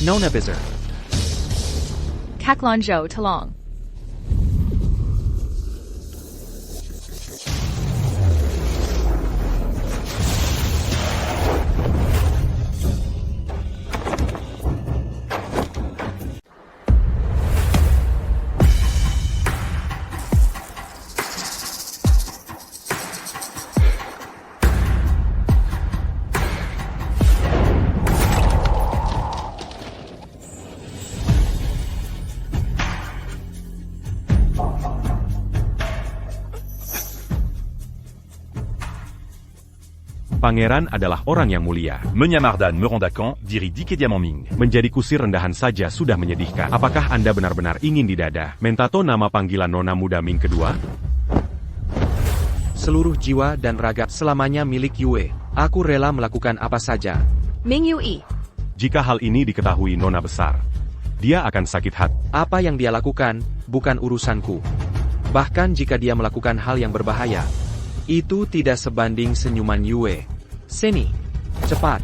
Nona Bizar. Kaklonjo Talong. Pangeran adalah orang yang mulia. Menyamardan Merondakan, diri Dike Diamantming. Menjadi kusir rendahan saja sudah menyedihkan. Apakah Anda benar-benar ingin didada? Mentato nama panggilan Nona Muda Ming kedua? Seluruh jiwa dan raga selamanya milik Yue. Aku rela melakukan apa saja. Ming Yue. Jika hal ini diketahui Nona besar, dia akan sakit hati. Apa yang dia lakukan, bukan urusanku. Bahkan jika dia melakukan hal yang berbahaya, itu tidak sebanding senyuman Yue. Sini, cepat.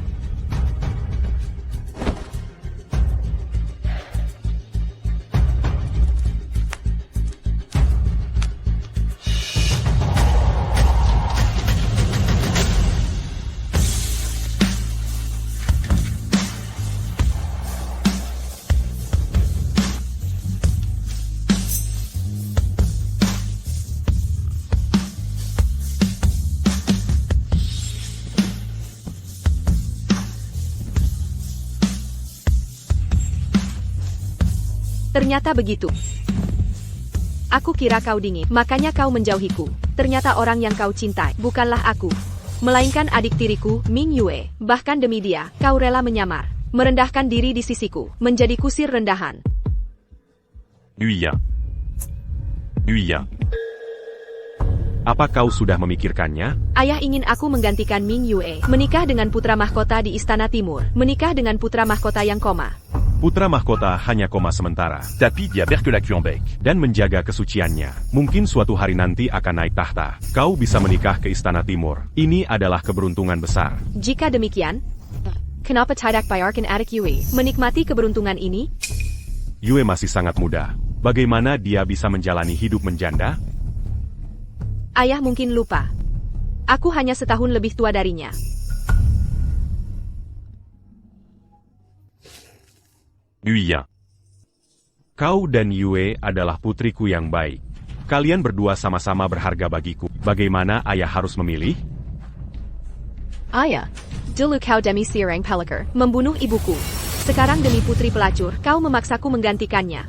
Ternyata begitu. Aku kira kau dingin, makanya kau menjauhiku. Ternyata orang yang kau cintai bukanlah aku, melainkan adik tiriku, Ming Yue. Bahkan demi dia, kau rela menyamar, merendahkan diri di sisiku, menjadi kusir rendahan. Yuya. Apa kau sudah memikirkannya? Ayah ingin aku menggantikan Ming Yue, menikah dengan putra mahkota di Istana Timur, menikah dengan putra mahkota yang koma. Putra mahkota hanya koma sementara. Tapi dia Berkelakionbek. Dan menjaga kesuciannya. Mungkin suatu hari nanti akan naik tahta. Kau bisa menikah ke Istana Timur. Ini adalah keberuntungan besar. Jika demikian, kenapa tidak biarkan adik Yue menikmati keberuntungan ini? Yue masih sangat muda. Bagaimana dia bisa menjalani hidup menjanda? Ayah mungkin lupa. Aku hanya setahun lebih tua darinya. Yuya. Kau dan Yue adalah putriku yang baik. Kalian berdua sama-sama berharga bagiku. Bagaimana ayah harus memilih? Ayah, dulu kau demi Sireng Pelakar membunuh ibuku. Sekarang demi putri pelacur, kau memaksaku menggantikannya.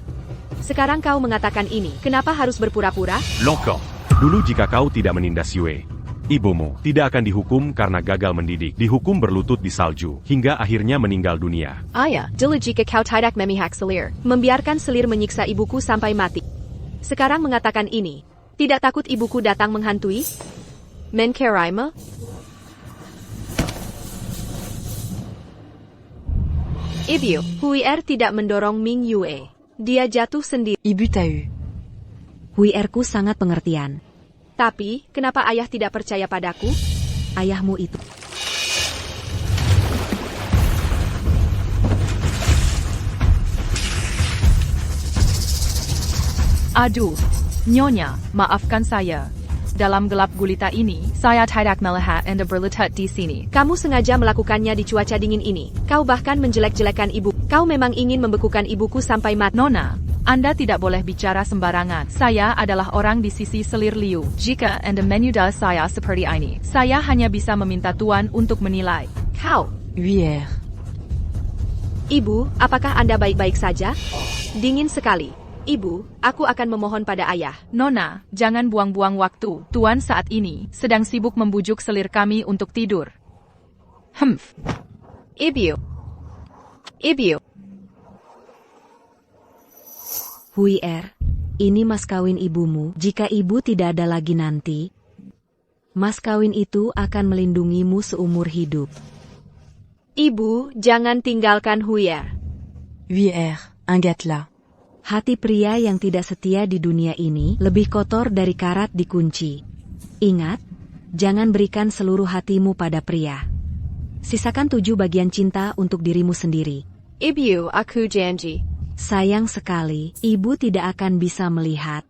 Sekarang kau mengatakan ini, kenapa harus berpura-pura? L'encan. Dulu jika kau tidak menindas Yue, ibumu tidak akan dihukum karena gagal mendidik, dihukum berlutut di salju, hingga akhirnya meninggal dunia. Ayah, dulu jika kau tidak memihak Selir, membiarkan Selir menyiksa ibuku sampai mati. Sekarang mengatakan ini, tidak takut ibuku datang menghantui? Menkeraima? Ibu, Huier tidak mendorong Ming Yue. Dia jatuh sendiri. Ibu tahu. Huierku sangat pengertian. Tapi, kenapa ayah tidak percaya padaku? Ayahmu itu. Aduh, Nyonya, maafkan saya. Dalam gelap gulita ini, saya tidak melihat Anda berletak di sini. Kamu sengaja melakukannya di cuaca dingin ini. Kau bahkan menjelek-jelekan ibu. Kau memang ingin membekukan ibuku sampai mati. Nona, Anda tidak boleh bicara sembarangan. Saya adalah orang di sisi Selir Liu. Jika Anda menyudah saya seperti ini, saya hanya bisa meminta Tuan untuk menilai. Kau. Huier. Ibu, apakah Anda baik-baik saja? Dingin sekali. Ibu, aku akan memohon pada ayah. Nona, jangan buang-buang waktu. Tuan saat ini sedang sibuk membujuk Selir kami untuk tidur. Ibu. Huier, ini mas kawin ibumu. Jika ibu tidak ada lagi nanti, mas kawin itu akan melindungimu seumur hidup. Ibu, jangan tinggalkan Huier. Huier, ingatlah. Hati pria yang tidak setia di dunia ini lebih kotor dari karat dikunci. Ingat, jangan berikan seluruh hatimu pada pria. Sisakan 7 bagian cinta untuk dirimu sendiri. Ibu, aku janji. Sayang sekali, ibu tidak akan bisa melihat.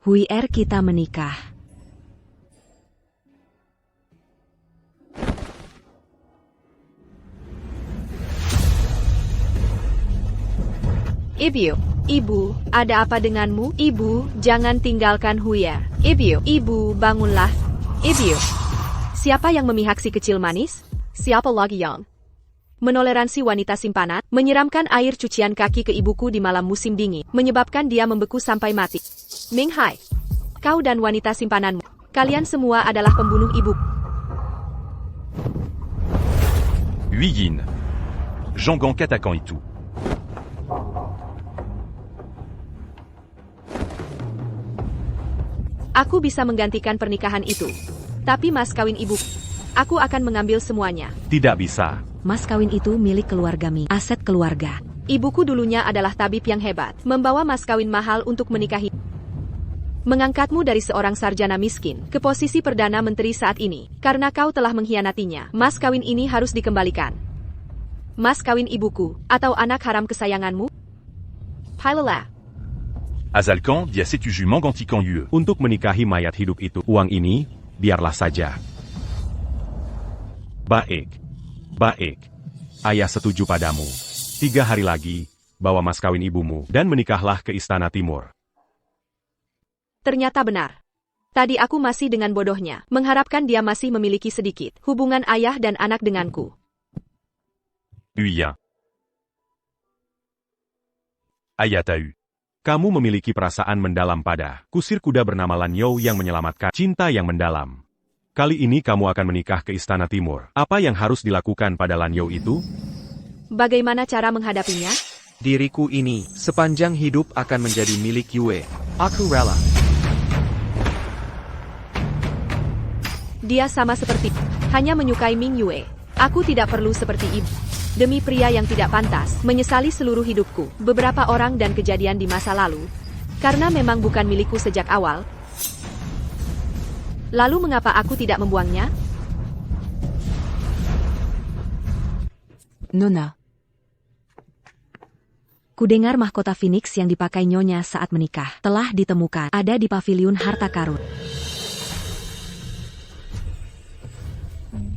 Huier kita menikah. Ibu, ada apa denganmu? Ibu, jangan tinggalkan Huier. Ibu, bangunlah. Ibu, siapa yang memihak si kecil manis? Siapa lagi yang menoleransi wanita simpanan, menyiramkan air cucian kaki ke ibuku di malam musim dingin, menyebabkan dia membeku sampai mati. Ming Hai, kau dan wanita simpananmu, kalian semua adalah pembunuh ibu. Hui Yin. Jean Gang qu'attaquant et tout. Aku bisa menggantikan pernikahan itu. Tapi mas kawin ibu, aku akan mengambil semuanya. Tidak bisa. Mas kawin itu milik keluarga Mi, aset keluarga. Ibuku dulunya adalah tabib yang hebat, membawa mas kawin mahal untuk menikahi. Mengangkatmu dari seorang sarjana miskin ke posisi Perdana Menteri saat ini, karena kau telah mengkhianatinya. Mas kawin ini harus dikembalikan. Mas kawin ibuku, atau anak haram kesayanganmu? Pilala. Azalkan dit à Setuju Mangantikan Yue. Untuk menikahi mayat hidup itu, uang ini, biarlah saja. Baik. Ayah setuju padamu. 3 hari lagi, bawa mas kawin ibumu, dan menikahlah ke Istana Timur. Ternyata benar. Tadi aku masih dengan bodohnya, mengharapkan dia masih memiliki sedikit hubungan ayah dan anak denganku. Hui Yin. Ayatau. Kamu memiliki perasaan mendalam pada kusir kuda bernama Lan You yang menyelamatkan cinta yang mendalam. Kali ini kamu akan menikah ke Istana Timur. Apa yang harus dilakukan pada Lan You itu? Bagaimana cara menghadapinya? Diriku ini, sepanjang hidup akan menjadi milik Yue. Aku rela. Dia sama seperti, hanya menyukai Ming Yue. Aku tidak perlu seperti ibu. Demi pria yang tidak pantas, menyesali seluruh hidupku, beberapa orang dan kejadian di masa lalu. Karena memang bukan milikku sejak awal. Lalu mengapa aku tidak membuangnya? Nona. Kudengar mahkota Phoenix yang dipakai Nyonya saat menikah telah ditemukan ada di paviliun harta karun.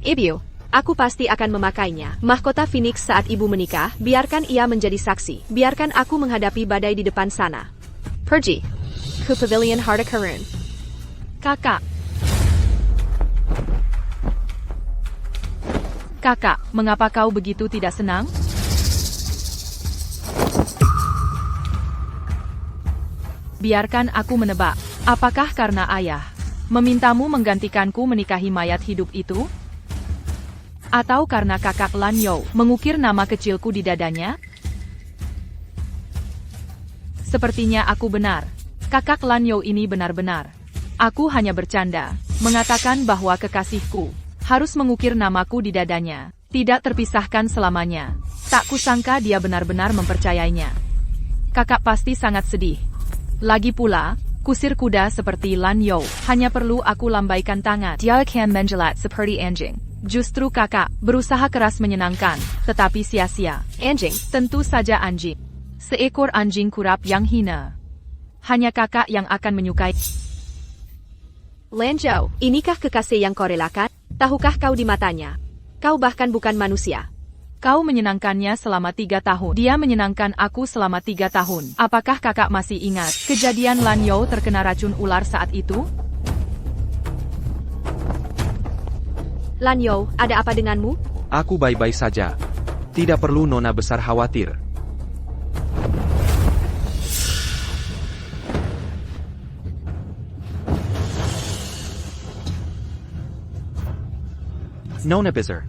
Ibu, aku pasti akan memakainya. Mahkota Phoenix saat ibu menikah, biarkan ia menjadi saksi. Biarkan aku menghadapi badai di depan sana. Pergi ke pavilion harta karun. Kakak, mengapa kau begitu tidak senang? Biarkan aku menebak. Apakah karena ayah memintamu menggantikanku menikahi mayat hidup itu? Atau karena kakak Lan You mengukir nama kecilku di dadanya? Sepertinya aku benar. Kakak Lan You ini benar-benar. Aku hanya bercanda, mengatakan bahwa kekasihku harus mengukir namaku di dadanya, tidak terpisahkan selamanya. Tak kusangka dia benar-benar mempercayainya. Kakak pasti sangat sedih. Lagi pula, kusir kuda seperti Lan You hanya perlu aku lambaikan tangan. Dia akan menjelat seperti anjing. Justru kakak berusaha keras menyenangkan, tetapi sia-sia. Anjing, Tentu saja anjing. Seekor anjing kurap yang hina. Hanya kakak yang akan menyukai. Lan You, inikah kekasih yang kau relakan? Tahukah kau di matanya? Kau bahkan bukan manusia. Kau menyenangkannya selama 3 tahun. Dia menyenangkan aku selama 3 tahun. Apakah kakak masih ingat kejadian Lan You terkena racun ular saat itu? Lan You, ada apa denganmu? Aku baik-baik saja. Tidak perlu nona besar khawatir. Nona besar.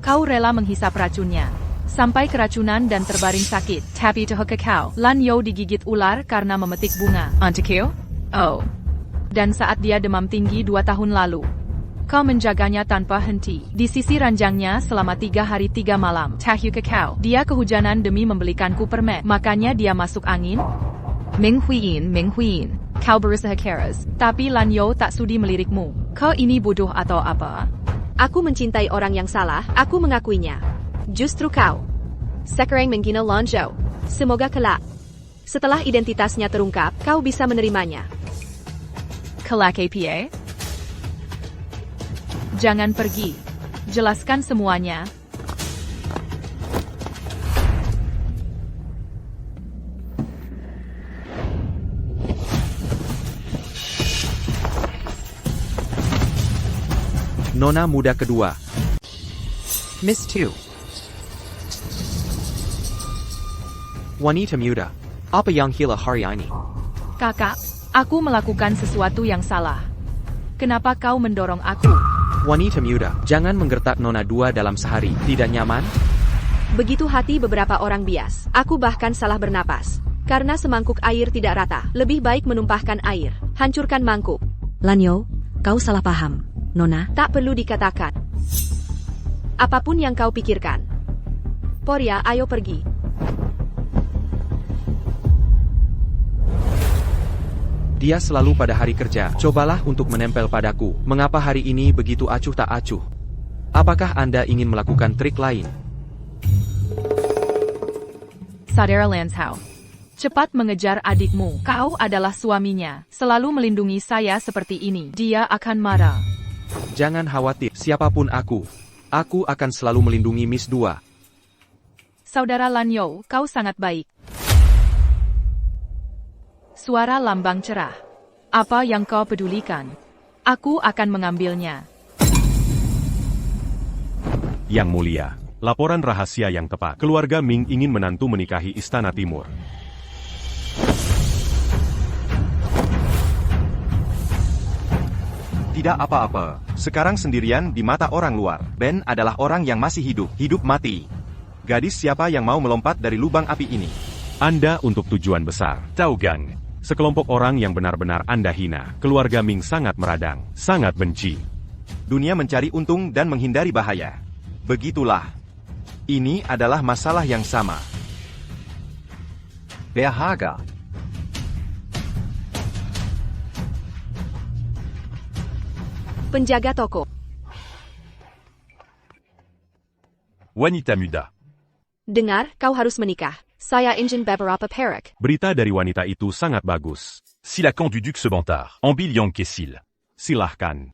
Kau rela menghisap racunnya sampai keracunan dan terbaring sakit. Tapi tahukah kau, Lan You digigit ular karena memetik bunga. Antikyo? Oh. Dan saat dia demam tinggi 2 tahun lalu, kau menjaganya tanpa henti di sisi ranjangnya selama 3 hari 3 malam. Tahukah kau, dia kehujanan demi membelikanku permen. Makanya dia masuk angin. Ming Huiyin, kau berusaha keras, tapi Lan You tak sudi melirikmu. Kau ini bodoh atau apa? Aku mencintai orang yang salah, aku mengakuinya. Justru kau. Sekarang menggina Lanzhou. Semoga kelak. Setelah identitasnya terungkap, kau bisa menerimanya. Kelak APA? Jangan pergi. Jelaskan semuanya. Nona muda kedua. Miss 2. Wanita muda. Apa yang hilang hari ini? Kakak, aku melakukan sesuatu yang salah. Kenapa kau mendorong aku? Wanita muda, jangan menggertak Nona 2 dalam sehari. Tidak nyaman? Begitu hati beberapa orang bias. Aku bahkan salah bernapas. Karena semangkuk air tidak rata, lebih baik menumpahkan air. Hancurkan mangkuk. Lanyo, kau salah paham. Nona, Tak perlu dikatakan. Apapun yang kau pikirkan. Poria, ayo pergi. Dia selalu pada hari kerja. Cobalah untuk menempel padaku. Mengapa hari ini begitu acuh tak acuh? Apakah Anda ingin melakukan trik lain? Saudara Lanzhou. Cepat mengejar adikmu. Kau adalah suaminya. Selalu melindungi saya seperti ini. Dia akan marah. Jangan khawatir, siapapun aku akan selalu melindungi Miss 2. Saudara Lanyo, kau sangat baik. Suara lambang cerah. Apa yang kau pedulikan? Aku akan mengambilnya. Yang mulia, laporan rahasia yang tepat. Keluarga Ming ingin menantu menikahi Istana Timur. Tidak apa-apa. Sekarang sendirian di mata orang luar. Ben adalah orang yang masih hidup. Hidup mati. Gadis siapa yang mau melompat dari lubang api ini? Anda untuk tujuan besar. Tao Gang. Sekelompok orang yang benar-benar Anda hina. Keluarga Ming sangat meradang. Sangat benci. Dunia mencari untung dan menghindari bahaya. Begitulah. Ini adalah masalah yang sama. Berharga. Penjaga toko. Wanita muda. Dengar, kau harus menikah. Saya ingin beberapa perak. Berita dari wanita itu sangat bagus. Silakan du duc se bantard. Ambil yang kesil. Silahkan.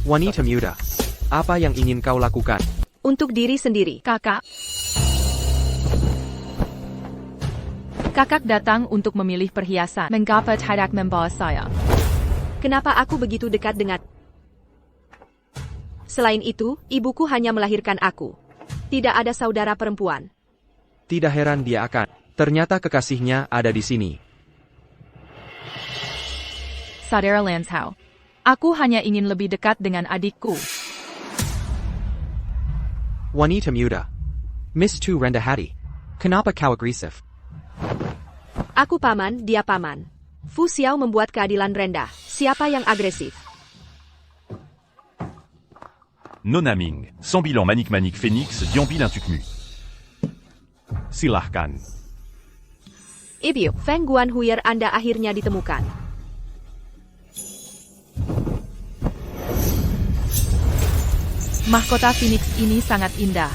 Wanita muda, apa yang ingin kau lakukan? Untuk diri sendiri. Kakak. Kakak datang untuk memilih perhiasan. Mengapa tidak membawa saya? Kenapa aku begitu dekat dengan... Selain itu, ibuku hanya melahirkan aku. Tidak ada saudara perempuan. Tidak heran dia akan. Ternyata kekasihnya ada di sini. Saudara Lanzhou. Aku hanya ingin lebih dekat dengan adikku. Wanita muda. Miss 2 rendah hati. Kenapa kau agresif? Aku paman, dia paman. Fu Xiao membuat keadilan rendah. Siapa yang agresif? Nona Ming. Sans bilan Manik Phoenix, Diambil un Tukmu. Silahkan. Ibu, Feng Guan Huyer Anda akhirnya ditemukan. Mahkota Phoenix ini sangat indah.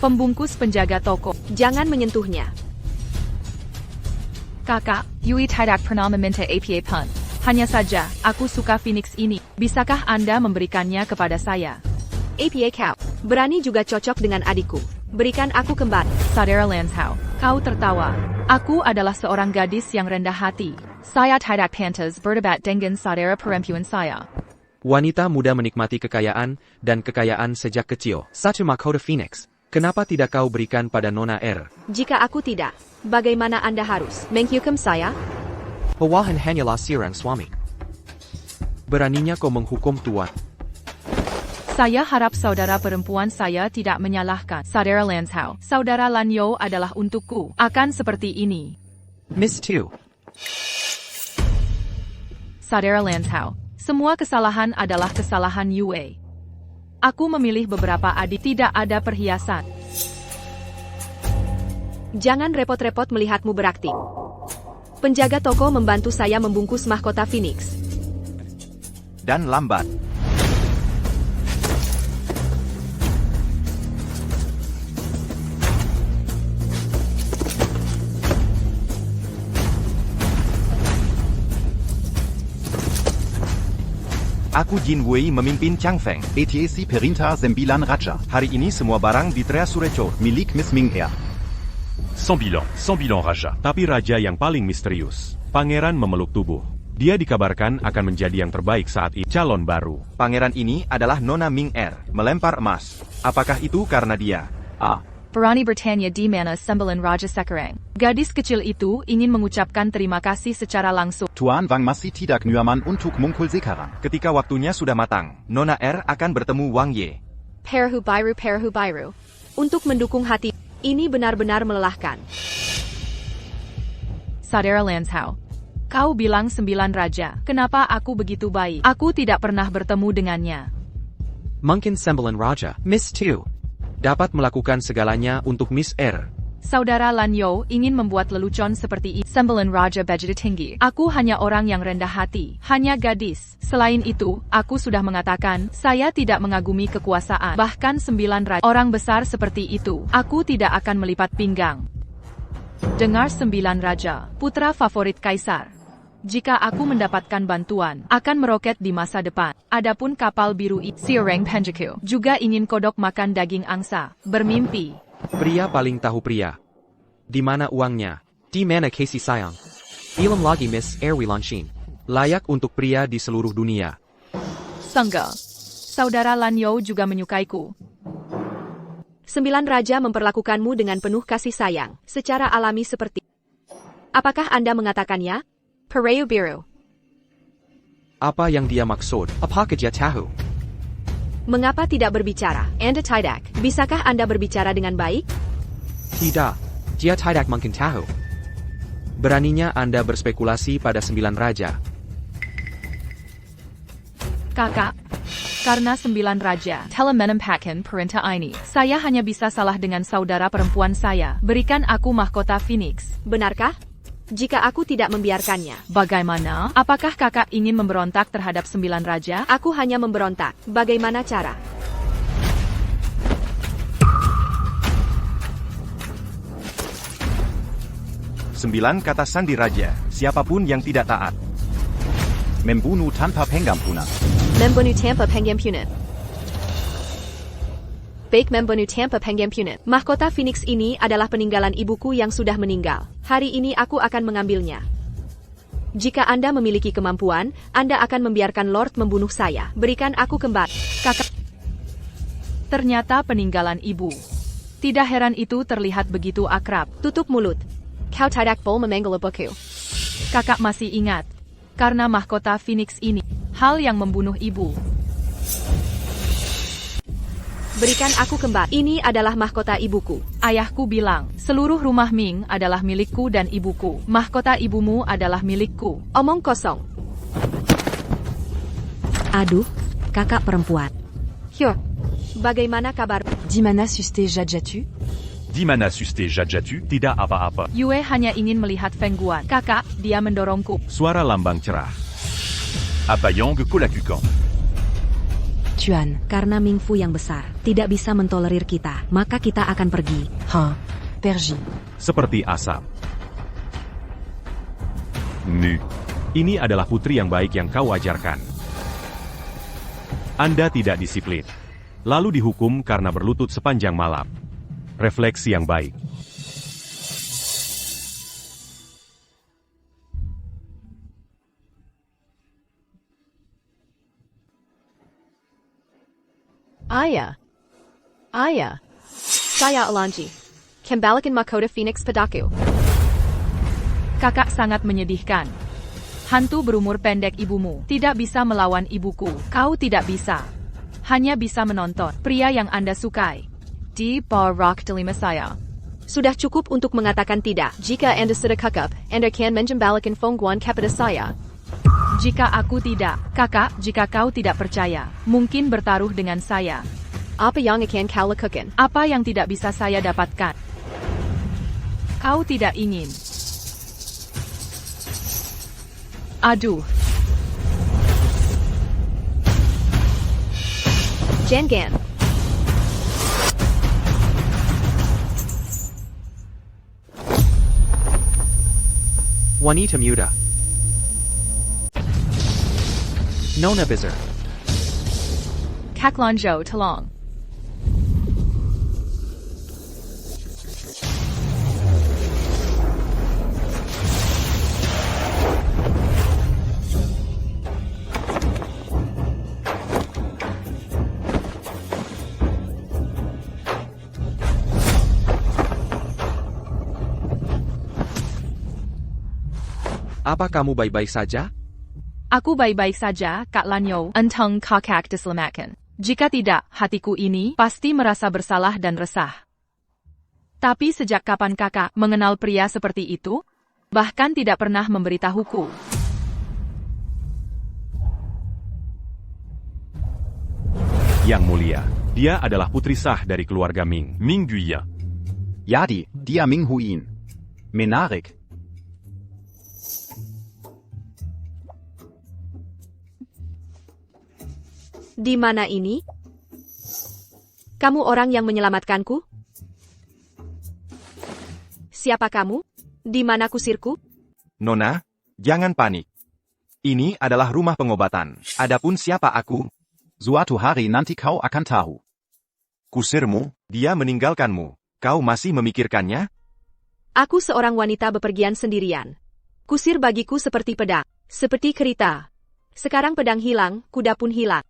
Pembungkus penjaga toko. Jangan menyentuhnya. Kakak, Yui tidak pernah meminta APA pun. Hanya saja, aku suka Phoenix ini. Bisakah Anda memberikannya kepada saya? APA kau. Berani juga cocok dengan adikku. Berikan aku kembali. Saudara Lanzhou, kau tertawa. Aku adalah seorang gadis yang rendah hati. Saya tidak pantas berdebat dengan saudara perempuan saya. Wanita muda menikmati kekayaan dan kekayaan sejak kecil. Satu mahkota Phoenix. Kenapa tidak kau berikan pada Nona R? Jika aku tidak, bagaimana Anda harus menghukum saya? Pewahan hanyalah seorang suami. Beraninya kau menghukum tuan. Saya harap saudara perempuan saya tidak menyalahkan. Saudara Lanzhou, saudara Lanyo adalah untukku. Akan seperti ini. Miss 2. Saudara Lanzhou, semua kesalahan adalah kesalahan Yue. Aku memilih beberapa adik, tidak ada perhiasan. Jangan repot-repot melihatmu berakting. Penjaga toko membantu saya membungkus mahkota Phoenix. Dan lambat. Aku Jin Wei memimpin Changfeng. ETC Perinta 9 Raja. Hari ini semua barang di Trea Surecho. Milik Miss Ming Air. Sans bilan Raja. Tapi raja yang paling misterius, pangeran memeluk tubuh. Dia dikabarkan akan menjadi yang terbaik saat ini. Calon baru. Pangeran ini adalah Nona Ming Er, melempar emas. Apakah itu karena dia? Berani bertanya di mana 9 Raja sekarang. Gadis kecil itu ingin mengucapkan terima kasih secara langsung. Tuan Wang masih tidak nyaman untuk mungkul sekarang. Ketika waktunya sudah matang, Nona Er akan bertemu Wang Ye. Perhu Biru. Untuk mendukung hati, ini benar-benar melelahkan. Saudara Lanzhou. Kau bilang 9 Raja. Kenapa aku begitu baik? Aku tidak pernah bertemu dengannya. Mungkin 9 Raja, Miss Tu, dapat melakukan segalanya untuk Miss Er. Saudara Lan Yo ingin membuat lelucon seperti itu. 9 Raja Bejada tinggi. Aku hanya orang yang rendah hati. Hanya gadis. Selain itu, aku sudah mengatakan, saya tidak mengagumi kekuasaan. Bahkan 9 Raja. Orang besar seperti itu, aku tidak akan melipat pinggang. Dengar 9 Raja, putra favorit Kaisar. Jika aku mendapatkan bantuan, akan meroket di masa depan. Adapun kapal biru Sioreng Penjaku juga ingin kodok makan daging angsa. Bermimpi. Pria paling tahu pria. Di mana uangnya? Di mana kasih sayang? Film lagi Miss Er Wilanshin. Layak untuk pria di seluruh dunia. Sangga. Saudara Lan Yo juga menyukaiku. 9 Raja memperlakukanmu dengan penuh kasih sayang, secara alami seperti. Apakah Anda mengatakannya? Pereu Biru. Apa yang dia maksud? Apakah dia tahu? Mengapa tidak berbicara? Anda tidak. Bisakah Anda berbicara dengan baik? Tidak. Dia tidak mungkin tahu. Beraninya Anda berspekulasi pada 9 Raja. Kakak. Karena 9 Raja telah menempatkan perintah ini, saya hanya bisa salah dengan saudara perempuan saya. Berikan aku mahkota Phoenix. Benarkah? Jika aku tidak membiarkannya. Bagaimana? Apakah kakak ingin memberontak terhadap 9 Raja? Aku hanya memberontak. Bagaimana cara? Sembilan kata sandi raja, siapapun yang tidak taat. Membunuh tanpa pengampunan. Membunuh tanpa pengampunan. Baik, membunuh tanpa pengampunan. Mahkota Phoenix ini adalah peninggalan ibuku yang sudah meninggal. Hari ini aku akan mengambilnya. Jika Anda memiliki kemampuan, Anda akan membiarkan Lord membunuh saya. Berikan aku kembali. Kakak. Ternyata peninggalan ibu. Tidak heran itu terlihat begitu akrab. Tutup mulut. Kau tidak boleh memanggil ibuku. Kakak masih ingat. Karena mahkota Phoenix ini, hal yang membunuh ibu. Berikan aku kembali. Ini adalah mahkota ibuku. Ayahku bilang, seluruh rumah Ming adalah milikku dan ibuku. Mahkota ibumu adalah milikku. Omong kosong. Aduh, kakak perempuan. Hyur. Bagaimana kabar? Dimana suste jajatu? Di mana suste jajatu? Tidak apa-apa. Yue hanya ingin melihat Feng Guan. Kakak, dia mendorongku. Suara lambang cerah. Apa Yang Kolakukan. Chuan, karena Ming Fu yang besar tidak bisa mentolerir kita, maka kita akan pergi. Pergi. Seperti asap. Nu. Ini adalah putri yang baik yang kau ajarkan. Anda tidak disiplin. Lalu dihukum karena berlutut sepanjang malam. Refleksi yang baik. Ayah. Saya Alanji. Kembalikan mahkota Phoenix padaku. Kakak sangat menyedihkan. Hantu berumur pendek ibumu tidak bisa melawan ibuku. Kau tidak bisa. Hanya bisa menonton pria yang Anda sukai. Di bawah delima saya. Sudah cukup untuk mengatakan tidak. Jika Anda sudah kakap, Anda akan menjembalikan Feng Guan kepada saya. Jika aku tidak, kakak, jika kau tidak percaya, mungkin bertaruh dengan saya. Apa yang akan kau lakukan? Apa yang tidak bisa saya dapatkan? Kau tidak ingin. Aduh, Jengan. Wanita muda. Nona Bizar. Kaklanjo Talong. Apa kamu baik-baik saja? Aku baik-baik saja, Kak Lanyo, enteng kakak diselamatkan. Jika tidak, hatiku ini pasti merasa bersalah dan resah. Tapi sejak kapan kakak mengenal pria seperti itu? Bahkan tidak pernah memberitahuku. Yang mulia, dia adalah putri sah dari keluarga Ming. Ming Guiya. Yadi, dia Ming Huin. Menarik. Di mana ini? Kamu orang yang menyelamatkanku? Siapa kamu? Di mana kusirku? Nona, jangan panik. Ini adalah rumah pengobatan. Adapun siapa aku? Suatu hari nanti kau akan tahu. Kusirmu, dia meninggalkanmu. Kau masih memikirkannya? Aku seorang wanita bepergian sendirian. Kusir bagiku seperti pedang, seperti kerita. Sekarang pedang hilang, kuda pun hilang.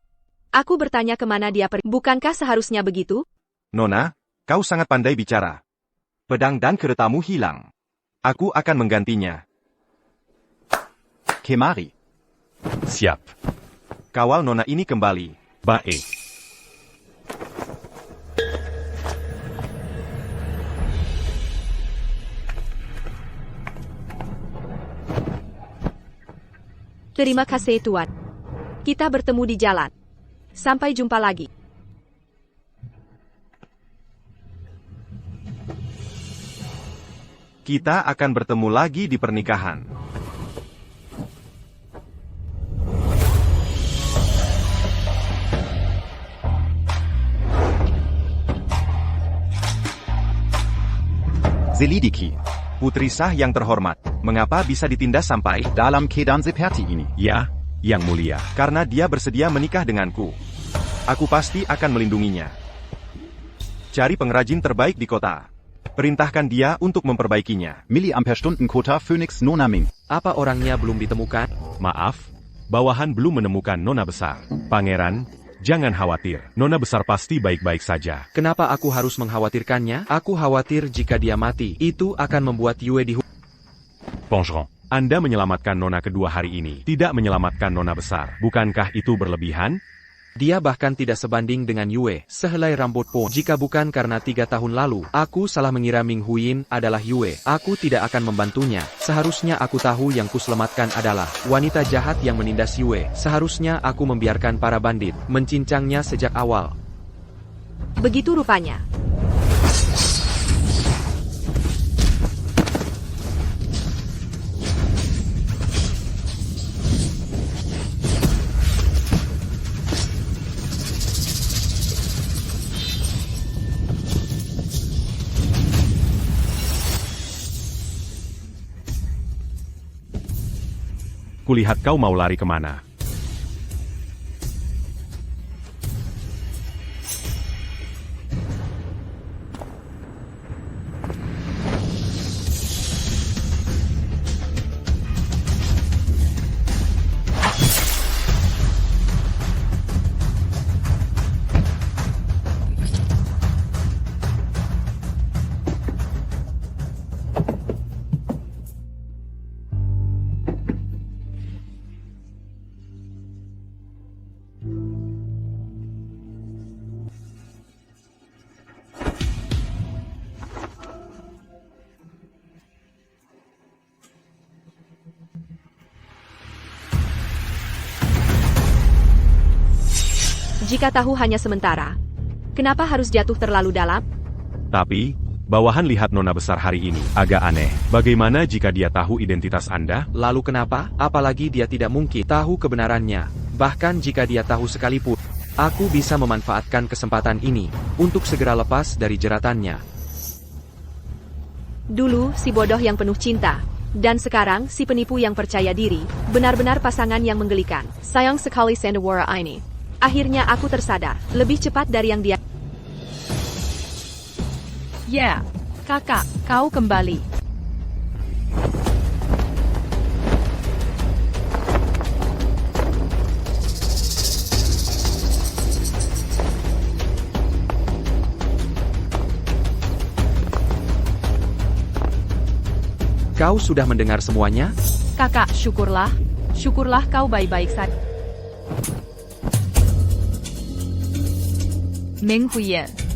Aku bertanya kemana dia pergi. Bukankah seharusnya begitu? Nona, kau sangat pandai bicara. Pedang dan keretamu hilang. Aku akan menggantinya. Kemari. Siap. Kawal Nona ini kembali. Baik. Terima kasih Tuan. Kita bertemu di jalan. Sampai jumpa lagi. Kita akan bertemu lagi di pernikahan. Selidiki. Putri sah yang terhormat, mengapa bisa ditindas sampai? Dalam keadaan seperti ini. Ya, yang mulia. Karena dia bersedia menikah denganku. Aku pasti akan melindunginya. Cari pengrajin terbaik di kota. Perintahkan dia untuk memperbaikinya. Milliampere-Stunden-Quota Phoenix Nona Ming. Apa orangnya belum ditemukan? Maaf, bawahan belum menemukan nona besar. Pangeran, jangan khawatir. Nona besar pasti baik-baik saja. Kenapa aku harus mengkhawatirkannya? Aku khawatir jika dia mati. Itu akan membuat Yue dihukum. Pongeron, Anda menyelamatkan nona kedua hari ini, tidak menyelamatkan nona besar. Bukankah itu berlebihan? Dia bahkan tidak sebanding dengan Yue, sehelai rambut pun. Jika bukan karena 3 tahun lalu, aku salah mengira Ming Huin adalah Yue. Aku tidak akan membantunya. Seharusnya aku tahu yang kuselamatkan adalah wanita jahat yang menindas Yue. Seharusnya aku membiarkan para bandit mencincangnya sejak awal. Begitu rupanya. Kulihat kau mau lari kemana. Jika tahu hanya sementara, kenapa harus jatuh terlalu dalam? Tapi, Bawahan lihat Nona besar hari ini. Agak aneh. Bagaimana jika dia tahu identitas Anda? Lalu kenapa? Apalagi dia tidak mungkin tahu kebenarannya. Bahkan jika dia tahu sekalipun, aku bisa memanfaatkan kesempatan ini untuk segera lepas dari jeratannya. Dulu si bodoh yang penuh cinta, dan sekarang si penipu yang percaya diri, benar-benar pasangan yang menggelikan. Sayang sekali Sandawara ini. Akhirnya aku tersadar, lebih cepat dari yang dia. Ya, kakak, kau kembali. Kau sudah mendengar semuanya? Kakak, syukurlah. Syukurlah kau baik-baik saja. Meng Huiyan.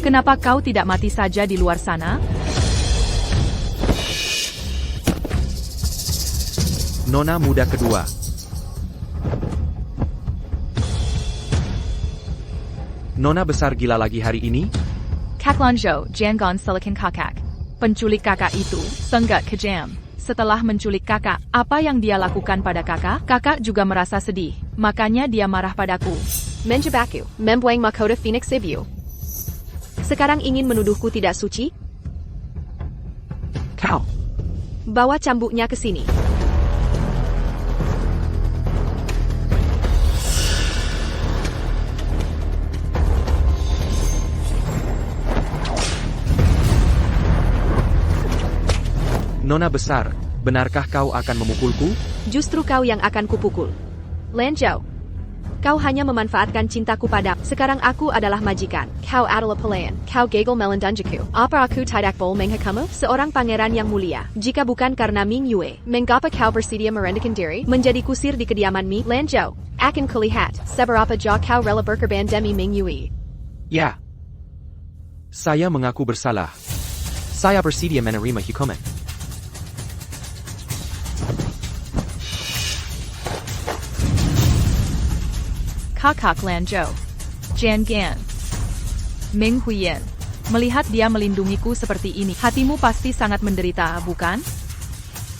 Kenapa kau tidak mati saja di luar sana? Nona muda kedua. Nona besar gila lagi hari ini? Kaklanjo, Jangon Silicon Kakak. Penculik kakak itu, senggak kejam. Setelah menculik kakak, apa yang dia lakukan pada kakak? Kakak juga merasa sedih, makanya dia marah padaku. Menjebaku, membuang mahkota Phoenix Sibiu. Sekarang ingin menuduhku tidak suci? Kau. Bawa cambuknya ke sini. Nona besar, benarkah kau akan memukulku? Justru kau yang akan kupukul. Lanjau. Kau hanya memanfaatkan cintaku pada. Sekarang aku adalah majikan. Kau adalah pelayan. Kau gagal melandunjaku. Apa aku tidak boleh menghakamu? Seorang pangeran yang mulia. Jika bukan karena Ming Yue, mengapa kau bersedia merendahkan diri? Menjadi kusir di kediaman Mi? Lanjau. Akan kulihat. Seberapa jauh kau rela berkorban demi Ming Yue? Ya. Saya mengaku bersalah. Saya bersedia menerima hukuman. Kakak Lanjo. Jan Gan. Meng Huiyan. Melihat dia melindungiku seperti ini, hatimu pasti sangat menderita, bukan?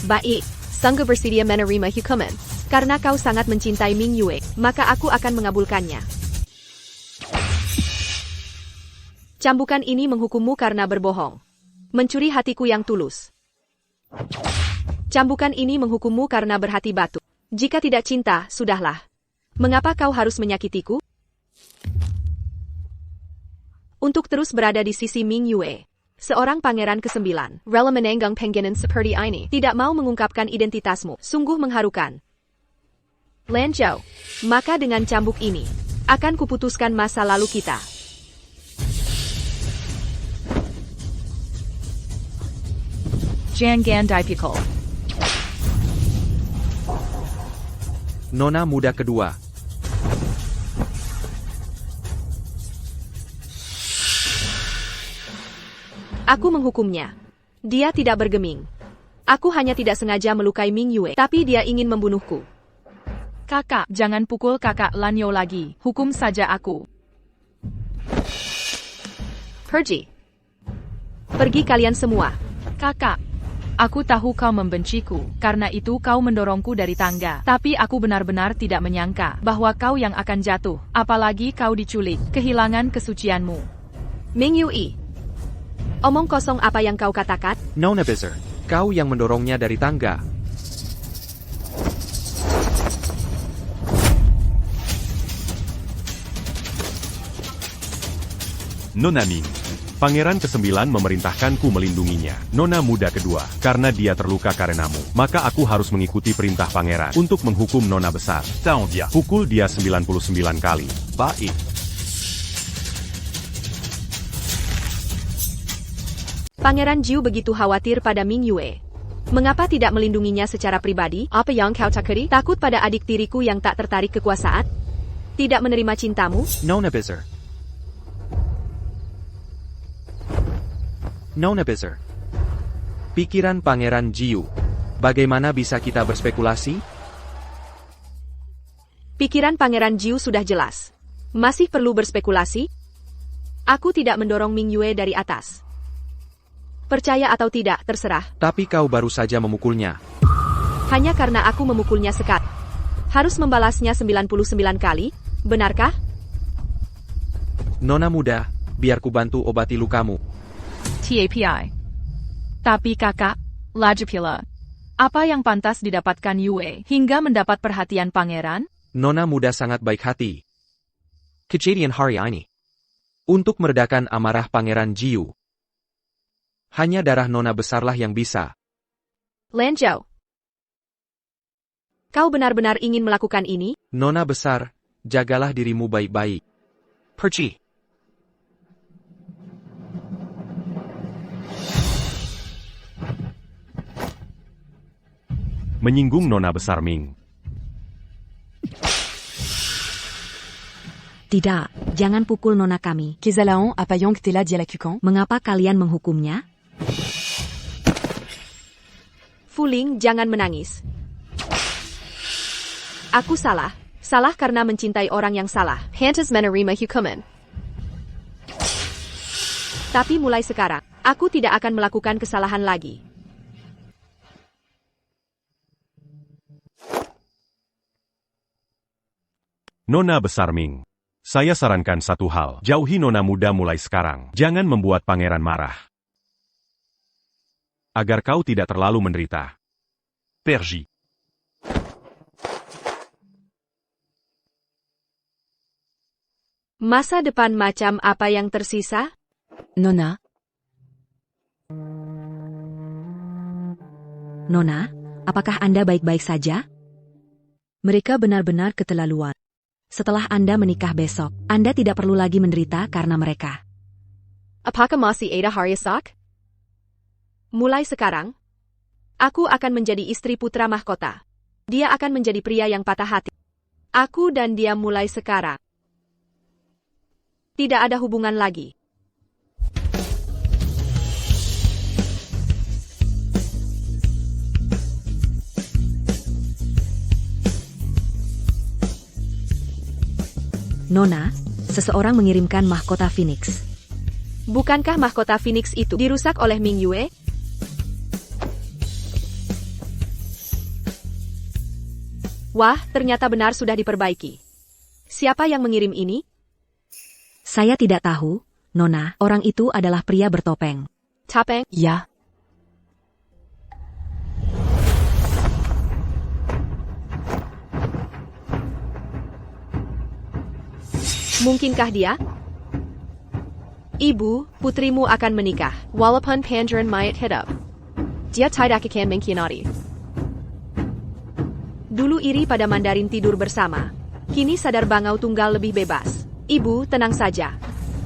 Baik, sanggup bersedia menerima hukuman. Karena kau sangat mencintai Ming Yue, maka aku akan mengabulkannya. Cambukan ini menghukummu karena berbohong. Mencuri hatiku yang tulus. Cambukan ini menghukummu karena berhati batu. Jika tidak cinta, sudahlah. Mengapa kau harus menyakitiku? Untuk terus berada di sisi Ming Yue, seorang pangeran ke-9, rela menenggang penggenan seperti ini, tidak mau mengungkapkan identitasmu, sungguh mengharukan. Lanjau, maka dengan cambuk ini, akan kuputuskan masa lalu kita. Jangan dipukul. Nona muda kedua. Aku menghukumnya. Dia tidak bergeming. Aku hanya tidak sengaja melukai Ming Yue, tapi dia ingin membunuhku. Kakak, jangan pukul kakak Lanyo lagi. Hukum saja aku. Pergi. Pergi kalian semua. Kakak, aku tahu kau membenciku, karena itu kau mendorongku dari tangga. Tapi aku benar-benar tidak menyangka bahwa kau yang akan jatuh. Apalagi kau diculik, kehilangan kesucianmu. Ming Yue. Omong kosong apa yang kau katakan? Nona besar, kau yang mendorongnya dari tangga. Nona Ming. Pangeran ke-9 memerintahkanku melindunginya. Nona muda kedua, karena dia terluka karenamu, maka aku harus mengikuti perintah pangeran untuk menghukum Nona besar. Taon dia. Pukul dia 99 kali. Baik. Pangeran Jiu begitu khawatir pada Ming Yue. Mengapa tidak melindunginya secara pribadi? Apa yang kau takuti? Takut pada adik tiriku yang tak tertarik kekuasaan? Tidak menerima cintamu? Nona besar. Nona besar. Pikiran Pangeran Jiu. Bagaimana bisa kita berspekulasi? Pikiran Pangeran Jiu sudah jelas. Masih perlu berspekulasi? Aku tidak mendorong Ming Yue dari atas. Percaya atau tidak, terserah. Tapi kau baru saja memukulnya. Hanya karena aku memukulnya sekali. Harus membalasnya 99 kali, benarkah? Nona muda, biar ku bantu obati lukamu. TAPI. Tapi kakak, lagi pula. Apa yang pantas didapatkan Yue hingga mendapat perhatian pangeran? Nona muda sangat baik hati. Kejadian hari ini. Untuk meredakan amarah Pangeran Jiu. Hanya darah nona besarlah yang bisa. Lan Zhao. Kau benar-benar ingin melakukan ini? Nona besar, jagalah dirimu baik-baik. Perci. Menyinggung nona besar Ming. Tidak, jangan pukul nona kami. Kezalaon apa yang tela dia lakukan? Mengapa kalian menghukumnya? Fuling, jangan menangis. Aku salah. Salah karena mencintai orang yang salah. Pantas menerima hukuman. Tapi mulai sekarang, aku tidak akan melakukan kesalahan lagi. Nona besar Ming. Saya sarankan satu hal, jauhi nona muda mulai sekarang. Jangan membuat pangeran marah. Agar kau tidak terlalu menderita. Perji. Masa depan macam apa yang tersisa? Nona, Nona, apakah Anda baik-baik saja? Mereka benar-benar keterlaluan. Setelah Anda menikah besok, Anda tidak perlu lagi menderita karena mereka. Apakah masih ada Haryasak? Mulai sekarang, aku akan menjadi istri putra mahkota. Dia akan menjadi pria yang patah hati. Aku dan dia mulai sekarang. Tidak ada hubungan lagi. Nona, seseorang mengirimkan mahkota Phoenix. Bukankah mahkota Phoenix itu dirusak oleh Ming Yue? Wah, ternyata benar sudah diperbaiki. Siapa yang mengirim ini? Saya tidak tahu, Nona. Orang itu adalah pria bertopeng. Tapeng? ya. Mungkinkah dia? Ibu, putrimu akan menikah. Walaupun pangeran mayat hidup. Dia tidak akan mengkhianati. Dulu iri pada Mandarin tidur bersama. Kini sadar bangau tunggal lebih bebas. Ibu, tenang saja.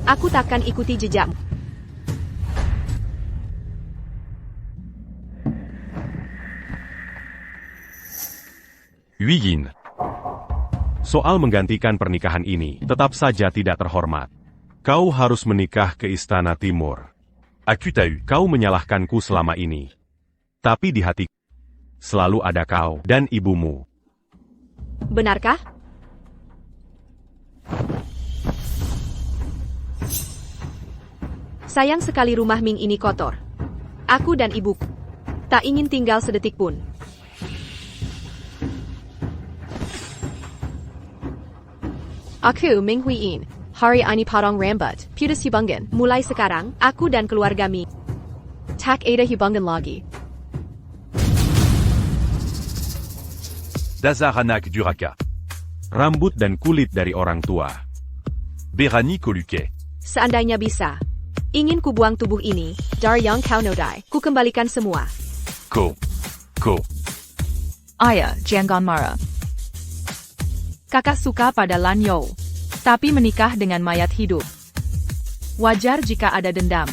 Aku takkan ikuti jejakmu. Yin. Soal menggantikan pernikahan ini, tetap saja tidak terhormat. Kau harus menikah ke Istana Timur. Aku tahu. Kau menyalahkanku selama ini. Tapi di hati selalu ada kau dan ibumu. Benarkah? Sayang sekali rumah Ming ini kotor. Aku dan ibuku tak ingin tinggal sedetik pun. Aku Ming Huiyin. Hari ini potong rambut, putus hubungan. Mulai sekarang, aku dan keluarga Ming tak ada hubungan lagi. Dazar anak duraka. Rambut dan kulit dari orang tua. Berani Koluke. Seandainya bisa, ingin ku buang tubuh ini dari yang kau nodai. Ku kembalikan semua. Ko. Ayah, jangan marah. Kakak suka pada Lan Yao, tapi menikah dengan mayat hidup. Wajar jika ada dendam.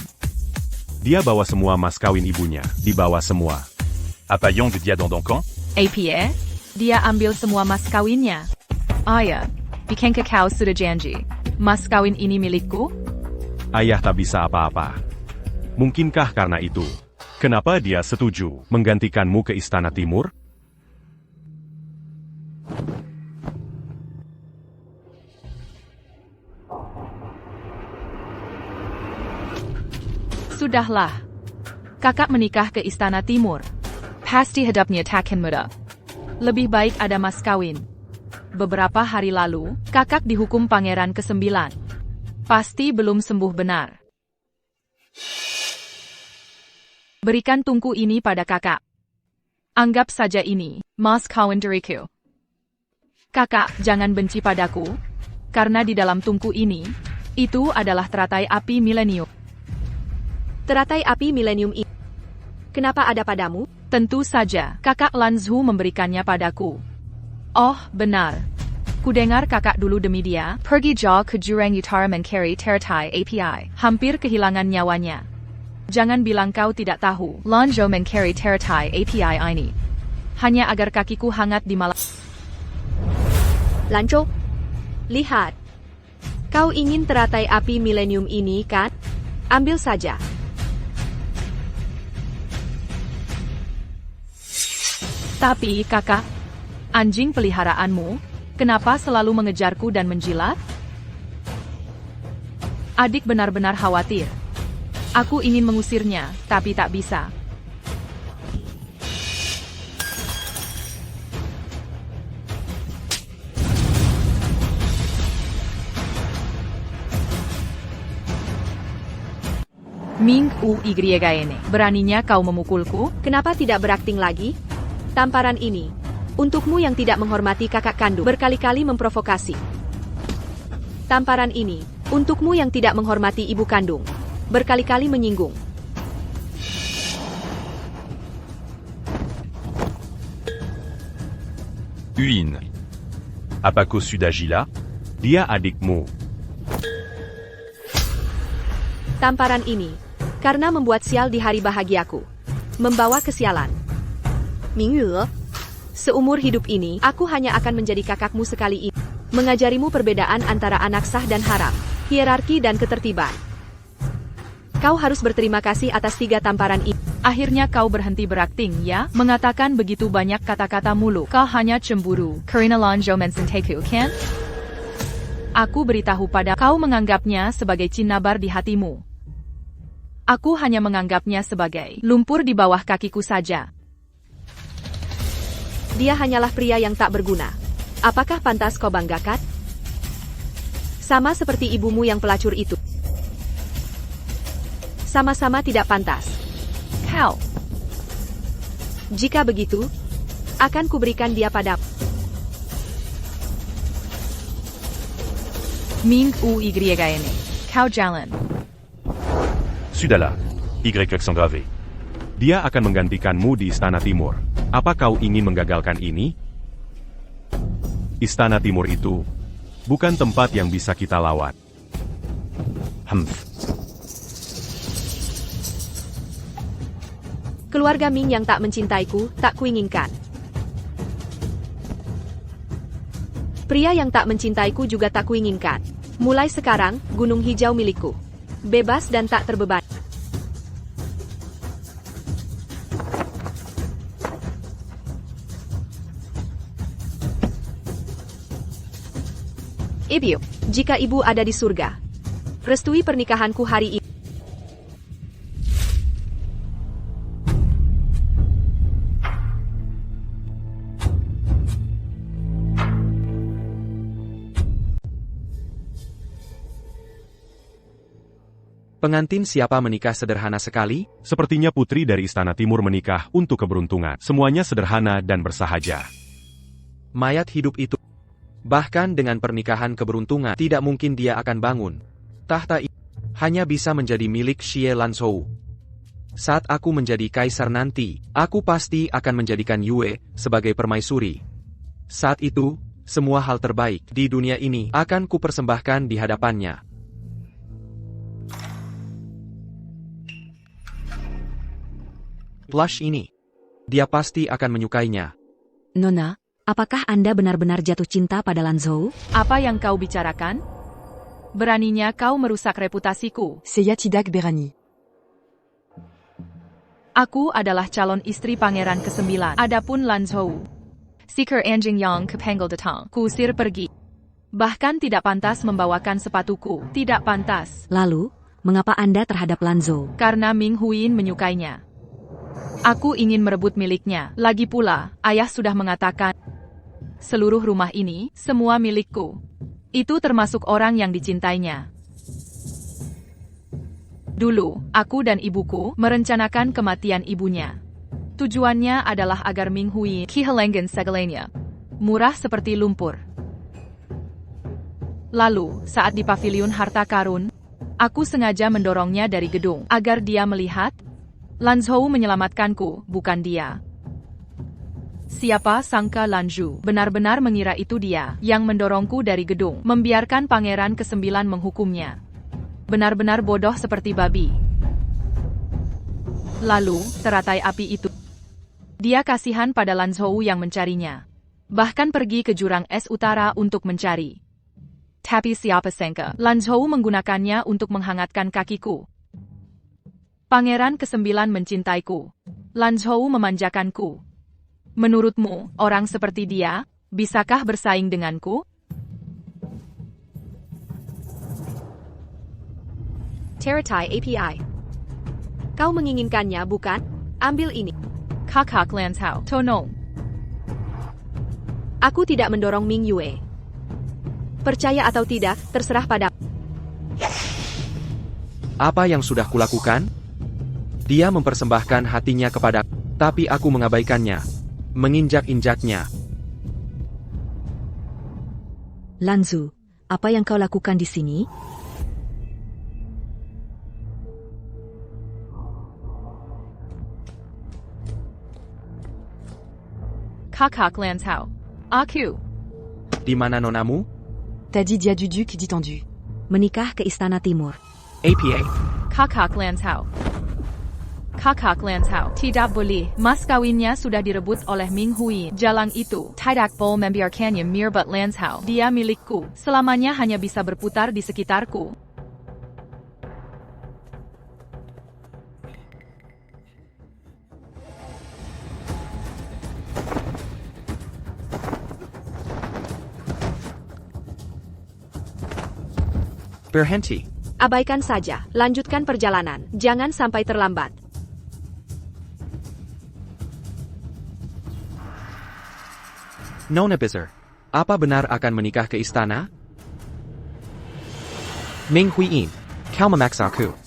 Dia bawa semua mas kawin ibunya, dibawa semua. Apa yang dia dondongkan? APA, dia ambil semua mas kawinnya. Ayah, bukankah kau sudah janji? Mas kawin ini milikku? Ayah tak bisa apa-apa. Mungkinkah karena itu? Kenapa dia setuju menggantikanmu ke Istana Timur? Sudahlah. Kakak menikah ke Istana Timur. Pasti hidupnya takkan mudah. Lebih baik ada mas kawin. Beberapa hari lalu, kakak dihukum pangeran ke-9. Pasti belum sembuh benar. Berikan tungku ini pada kakak. Anggap saja ini, mas kawin dariku. Kakak, jangan benci padaku, karena di dalam tungku ini, itu adalah teratai api milenium. Teratai api milenium ini. Kenapa ada padamu? Tentu saja, kakak Lanzhu memberikannya padaku. Oh, benar. Kudengar kakak dulu demi dia, pergi jauh ke Jurang Utara mencari teratai API, hampir kehilangan nyawanya. Jangan bilang kau tidak tahu, Lanzhu mencari teratai API ini. Hanya agar kakiku hangat di malam. Lanzhu, lihat. Kau ingin teratai api milenium ini, kan? Ambil saja. Tapi, kakak, anjing peliharaanmu, kenapa selalu mengejarku dan menjilat? Adik benar-benar khawatir. Aku ingin mengusirnya, tapi tak bisa. Ming Uyyn, beraninya kau memukulku? Kenapa tidak berakting lagi? Tamparan ini, untukmu yang tidak menghormati kakak kandung, berkali-kali memprovokasi. Tamparan ini, untukmu yang tidak menghormati ibu kandung, berkali-kali menyinggung. Uyyn. Apa kau sudah gila? Dia adikmu. Tamparan ini, karena membuat sial di hari bahagiaku, membawa kesialan. Mingyue, seumur hidup ini, aku hanya akan menjadi kakakmu sekali ini. Mengajarimu perbedaan antara anak sah dan haram, hierarki dan ketertiban. Kau harus berterima kasih atas 3 tamparan ini. Akhirnya kau berhenti berakting, ya? Mengatakan begitu banyak kata-kata mulu. Kau hanya cemburu, karena Lanzhu mencintai-ku, kan? Aku beritahu pada kau menganggapnya sebagai cinabar di hatimu. Aku hanya menganggapnya sebagai lumpur di bawah kakiku saja. Dia hanyalah pria yang tak berguna. Apakah pantas kau banggakan? Sama seperti ibumu yang pelacur itu. Sama-sama tidak pantas. Kau. Jika begitu, akan kuberikan dia padamu. Ming Uyyn, kau jalan. Sudahlah. Y accent gravé. Dia akan menggantikanmu di Istana Timur. Apa kau ingin menggagalkan ini? Istana Timur itu bukan tempat yang bisa kita lawat. Keluarga Ming yang tak mencintaiku, tak kuinginkan. Pria yang tak mencintaiku juga tak kuinginkan. Mulai sekarang, Gunung Hijau milikku. Bebas dan tak terbeban. Ibu, jika ibu ada di surga, restui pernikahanku hari ini. Pengantin siapa menikah sederhana sekali? Sepertinya putri dari Istana Timur menikah untuk keberuntungan. Semuanya sederhana dan bersahaja. Mayat hidup itu. Bahkan dengan pernikahan keberuntungan, tidak mungkin dia akan bangun. Tahta ini hanya bisa menjadi milik Xie Lanzhou. Saat aku menjadi kaisar nanti, aku pasti akan menjadikan Yue sebagai permaisuri. Saat itu, semua hal terbaik di dunia ini akan kupersembahkan di hadapannya. Blush ini, dia pasti akan menyukainya. Nona, apakah Anda benar-benar jatuh cinta pada Lanzhou? Apa yang kau bicarakan? Beraninya kau merusak reputasiku. Seiya tidak berani. Aku adalah calon istri pangeran ke-9. Adapun Lanzhou, Seeker anjing yang kepenggel datang, kusir pergi. Bahkan tidak pantas membawakan sepatuku. Tidak pantas. Lalu, mengapa Anda terhadap Lanzhou? Karena Ming Huyin menyukainya. Aku ingin merebut miliknya. Lagi pula, ayah sudah mengatakan, seluruh rumah ini, semua milikku. Itu termasuk orang yang dicintainya. Dulu, aku dan ibuku merencanakan kematian ibunya. Tujuannya adalah agar Ming Huyin kehilangan segalanya. Murah seperti lumpur. Lalu, saat di pavilion harta karun, aku sengaja mendorongnya dari gedung agar dia melihat Lan Zhou menyelamatkanku, bukan dia. Siapa sangka Lan Zhu benar-benar mengira itu dia yang mendorongku dari gedung, membiarkan pangeran ke-9 menghukumnya. Benar-benar bodoh seperti babi. Lalu, teratai api itu. Dia kasihan pada Lan Zhou yang mencarinya. Bahkan pergi ke jurang es utara untuk mencari. Tapi siapa sangka, Lan Zhou menggunakannya untuk menghangatkan kakiku. Pangeran ke-9 mencintaiku. Lan Zhou memanjakanku. Menurutmu, orang seperti dia, bisakah bersaing denganku? Teratai API. Kau menginginkannya, bukan? Ambil ini. Kakak Lan Zhou, tolong. Aku tidak mendorong Ming Yue. Percaya atau tidak, terserah pada. Apa yang sudah kulakukan? Dia mempersembahkan hatinya kepada, tapi aku mengabaikannya. Menginjak-injaknya. Lan Zhu, apa yang kau lakukan di sini? Kakak Lan Zhou. Aku. Di mana nonamu? T'as dit dia du duc dit tendu. Menikah ke Istana Timur. APA. Kakak Lan Zhou. Kakak Lan Zhou. Tidak boleh. Mas kawinnya sudah direbut oleh Ming Huyin. Jalang itu tidak boleh membiarkannya merebut Lan Zhou. Dia milikku. Selamanya hanya bisa berputar di sekitarku. Berhenti. Abaikan saja. Lanjutkan perjalanan. Jangan sampai terlambat. Nona Bizar. Apa benar akan menikah ke istana? Ming Huyin. Kau memaksaku.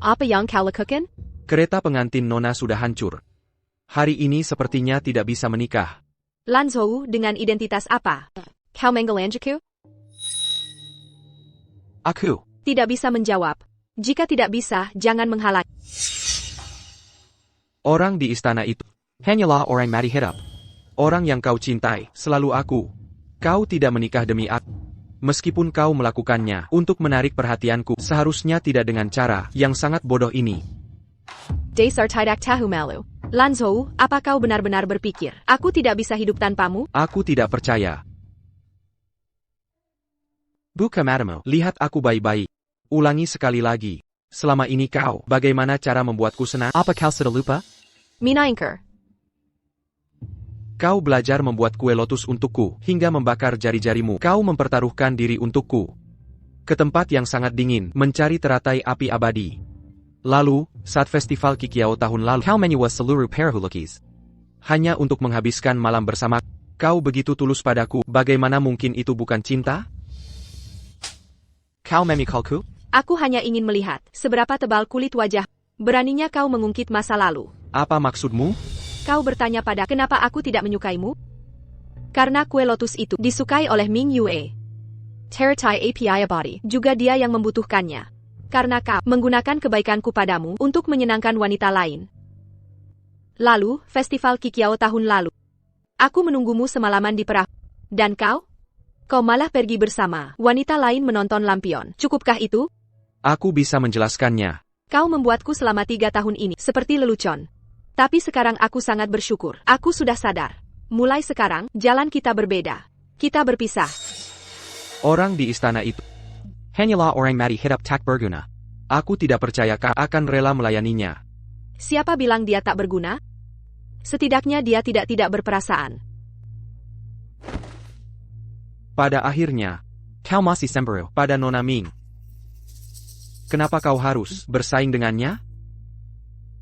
Apa yang kau lakukan? Kereta pengantin Nona sudah hancur. Hari ini sepertinya tidak bisa menikah. Lan Zhou dengan identitas apa? Kau menggelanjaku? Aku. Tidak bisa menjawab. Jika tidak bisa, jangan menghalangi. Orang di istana itu hanyalah orang mati hidup. Orang yang kau cintai, selalu aku. Kau tidak menikah demi aku. Meskipun kau melakukannya untuk menarik perhatianku, seharusnya tidak dengan cara yang sangat bodoh ini. Dasar tidak tahu malu. Lan Zhou, apa kau benar-benar berpikir aku tidak bisa hidup tanpamu? Aku tidak percaya. Buka matamu, lihat aku baik-baik. Ulangi sekali lagi. Selama ini kau, bagaimana cara membuatku senang? Apa kau sudah lupa? Minainker. Kau belajar membuat kue lotus untukku, hingga membakar jari-jarimu. Kau mempertaruhkan diri untukku. Ke tempat yang sangat dingin, mencari teratai api abadi. Lalu, saat festival Kikiao tahun lalu, kau menyuap seluruh perhulukis. Hanya untuk menghabiskan malam bersama. Kau begitu tulus padaku, bagaimana mungkin itu bukan cinta? Kau memikalku? Aku hanya ingin melihat seberapa tebal kulit wajah. Beraninya kau mengungkit masa lalu. Apa maksudmu? Kau bertanya pada kenapa aku tidak menyukaimu? Karena kue lotus itu disukai oleh Ming Yue. Teratai API Abadi juga dia yang membutuhkannya. Karena kau menggunakan kebaikanku padamu untuk menyenangkan wanita lain. Lalu, festival Kikiao tahun lalu. Aku menunggumu semalaman di perahu. Dan kau? Kau malah pergi bersama wanita lain menonton lampion. Cukupkah itu? Aku bisa menjelaskannya. Kau membuatku selama 3 tahun ini seperti lelucon. Tapi sekarang aku sangat bersyukur. Aku sudah sadar. Mulai sekarang, jalan kita berbeda. Kita berpisah. Orang di istana itu hanyalah orang mati hidup tak berguna. Aku tidak percaya kau akan rela melayaninya. Siapa bilang dia tak berguna? Setidaknya dia tidak berperasaan. Pada akhirnya, kau masih cemburu pada Nona Ming. Kenapa kau harus bersaing dengannya?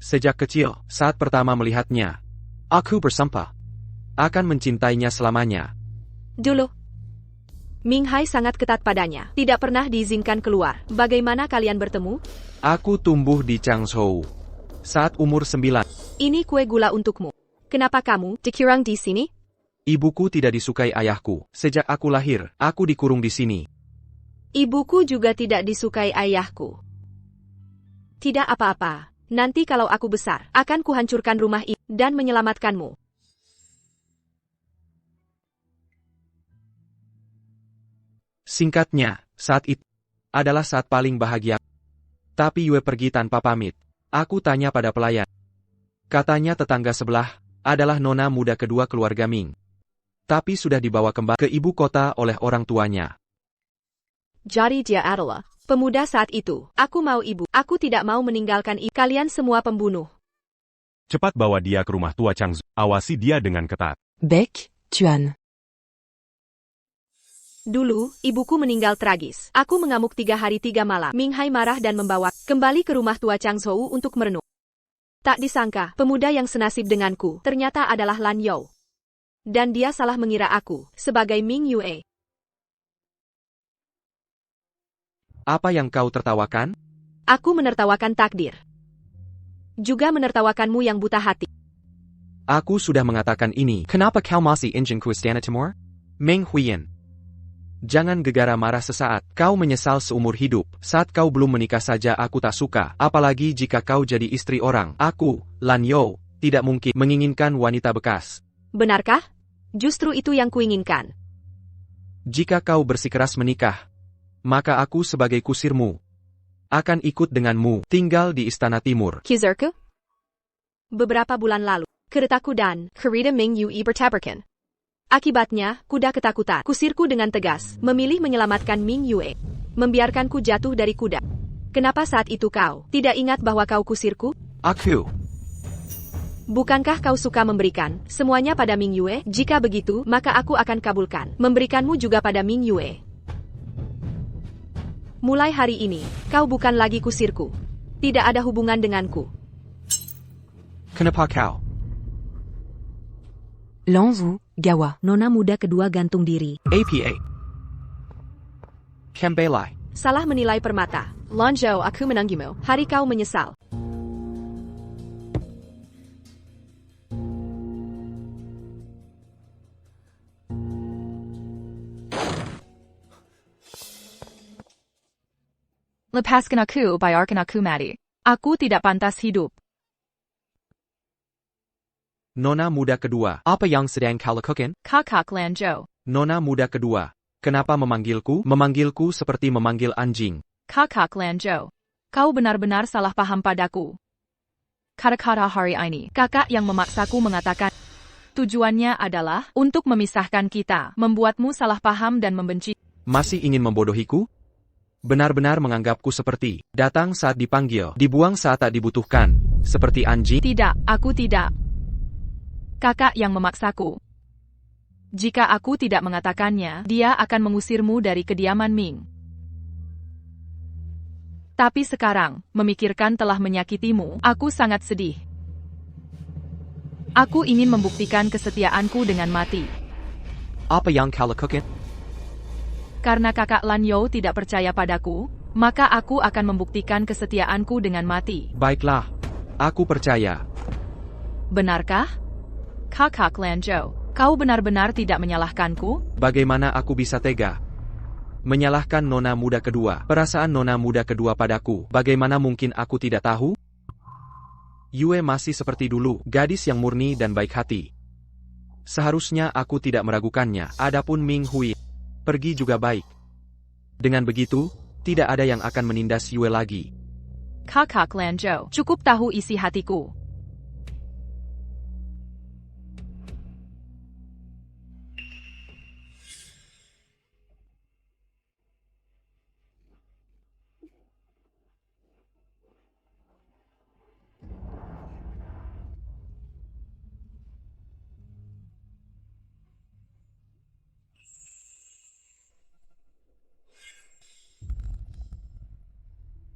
Sejak kecil, saat pertama melihatnya, aku bersumpah akan mencintainya selamanya. Dulu, Ming Hai sangat ketat padanya, tidak pernah diizinkan keluar. Bagaimana kalian bertemu? Aku tumbuh di Changzhou saat umur 9. Ini kue gula untukmu. Kenapa kamu dikurung di sini? Ibuku tidak disukai ayahku. Sejak aku lahir, aku dikurung di sini. Ibuku juga tidak disukai ayahku. Tidak apa-apa. Nanti kalau aku besar, akan kuhancurkan rumah ini dan menyelamatkanmu. Singkatnya, saat itu adalah saat paling bahagia. Tapi Yue pergi tanpa pamit. Aku tanya pada pelayan. Katanya tetangga sebelah adalah nona muda kedua keluarga Ming. Tapi sudah dibawa kembali ke ibu kota oleh orang tuanya. Jadi dia adalah pemuda saat itu. Aku mau ibu. Aku tidak mau meninggalkan ibu. Kalian semua pembunuh. Cepat bawa dia ke rumah tua Changzhou. Awasi dia dengan ketat. Bec, Tuan. Dulu, ibuku meninggal tragis. Aku mengamuk 3 hari 3 malam. Ming Hai marah dan membawa kembali ke rumah tua Changzhou untuk merenung. Tak disangka, pemuda yang senasib denganku ternyata adalah Lan Yao. Dan dia salah mengira aku sebagai Ming Yue. Apa yang kau tertawakan? Aku menertawakan takdir. Juga menertawakanmu yang buta hati. Aku sudah mengatakan ini. Kenapa kau masih ingin ku istana Timur? Meng Huiyan. Jangan gegara marah sesaat. Kau menyesal seumur hidup. Saat kau belum menikah saja aku tak suka. Apalagi jika kau jadi istri orang. Aku, Lan Yao, tidak mungkin menginginkan wanita bekas. Benarkah? Justru itu yang kuinginkan. Jika kau bersikeras menikah, maka aku sebagai kusirmu akan ikut denganmu tinggal di Istana Timur. Kizerke? Beberapa bulan lalu, keretaku dan kereta Ming Yue bertabrakan. Akibatnya, kuda ketakutan. Kusirku dengan tegas memilih menyelamatkan Ming Yue, membiarkanku jatuh dari kuda. Kenapa saat itu kau tidak ingat bahwa kau kusirku? Aku. Bukankah kau suka memberikan semuanya pada Ming Yue? Jika begitu, maka aku akan kabulkan memberikanmu juga pada Ming Yue. Mulai hari ini, kau bukan lagi kusirku. Tidak ada hubungan denganku. Kenapa kau? Lanzu, Gawa. Nona muda kedua gantung diri. APA. Kembelai. Salah menilai permata. Lanzhou, aku menanggimu. Hari kau menyesal. Lepaskan aku, biarkan aku mati. Aku tidak pantas hidup. Nona muda kedua. Apa yang sedang kau lakukan? Kakak Lanzhou. Nona muda kedua. Kenapa memanggilku? Memanggilku seperti memanggil anjing. Kakak Lanzhou. Kau benar-benar salah paham padaku. Kata-kata hari ini, kakak yang memaksaku mengatakan. Tujuannya adalah untuk memisahkan kita, membuatmu salah paham dan membenci. Masih ingin membodohiku? Benar-benar menganggapku seperti datang saat dipanggil, dibuang saat tak dibutuhkan, seperti anjing? Tidak, aku tidak. Kakak yang memaksaku. Jika aku tidak mengatakannya, dia akan mengusirmu dari kediaman Ming. Tapi sekarang, memikirkan telah menyakitimu, aku sangat sedih. Aku ingin membuktikan kesetiaanku dengan mati. Apa yang kau lakukan? Karena kakak Lan Yao tidak percaya padaku, maka aku akan membuktikan kesetiaanku dengan mati. Baiklah, aku percaya. Benarkah? Kakak Lan Yao, kau benar-benar tidak menyalahkanku? Bagaimana aku bisa tega menyalahkan nona muda kedua? Perasaan nona muda kedua padaku, bagaimana mungkin aku tidak tahu? Yue masih seperti dulu, gadis yang murni dan baik hati. Seharusnya aku tidak meragukannya. Adapun Ming Hui, Pergi juga baik. Dengan begitu, tidak ada yang akan menindas Yue lagi. Kakak Lanzhou, cukup tahu isi hatiku.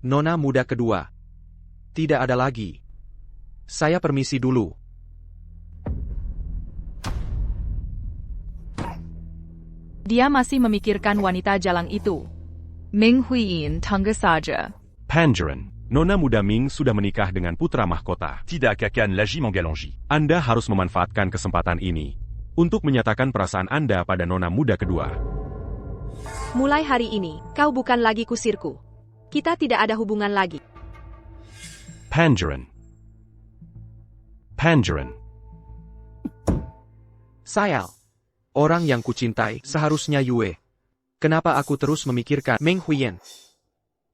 Nona muda kedua. Tidak ada lagi. Saya permisi dulu. Dia masih memikirkan wanita jalang itu. Ming Huiyin tangga saja. Pangeran, Nona muda Ming sudah menikah dengan putra mahkota. Tidak akan lagi menggalangi. Anda harus memanfaatkan kesempatan ini untuk menyatakan perasaan Anda pada Nona muda kedua. Mulai hari ini, kau bukan lagi kusirku. Kita tidak ada hubungan lagi. Pangeran. Pangeran. Sayal. Orang yang kucintai seharusnya Yue. Kenapa aku terus memikirkan Meng Huiyan?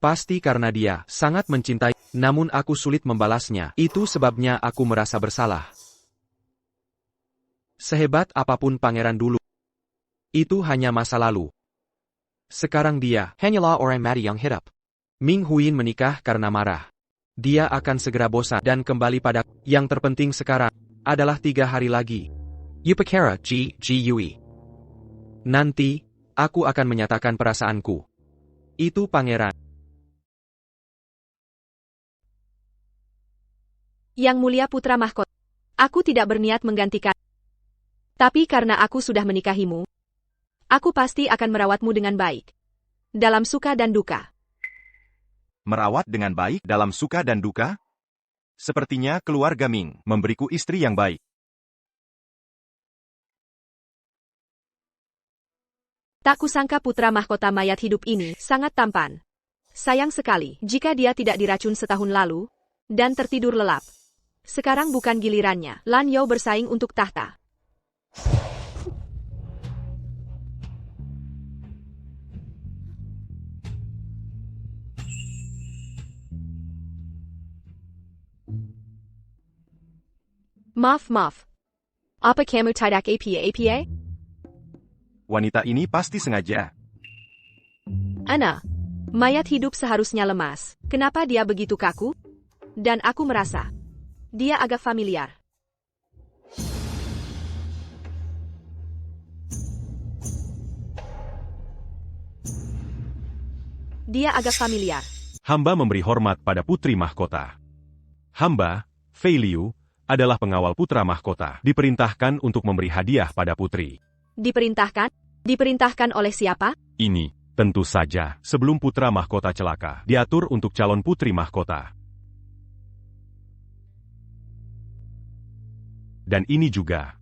Pasti karena dia sangat mencintai, namun aku sulit membalasnya. Itu sebabnya aku merasa bersalah. Sehebat apapun pangeran dulu, itu hanya masa lalu. Sekarang dia hanyalah orang mati yang hidup. Ming Huiyin menikah karena marah. Dia akan segera bosan dan kembali pada. Yang terpenting sekarang adalah 3 hari lagi. Yupakara Yui. Nanti, aku akan menyatakan perasaanku. Itu pangeran. Yang mulia putra mahkota. Aku tidak berniat menggantikan. Tapi karena aku sudah menikahimu, aku pasti akan merawatmu dengan baik. Dalam suka dan duka. Merawat dengan baik dalam suka dan duka? Sepertinya keluarga Ming memberiku istri yang baik. Tak kusangka putra mahkota mayat hidup ini sangat tampan. Sayang sekali jika dia tidak diracun setahun lalu dan tertidur lelap. Sekarang bukan gilirannya. Lan Yao bersaing untuk tahta. Maaf. Apa kamu tidak apa? Wanita ini pasti sengaja. Ana, mayat hidup seharusnya lemas. Kenapa dia begitu kaku? Dan aku merasa, dia agak familiar. Dia agak familiar. Hamba memberi hormat pada putri mahkota. Hamba, Fei Liu, adalah pengawal putra mahkota. Diperintahkan untuk memberi hadiah pada putri. Diperintahkan? Diperintahkan oleh siapa? Ini, tentu saja, sebelum putra mahkota celaka, diatur untuk calon putri mahkota. Dan ini juga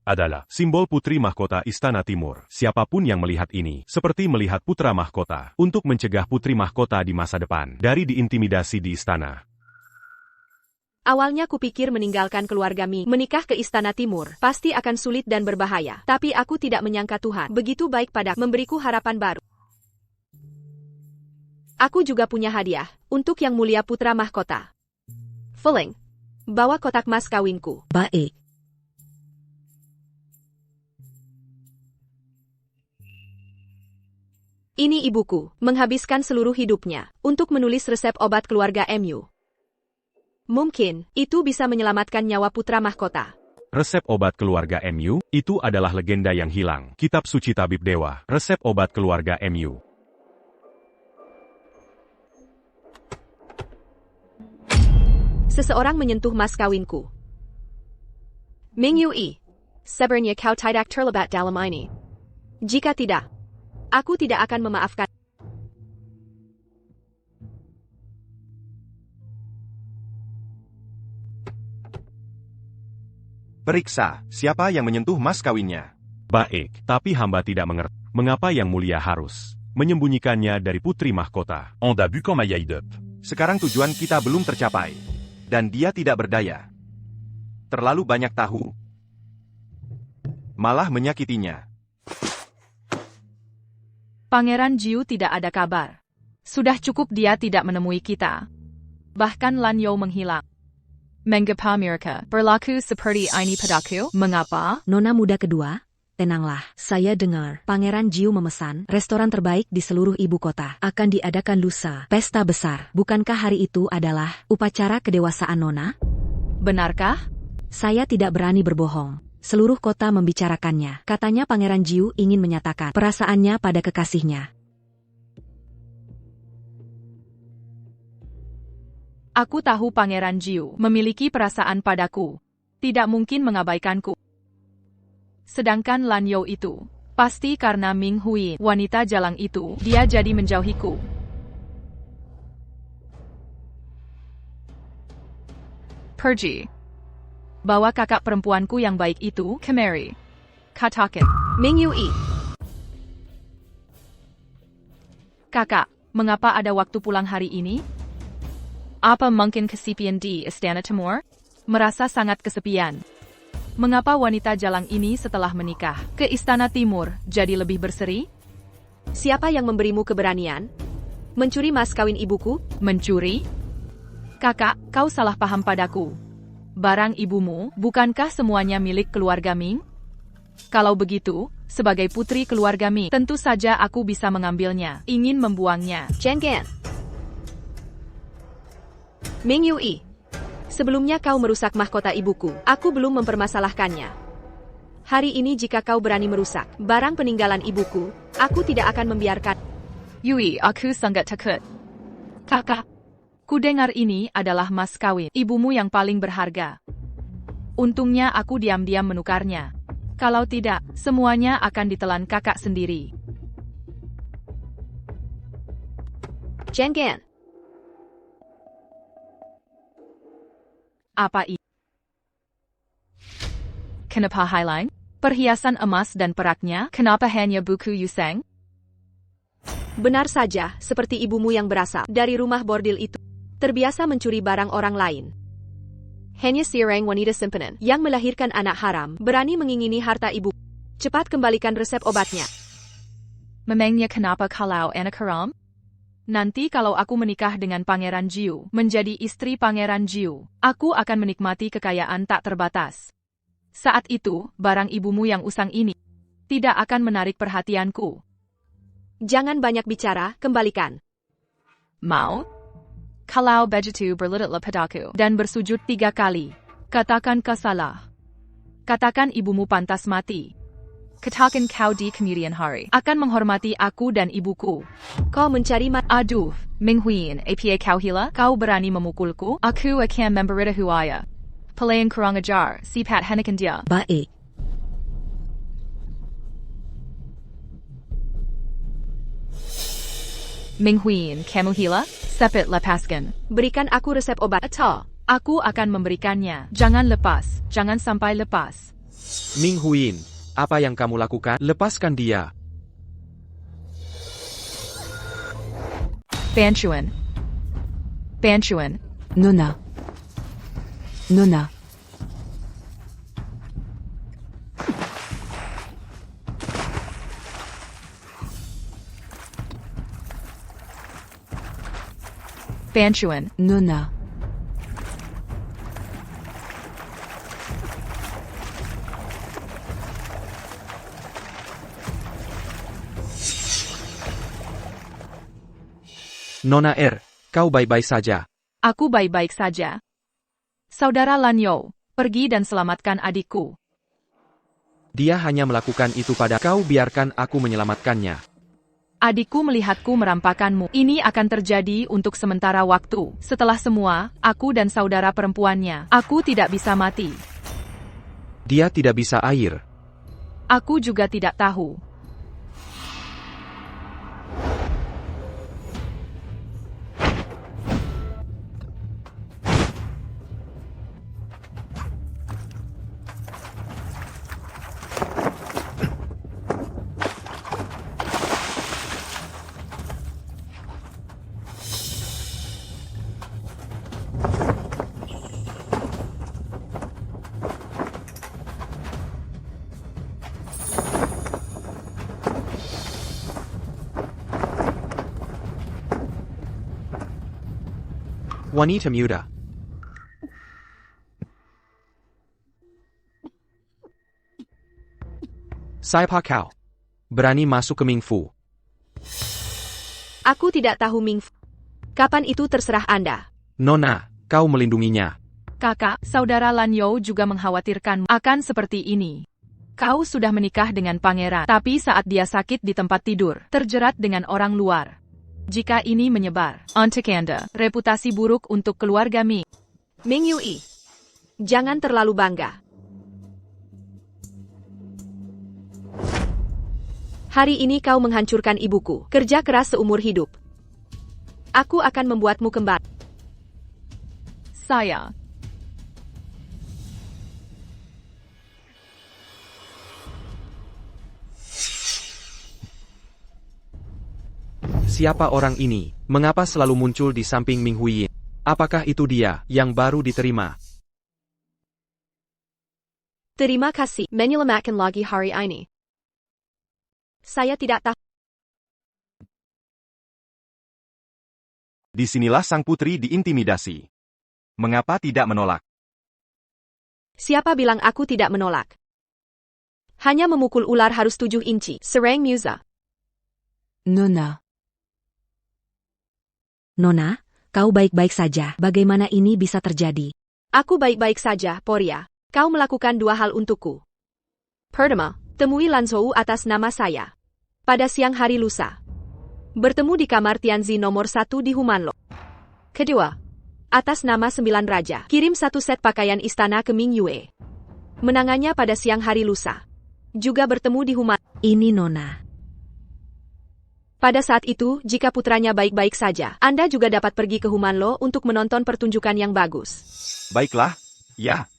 adalah simbol putri mahkota Istana Timur. Siapapun yang melihat ini, seperti melihat putra mahkota, untuk mencegah putri mahkota di masa depan dari diintimidasi di istana. Awalnya kupikir meninggalkan keluarga Ming, menikah ke Istana Timur, pasti akan sulit dan berbahaya. Tapi aku tidak menyangka Tuhan begitu baik pada memberiku harapan baru. Aku juga punya hadiah, untuk yang mulia putra mahkota. Feling, bawa kotak mas kawinku. Baik. Ini ibuku, menghabiskan seluruh hidupnya, untuk menulis resep obat keluarga MU. Mungkin, itu bisa menyelamatkan nyawa putra mahkota. Resep obat keluarga MU, itu adalah legenda yang hilang. Kitab suci tabib dewa, resep obat keluarga MU. Seseorang menyentuh mas kawinku. Ming Yui, sebenarnya kau tidak terlibat dalam ini. Jika tidak, aku tidak akan memaafkan. Periksa, siapa yang menyentuh mas kawinnya. Baik, tapi hamba tidak mengerti mengapa yang mulia harus menyembunyikannya dari putri mahkota. On a bu quand Maya hidup. Sekarang tujuan kita belum tercapai. Dan dia tidak berdaya. Terlalu banyak tahu. Malah menyakitinya. Pangeran Jiu tidak ada kabar. Sudah cukup dia tidak menemui kita. Bahkan Lan Yao menghilang. Mengapa mereka berlaku seperti ini padaku? Mengapa? Nona muda kedua, tenanglah. Saya dengar Pangeran Jiu memesan restoran terbaik di seluruh ibu kota. Akan diadakan lusa, pesta besar. Bukankah hari itu adalah upacara kedewasaan Nona? Benarkah? Saya tidak berani berbohong. Seluruh kota membicarakannya. Katanya Pangeran Jiu ingin menyatakan perasaannya pada kekasihnya. Aku tahu Pangeran Jiu memiliki perasaan padaku. Tidak mungkin mengabaikanku. Sedangkan Lan Yao itu, pasti karena Ming Huin, wanita jalang itu, dia jadi menjauhiku. Pergi. Bawa kakak perempuanku yang baik itu kemari. Katakan. Ming Yue. Kakak, mengapa ada waktu pulang hari ini? Apa mungkin kesepian di Istana Timur? Merasa sangat kesepian. Mengapa wanita jalang ini setelah menikah ke Istana Timur jadi lebih berseri? Siapa yang memberimu keberanian? Mencuri mas kawin ibuku? Mencuri? Kakak, kau salah paham padaku. Barang ibumu, bukankah semuanya milik keluarga Ming? Kalau begitu, sebagai putri keluarga Ming, tentu saja aku bisa mengambilnya, ingin membuangnya. Chen Gan. Ming Yue. Sebelumnya kau merusak mahkota ibuku. Aku belum mempermasalahkannya. Hari ini jika kau berani merusak barang peninggalan ibuku, aku tidak akan membiarkan. Yue, aku sangat takut. Kakak, kudengar ini adalah mas kawin ibumu yang paling berharga. Untungnya aku diam-diam menukarnya. Kalau tidak, semuanya akan ditelan kakak sendiri. Chen Gan. Apa ini? Kenapa hilang? Perhiasan emas dan peraknya, kenapa hanya buku Yuseng? Benar saja, seperti ibumu yang berasal dari rumah bordil itu. Terbiasa mencuri barang orang lain. Hanya seorang wanita simpanan yang melahirkan anak haram berani mengingini harta ibu. Cepat kembalikan resep obatnya. Memangnya kenapa kalau anak haram? Nanti kalau aku menikah dengan Pangeran Jiu, menjadi istri Pangeran Jiu, aku akan menikmati kekayaan tak terbatas. Saat itu, barang ibumu yang usang ini tidak akan menarik perhatianku. Jangan banyak bicara, kembalikan. Mau? Kalau begitu berlututlah padaku dan bersujud 3 kali. Katakan kau salah. Katakan ibumu pantas mati. Katakan kau di kemudian hari akan menghormati aku dan ibuku. Kau mencari Aduh, Ming Huin, apa kau hila? Kau berani memukulku? Aku akan memberitahu ayah. Pelayan kurang ajar, sipat henakan dia. Baik. Ming Huin, kamu hila? Sepet lepaskan. Berikan aku resep obat atau aku akan memberikannya. Jangan lepas, jangan sampai lepas. Ming Huin, apa yang kamu lakukan? Lepaskan dia. Banchuan. Banchuan. Nona. Nona. Banchuan. Nona. Nona kau baik-baik saja. Aku baik-baik saja. Saudara Lan Yao, pergi dan selamatkan adikku. Dia hanya melakukan itu pada kau, biarkan aku menyelamatkannya. Adikku melihatku merampakkanmu. Ini akan terjadi untuk sementara waktu. Setelah semua, aku dan saudara perempuannya, aku tidak bisa mati. Dia tidak bisa air. Aku juga tidak tahu. Wanita muda. Siapa kau? Berani masuk ke Mingfu? Aku tidak tahu Mingfu. Kapan itu terserah Anda. Nona, kau melindunginya. Kakak, saudara Lan Yo juga mengkhawatirkanmu akan seperti ini. Kau sudah menikah dengan pangeran, tapi saat dia sakit di tempat tidur, terjerat dengan orang luar. Jika ini menyebar, untuk Anda, reputasi buruk untuk keluarga Ming. Ming Yue, jangan terlalu bangga. Hari ini kau menghancurkan ibuku, kerja keras seumur hidup. Aku akan membuatmu kembali. Saya. Siapa orang ini? Mengapa selalu muncul di samping Ming Huiyin? Apakah itu dia yang baru diterima? Terima kasih, menyelamatkan lagi hari ini. Saya tidak tahu. Disinilah sang putri diintimidasi. Mengapa tidak menolak? Siapa bilang aku tidak menolak? Hanya memukul ular harus 7 inci, serang Musa. Nona. Nona, kau baik-baik saja. Bagaimana ini bisa terjadi? Aku baik-baik saja, Poria. Kau melakukan 2 hal untukku. Pertama, temui Lan Zhou atas nama saya. Pada siang hari lusa. Bertemu di kamar Tianzi nomor 1 di Humanlo. Kedua, atas nama 9 raja, kirim 1 set pakaian istana ke Ming Yue. Menangannya pada siang hari lusa. Juga bertemu di Human. Ini Nona. Pada saat itu, jika putranya baik-baik saja, Anda juga dapat pergi ke Humanlo untuk menonton pertunjukan yang bagus. Baiklah, ya.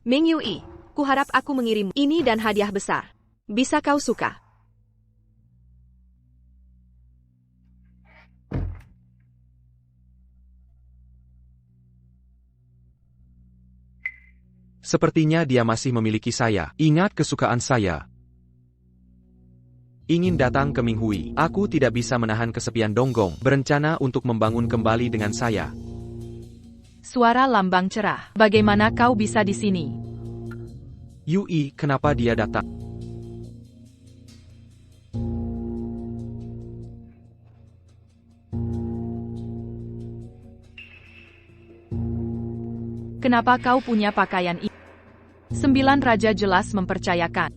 Ming Yue, kuharap aku mengirim ini dan hadiah besar. Bisa kau suka? Sepertinya dia masih memiliki saya. Ingat kesukaan saya. Ingin datang ke Ming Hui. Aku tidak bisa menahan kesepian Donggong. Berencana untuk membangun kembali dengan saya. Suara lambang cerah. Bagaimana kau bisa di sini? Yui, kenapa dia datang? Kenapa kau punya pakaian ini? 9 raja jelas mempercayakan.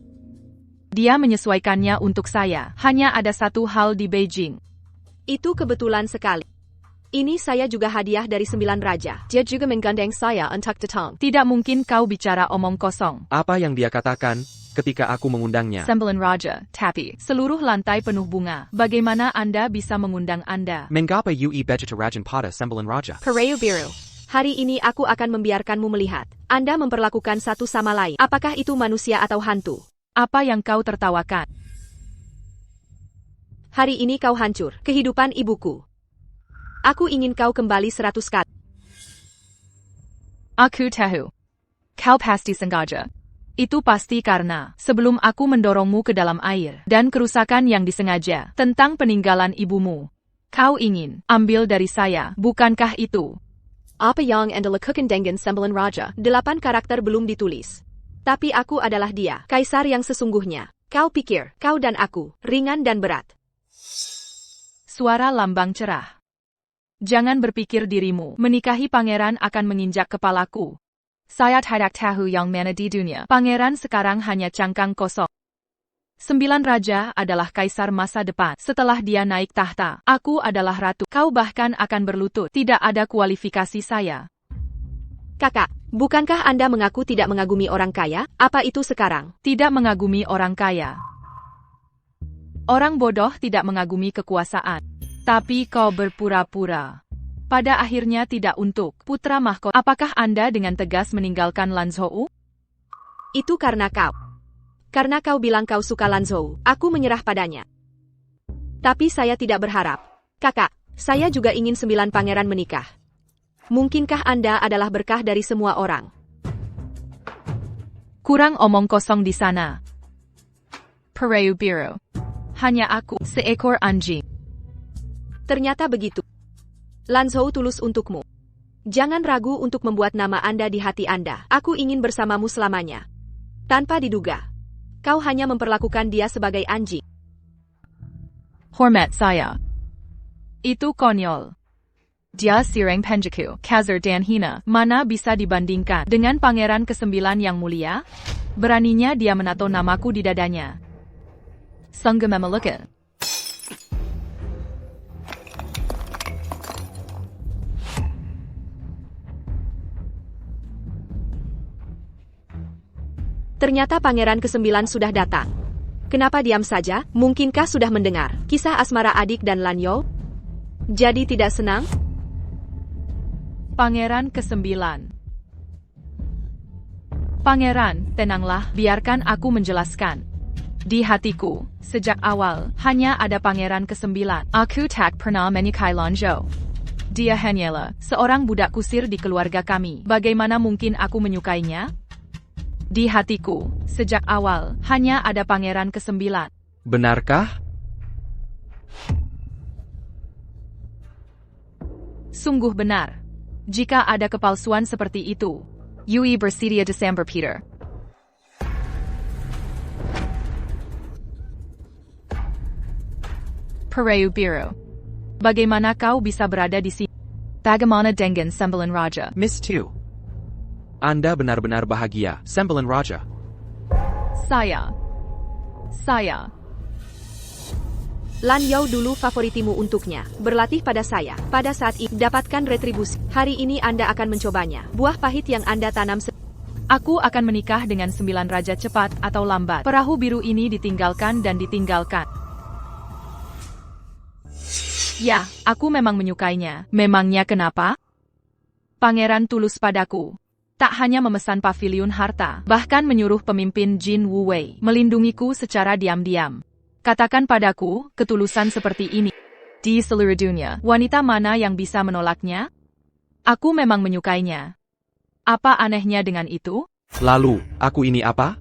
Dia menyesuaikannya untuk saya. Hanya ada satu hal di Beijing. Itu kebetulan sekali. Ini saya juga hadiah dari 9 raja. Dia juga menggandeng saya untuk datang. Tidak mungkin kau bicara omong kosong. Apa yang dia katakan ketika aku mengundangnya? 9 raja, tapi seluruh lantai penuh bunga. Bagaimana Anda bisa mengundang Anda? Mengapa Yui begitu rajin pada 9 raja? Pareu biru. Hari ini aku akan membiarkanmu melihat. Anda memperlakukan satu sama lain. Apakah itu manusia atau hantu? Apa yang kau tertawakan? Hari ini kau hancur. Kehidupan ibuku. Aku ingin kau kembali 100 kali. Aku tahu. Kau pasti sengaja. Itu pasti karena sebelum aku mendorongmu ke dalam air dan kerusakan yang disengaja tentang peninggalan ibumu. Kau ingin ambil dari saya, bukankah itu? Apa yang Anda lakukan dengan 9 raja? 8 karakter belum ditulis. Tapi aku adalah dia, kaisar yang sesungguhnya. Kau pikir, kau dan aku, ringan dan berat. Suara lambang cerah. Jangan berpikir dirimu menikahi pangeran akan menginjak kepalaku. Saya tidak tahu yang mana di dunia. Pangeran sekarang hanya cangkang kosong. 9 raja adalah kaisar masa depan. Setelah dia naik tahta, aku adalah ratu. Kau bahkan akan berlutut. Tidak ada kualifikasi saya. Kakak, bukankah Anda mengaku tidak mengagumi orang kaya? Apa itu sekarang? Tidak mengagumi orang kaya. Orang bodoh tidak mengagumi kekuasaan. Tapi kau berpura-pura. Pada akhirnya tidak untuk putra mahkota. Apakah Anda dengan tegas meninggalkan Lan Zhou? Itu karena kau. Karena kau bilang kau suka Lan Zhou, aku menyerah padanya. Tapi saya tidak berharap. Kakak, saya juga ingin 9 pangeran menikah. Mungkinkah Anda adalah berkah dari semua orang? Kurang omong kosong di sana. Pareu biru. Hanya aku, seekor anjing. Ternyata begitu. Lan Zhou tulus untukmu. Jangan ragu untuk membuat nama Anda di hati Anda. Aku ingin bersamamu selamanya. Tanpa diduga, kau hanya memperlakukan dia sebagai anjing. Hormat saya. Itu konyol. Dia sireng penjaku, kasar dan hina. Mana bisa dibandingkan dengan pangeran ke-9 yang mulia? Beraninya dia menato namaku di dadanya. Sungguh memalukan. Ternyata pangeran ke-9 sudah datang. Kenapa diam saja? Mungkinkah sudah mendengar kisah asmara adik dan Lan Yo? Jadi tidak senang? Pangeran ke-9. Pangeran, tenanglah, biarkan aku menjelaskan. Di hatiku, sejak awal, hanya ada pangeran ke-9. Aku tak pernah menyukai Lan Yo. Dia hanyalah seorang budak kusir di keluarga kami. Bagaimana mungkin aku menyukainya? Di hatiku, sejak awal, hanya ada pangeran ke-9. Benarkah? Sungguh benar. Jika ada kepalsuan seperti itu, Yui bersedia Desember Peter. Pereu biru. Bagaimana kau bisa berada di sini? Bagaimana dengan Sembilan Raja? Miss Two. Anda benar-benar bahagia, Sembilan Raja. Saya. Lan Yo dulu favoritimu untuknya. Berlatih pada saya. Pada saat itu, dapatkan retribusi. Hari ini Anda akan mencobanya. Buah pahit yang Anda tanam. Aku akan menikah dengan 9 raja cepat atau lambat. Perahu biru ini ditinggalkan dan ditinggalkan. Ya, aku memang menyukainya. Memangnya kenapa? Pangeran tulus padaku. Tak hanya memesan pavilion harta, bahkan menyuruh pemimpin Jin Wu Wei melindungiku secara diam-diam. Katakan padaku, ketulusan seperti ini. Di seluruh dunia, wanita mana yang bisa menolaknya? Aku memang menyukainya. Apa anehnya dengan itu? Lalu, aku ini apa?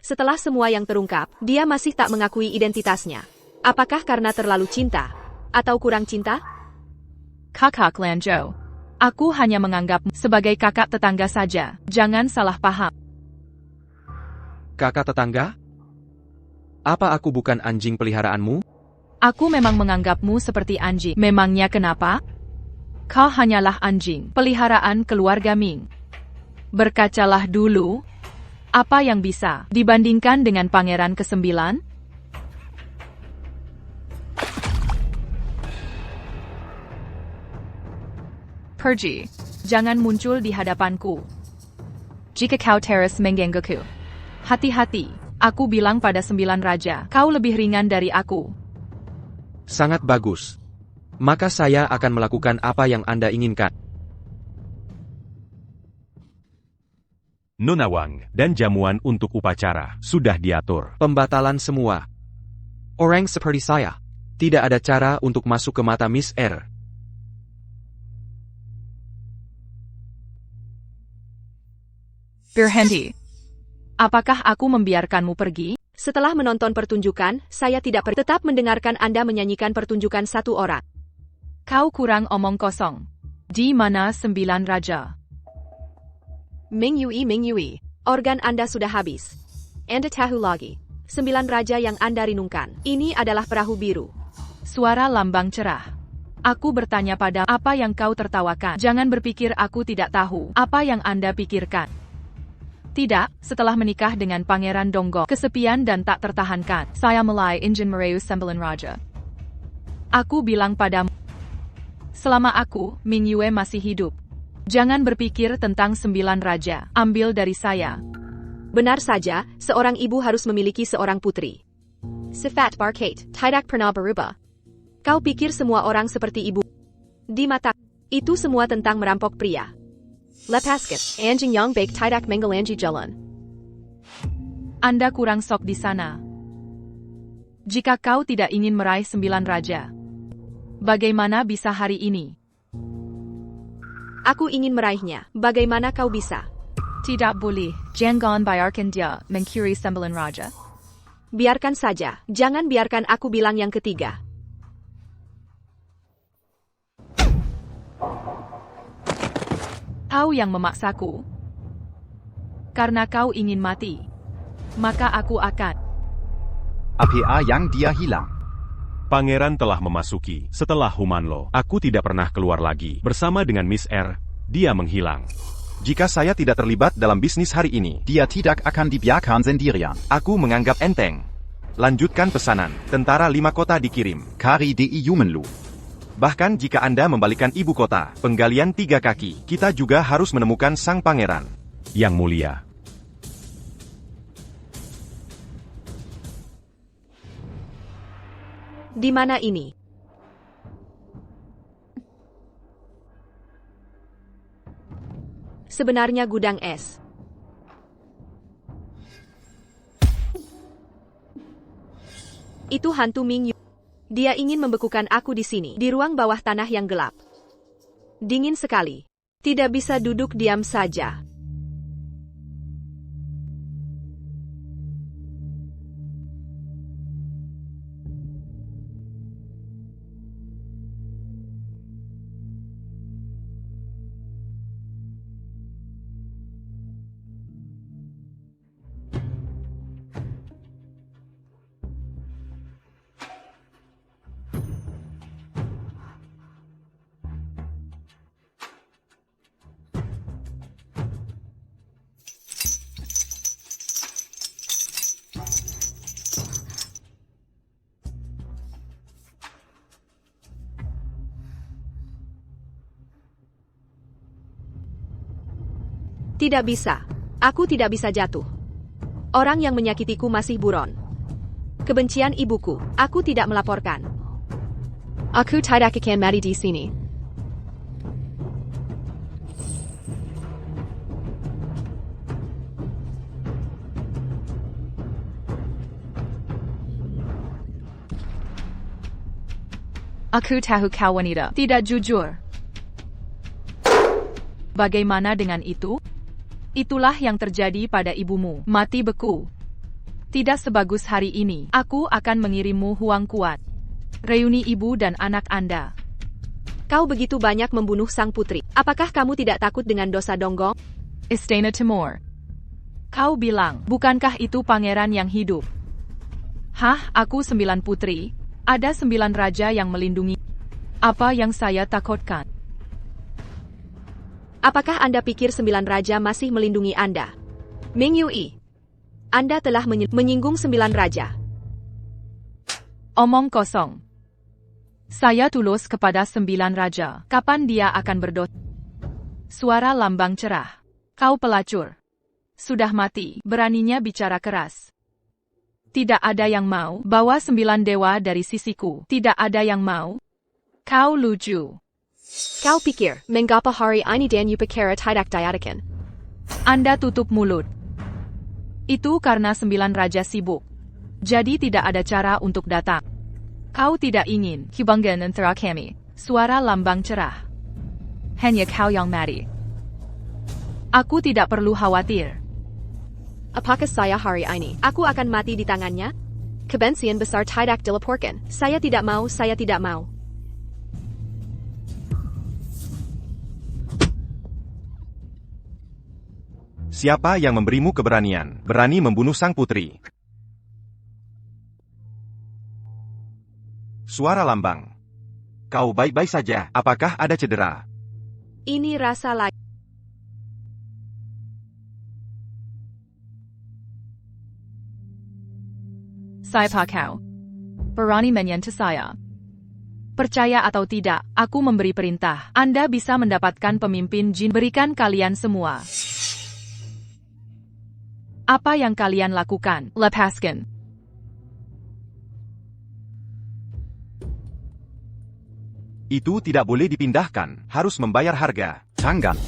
Setelah semua yang terungkap, dia masih tak mengakui identitasnya. Apakah karena terlalu cinta? Atau kurang cinta? Kakak Lan Yo. Aku hanya menganggapmu sebagai kakak tetangga saja. Jangan salah paham. Kakak tetangga? Apa aku bukan anjing peliharaanmu? Aku memang menganggapmu seperti anjing. Memangnya kenapa? Kau hanyalah anjing peliharaan keluarga Ming. Berkacalah dulu. Apa yang bisa dibandingkan dengan pangeran ke-9? Pergi. Jangan muncul di hadapanku. Jika kau terus menggangguku. Hati-hati. Aku bilang pada 9 raja, kau lebih ringan dari aku. Sangat bagus. Maka saya akan melakukan apa yang Anda inginkan. Nona Wang dan jamuan untuk upacara sudah diatur. Pembatalan semua. Orang seperti saya. Tidak ada cara untuk masuk ke mata Miss R. Berhenti. Apakah aku membiarkanmu pergi? Setelah menonton pertunjukan, saya tidak tetap mendengarkan Anda menyanyikan pertunjukan satu orang. Kau kurang omong kosong. Di mana 9 raja? Ming Yui. Organ Anda sudah habis. Anda tahu lagi. 9 raja yang Anda rinungkan. Ini adalah perahu biru. Suara lambang cerah. Aku bertanya pada apa yang kau tertawakan. Jangan berpikir aku tidak tahu apa yang Anda pikirkan. Tidak, setelah menikah dengan Pangeran Donggo, kesepian dan tak tertahankan, saya mulai ingin merayu 9 raja. Aku bilang padamu, selama aku, Ming Yue masih hidup. Jangan berpikir tentang 9 raja, ambil dari saya. Benar saja, seorang ibu harus memiliki seorang putri. Sifat Barkate, tidak pernah berubah. Kau pikir semua orang seperti ibu? Di mata, itu semua tentang merampok pria. Lepaskan, anjing yang baik tidak menggelanji jalan. Anda kurang sok di sana. Jika kau tidak ingin meraih 9 raja, bagaimana bisa hari ini? Aku ingin meraihnya, bagaimana kau bisa? Tidak boleh, jangan biarkan dia mencuri 9 raja. Biarkan saja, jangan biarkan aku bilang yang ketiga. Kau yang memaksaku. Karena kau ingin mati. Maka aku akan. APA yang dia hilang. Pangeran telah memasuki. Setelah Humanlo, aku tidak pernah keluar lagi. Bersama dengan Miss R, dia menghilang. Jika saya tidak terlibat dalam bisnis hari ini, Dia tidak akan dibiarkan sendirian. aku menganggap enteng. Lanjutkan pesanan. Tentara 5 kota dikirim. Kari di Yumenlu. Bahkan jika Anda membalikan ibu kota, penggalian 3 kaki, kita juga harus menemukan sang pangeran. Yang mulia. Di mana ini? Sebenarnya gudang es. Itu hantu Ming Yu. Dia ingin membekukan aku di sini, di ruang bawah tanah yang gelap. Dingin sekali. Tidak bisa duduk diam saja. Tidak bisa. Aku tidak bisa jatuh. Orang yang menyakitiku masih buron. Kebencian ibuku. Aku tidak melaporkan. Aku tidak akan mati di sini. Aku tahu kau wanita tidak jujur. Bagaimana dengan itu? Itulah yang terjadi pada ibumu, mati beku. Tidak sebagus hari ini, aku akan mengirimmu uang kuat. Reuni ibu dan anak Anda. Kau begitu banyak membunuh sang putri. Apakah kamu tidak takut dengan dosa Donggong? Istana Timur. Kau bilang, bukankah itu pangeran yang hidup? Hah, aku 9 putri. Ada 9 raja yang melindungi. Apa yang saya takutkan? Apakah Anda pikir 9 raja masih melindungi Anda? Ming Yui, Anda telah menyinggung 9 raja. Omong kosong. Saya tulus kepada 9 raja. Kapan dia akan berdosa? Suara lambang cerah. Kau pelacur. Sudah mati, beraninya bicara keras. Tidak ada yang mau bawa 9 dewa dari sisiku. Tidak ada yang mau. Kau lucu. Kau pikir, mengapa hari ini dan upakara tidak diadakan? Anda tutup mulut. Itu karena 9 raja sibuk. Jadi tidak ada cara untuk datang. Kau tidak ingin hubungan antara kami. Suara lambang cerah. Hanya kau yang mati. Aku tidak perlu khawatir. Apakah saya hari ini? Aku akan mati di tangannya? Kebencian besar tidak dilaporkan. Saya tidak mau, saya tidak mau. Siapa yang memberimu keberanian, berani membunuh sang putri? Suara lambang. Kau baik-baik saja, apakah ada cedera? Ini rasa lagi. Siapa kau? Berani menyentuh saya. Percaya atau tidak, aku memberi perintah. Anda bisa mendapatkan pemimpin jin. Berikan kalian semua. Apa yang kalian lakukan? Lepaskan. Itu tidak boleh dipindahkan, harus membayar harga. Tangan.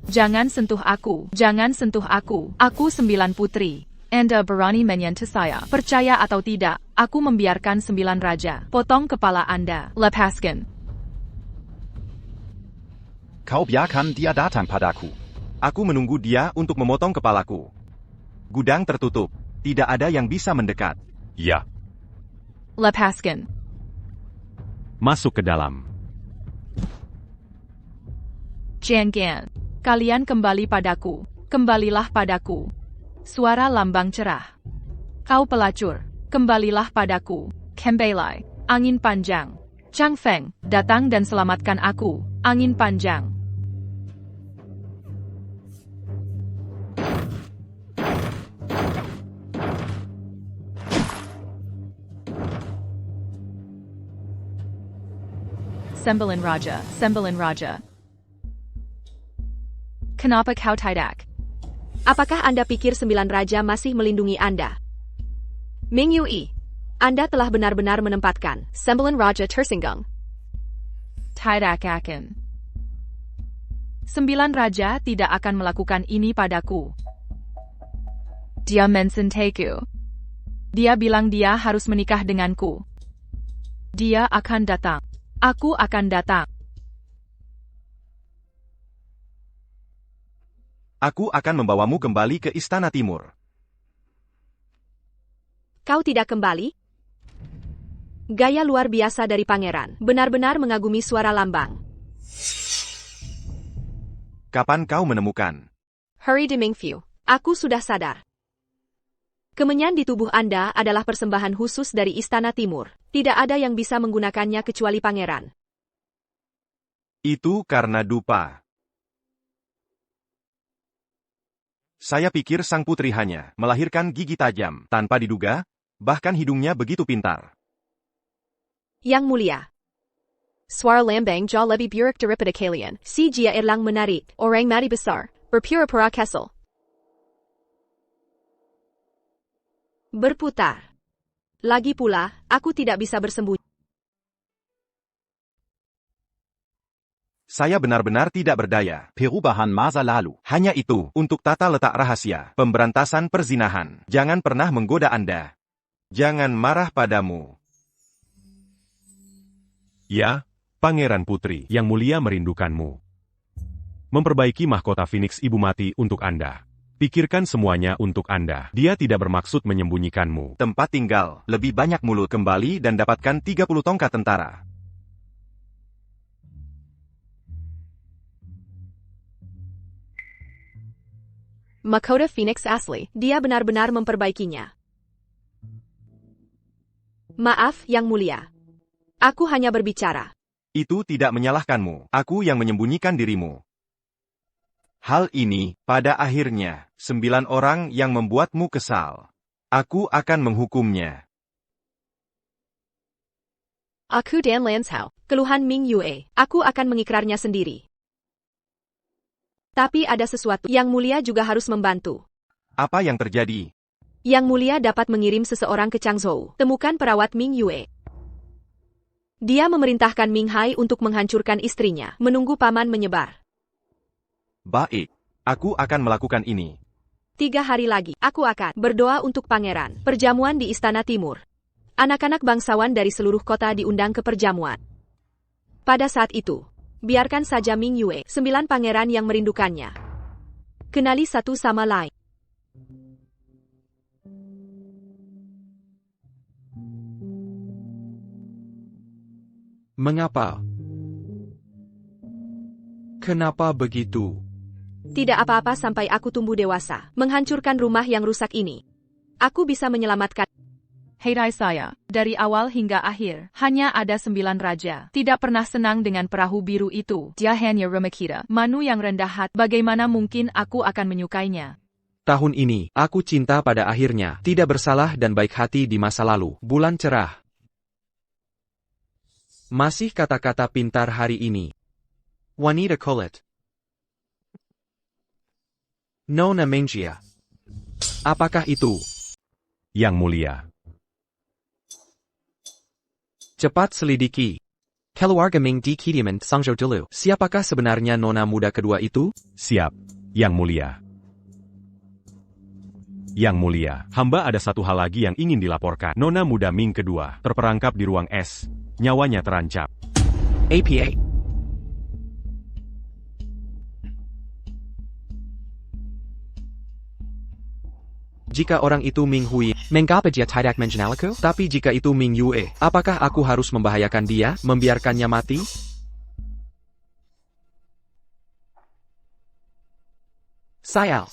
Jangan sentuh aku. Jangan sentuh aku. Aku 9 putri. Anda berani menyentuh saya. Percaya atau tidak, aku membiarkan 9 raja. Potong kepala Anda. Lepaskan. Kau biarkan dia datang padaku. Aku menunggu dia untuk memotong kepalaku. Gudang tertutup. Tidak ada yang bisa mendekat. Ya. Lepaskan. Masuk ke dalam. Jiangan. Kalian kembali padaku. Kembalilah padaku. Suara lambang cerah. Kau pelacur. Kembalilah padaku. Kembali. Angin panjang. Chang Feng, datang dan selamatkan aku. Angin panjang. Sembilan Raja, Sembilan Raja. Kenapa kau tidak? Apakah Anda pikir 9 Raja masih melindungi Anda? Ming Yue, Anda telah benar-benar menempatkan 9 Raja tersinggung. Tidak akan. 9 Raja tidak akan melakukan ini padaku. Dia mencintai-ku. Dia bilang dia harus menikah denganku. Dia akan datang. Aku akan datang. Aku akan membawamu kembali ke Istana Timur. Kau tidak kembali? Gaya luar biasa dari pangeran, benar-benar mengagumi suara lambang. Kapan kau menemukan? Hurry di Mingfiu, aku sudah sadar. Kemenyan di tubuh Anda adalah persembahan khusus dari Istana Timur. Tidak ada yang bisa menggunakannya kecuali pangeran. Itu karena dupa. Saya pikir sang putri hanya melahirkan gigi tajam, tanpa diduga, bahkan hidungnya begitu pintar. Yang Mulia. Suara lambang jauh lebih buruk daripada kalian. Si Jia Erlang menarik, orang mati besar, berpura-pura kesal. Berputar. Lagi pula, aku tidak bisa bersembunyi. Saya benar-benar tidak berdaya. Perubahan masa lalu. Hanya itu, untuk tata letak rahasia, pemberantasan perzinahan. Jangan pernah menggoda Anda. Jangan marah padamu. Ya, Pangeran Putri, Yang Mulia merindukanmu. Memperbaiki mahkota Phoenix Ibu Mati untuk Anda. Pikirkan semuanya untuk Anda. Dia tidak bermaksud menyembunyikanmu. Tempat tinggal, lebih banyak mulut kembali dan dapatkan 30 tongkat tentara. Mahkota Phoenix asli, dia benar-benar memperbaikinya. Maaf, Yang Mulia. Aku hanya berbicara. Itu tidak menyalahkanmu. Aku yang menyembunyikan dirimu. Hal ini, pada akhirnya, 9 orang yang membuatmu kesal. Aku akan menghukumnya. Aku dan Lansao, keluhan Ming Yue, aku akan mengikrarnya sendiri. Tapi ada sesuatu, Yang Mulia juga harus membantu. Apa yang terjadi? Yang Mulia dapat mengirim seseorang ke Changzhou, temukan perawat Ming Yue. Dia memerintahkan Ming Hai untuk menghancurkan istrinya, menunggu paman menyebar. Baik, aku akan melakukan ini. 3 hari lagi, aku akan berdoa untuk pangeran. Perjamuan di Istana Timur. Anak-anak bangsawan dari seluruh kota diundang ke perjamuan. Pada saat itu, biarkan saja Ming Yue, 9 pangeran yang merindukannya. Kenali satu sama lain. Mengapa? Kenapa begitu? Tidak apa-apa sampai aku tumbuh dewasa, menghancurkan rumah yang rusak ini. Aku bisa menyelamatkan. Hei saya, dari awal hingga akhir, hanya ada 9 raja. Tidak pernah senang dengan perahu biru itu. Dia hanya remeh kira. Manu yang rendah hati, bagaimana mungkin aku akan menyukainya? Tahun ini, aku cinta pada akhirnya, tidak bersalah dan baik hati di masa lalu. Bulan cerah. Masih kata-kata pintar hari ini. Wanita Colette. Nona Mengia. Apakah itu? Yang Mulia. Cepat selidiki. Keluarga Ming di Kediaman Sangzhou dulu. Siapakah sebenarnya nona muda kedua itu? Siap, Yang Mulia. Yang Mulia, hamba ada satu hal lagi yang ingin dilaporkan. Nona muda Ming kedua, terperangkap di ruang es. Nyawanya terancam. APA. Jika orang itu Ming Hui, mengapa dia tidak mengenalku? Tapi jika itu Ming Yue, apakah aku harus membahayakan dia, membiarkannya mati? Sayal.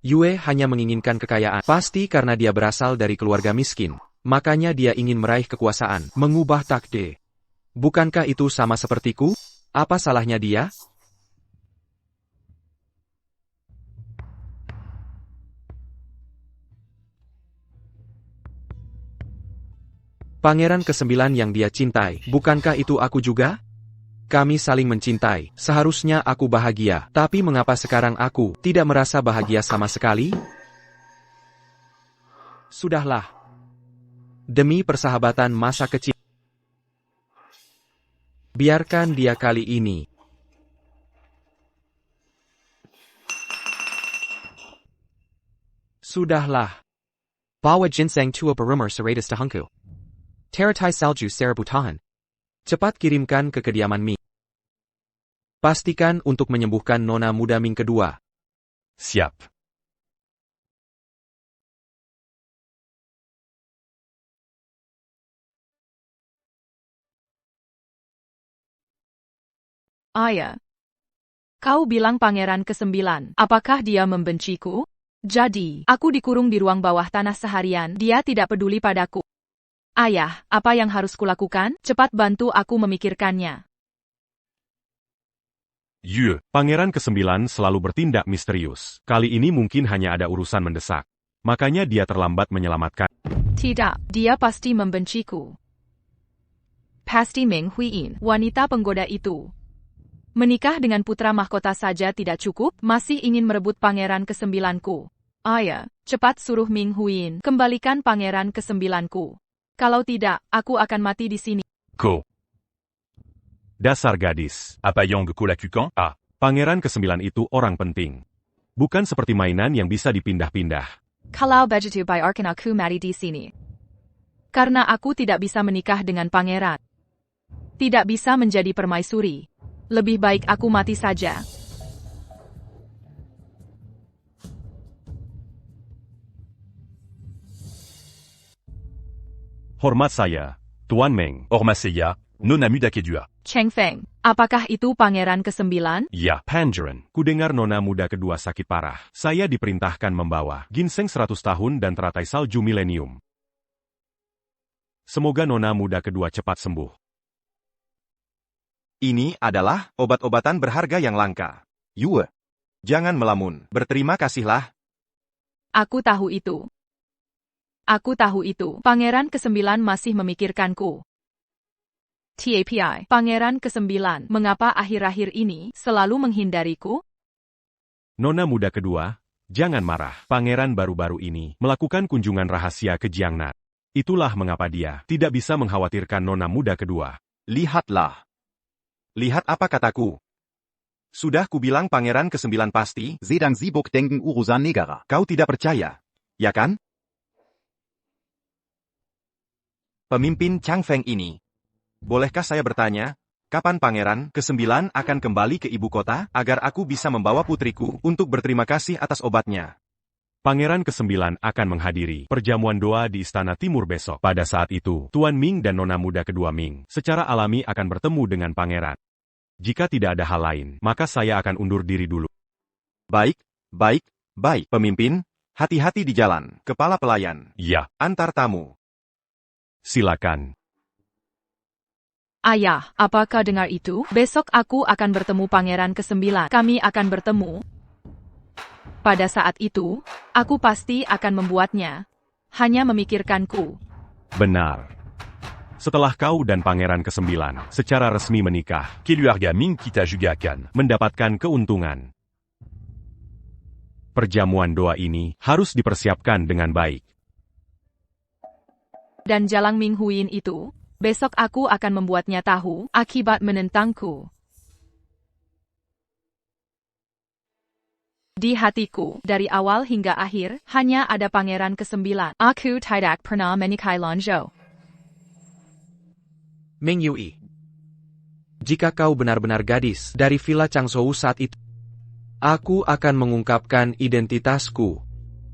Yue hanya menginginkan kekayaan. Pasti karena dia berasal dari keluarga miskin. Makanya dia ingin meraih kekuasaan, mengubah takdir. Bukankah itu sama sepertiku? Apa salahnya dia? Pangeran ke-9 yang dia cintai, bukankah itu aku juga? Kami saling mencintai, seharusnya aku bahagia, tapi mengapa sekarang aku tidak merasa bahagia sama sekali? Sudahlah. Demi persahabatan masa kecil. Biarkan dia kali ini. Sudahlah. Bawa ginseng tua berumur 100 tahunku. Teratai salju serabutahan. Cepat kirimkan ke kediaman Ming. Pastikan untuk menyembuhkan nona muda Ming kedua. Siap. Ayah. Kau bilang pangeran ke-9. Apakah dia membenciku? Jadi, aku dikurung di ruang bawah tanah seharian. Dia tidak peduli padaku. Ayah, apa yang harus kulakukan? Cepat bantu aku memikirkannya. Yue, Pangeran ke-9 selalu bertindak misterius. Kali ini mungkin hanya ada urusan mendesak. Makanya dia terlambat menyelamatkan. Tidak, dia pasti membenciku. Pasti Meng Huiyin, wanita penggoda itu. Menikah dengan putra mahkota saja tidak cukup, masih ingin merebut pangeran ke-9ku. Ayah, cepat suruh Meng Huiyin kembalikan pangeran ke-9ku. Kalau tidak, aku akan mati di sini. Ko. Dasar gadis. Apa yang kulakukan? Ah. Pangeran ke-9 itu orang penting. Bukan seperti mainan yang bisa dipindah-pindah. Kalau begitu biarkan aku mati di sini. Karena aku tidak bisa menikah dengan pangeran. Tidak bisa menjadi permaisuri. Lebih baik aku mati saja. Hormat saya, Tuan Meng. Ormaseya, Nona muda kedua. Cheng Feng, apakah itu pangeran ke-9? Ya, Pangeran. Kudengar nona muda kedua sakit parah. Saya diperintahkan membawa ginseng 100 tahun dan teratai salju milenium. Semoga nona muda kedua cepat sembuh. Ini adalah obat-obatan berharga yang langka. Yue, jangan melamun. Berterima kasihlah. Aku tahu itu. Aku tahu itu. Pangeran ke-9 masih memikirkanku. TAPI, Pangeran ke-9, mengapa akhir-akhir ini selalu menghindariku? Nona muda kedua, jangan marah. Pangeran baru-baru ini melakukan kunjungan rahasia ke Jiangnat. Itulah mengapa dia tidak bisa mengkhawatirkan nona muda kedua. Lihatlah. Lihat apa kataku. Sudah kubilang pangeran ke-9 pasti. Sedang sibuk denken urusan negara. Kau tidak percaya, ya kan? Pemimpin Chang Feng ini. Bolehkah saya bertanya, kapan pangeran ke-9 akan kembali ke ibu kota, agar aku bisa membawa putriku untuk berterima kasih atas obatnya? Pangeran ke-9 akan menghadiri perjamuan doa di Istana Timur besok. Pada saat itu, Tuan Ming dan nona muda kedua Ming secara alami akan bertemu dengan pangeran. Jika tidak ada hal lain, maka saya akan undur diri dulu. Baik, baik, baik. Pemimpin, hati-hati di jalan. Kepala pelayan. Ya. Antar tamu. Silakan. Ayah, apakah dengar itu? Besok aku akan bertemu pangeran ke-9. Kami akan bertemu. Pada saat itu, aku pasti akan membuatnya. Hanya memikirkanku. Benar. Setelah kau dan pangeran ke-9 secara resmi menikah, Keluarga Ming kita juga akan mendapatkan keuntungan. Perjamuan doa ini harus dipersiapkan dengan baik. Dan Jalang Ming Huiyin itu, besok aku akan membuatnya tahu akibat menentangku. Di hatiku, dari awal hingga akhir, hanya ada pangeran ke-9. Aku tidak pernah menikahi Lanzhou. Meng Yui. Jika kau benar-benar gadis dari Villa Changzhou saat itu, aku akan mengungkapkan identitasku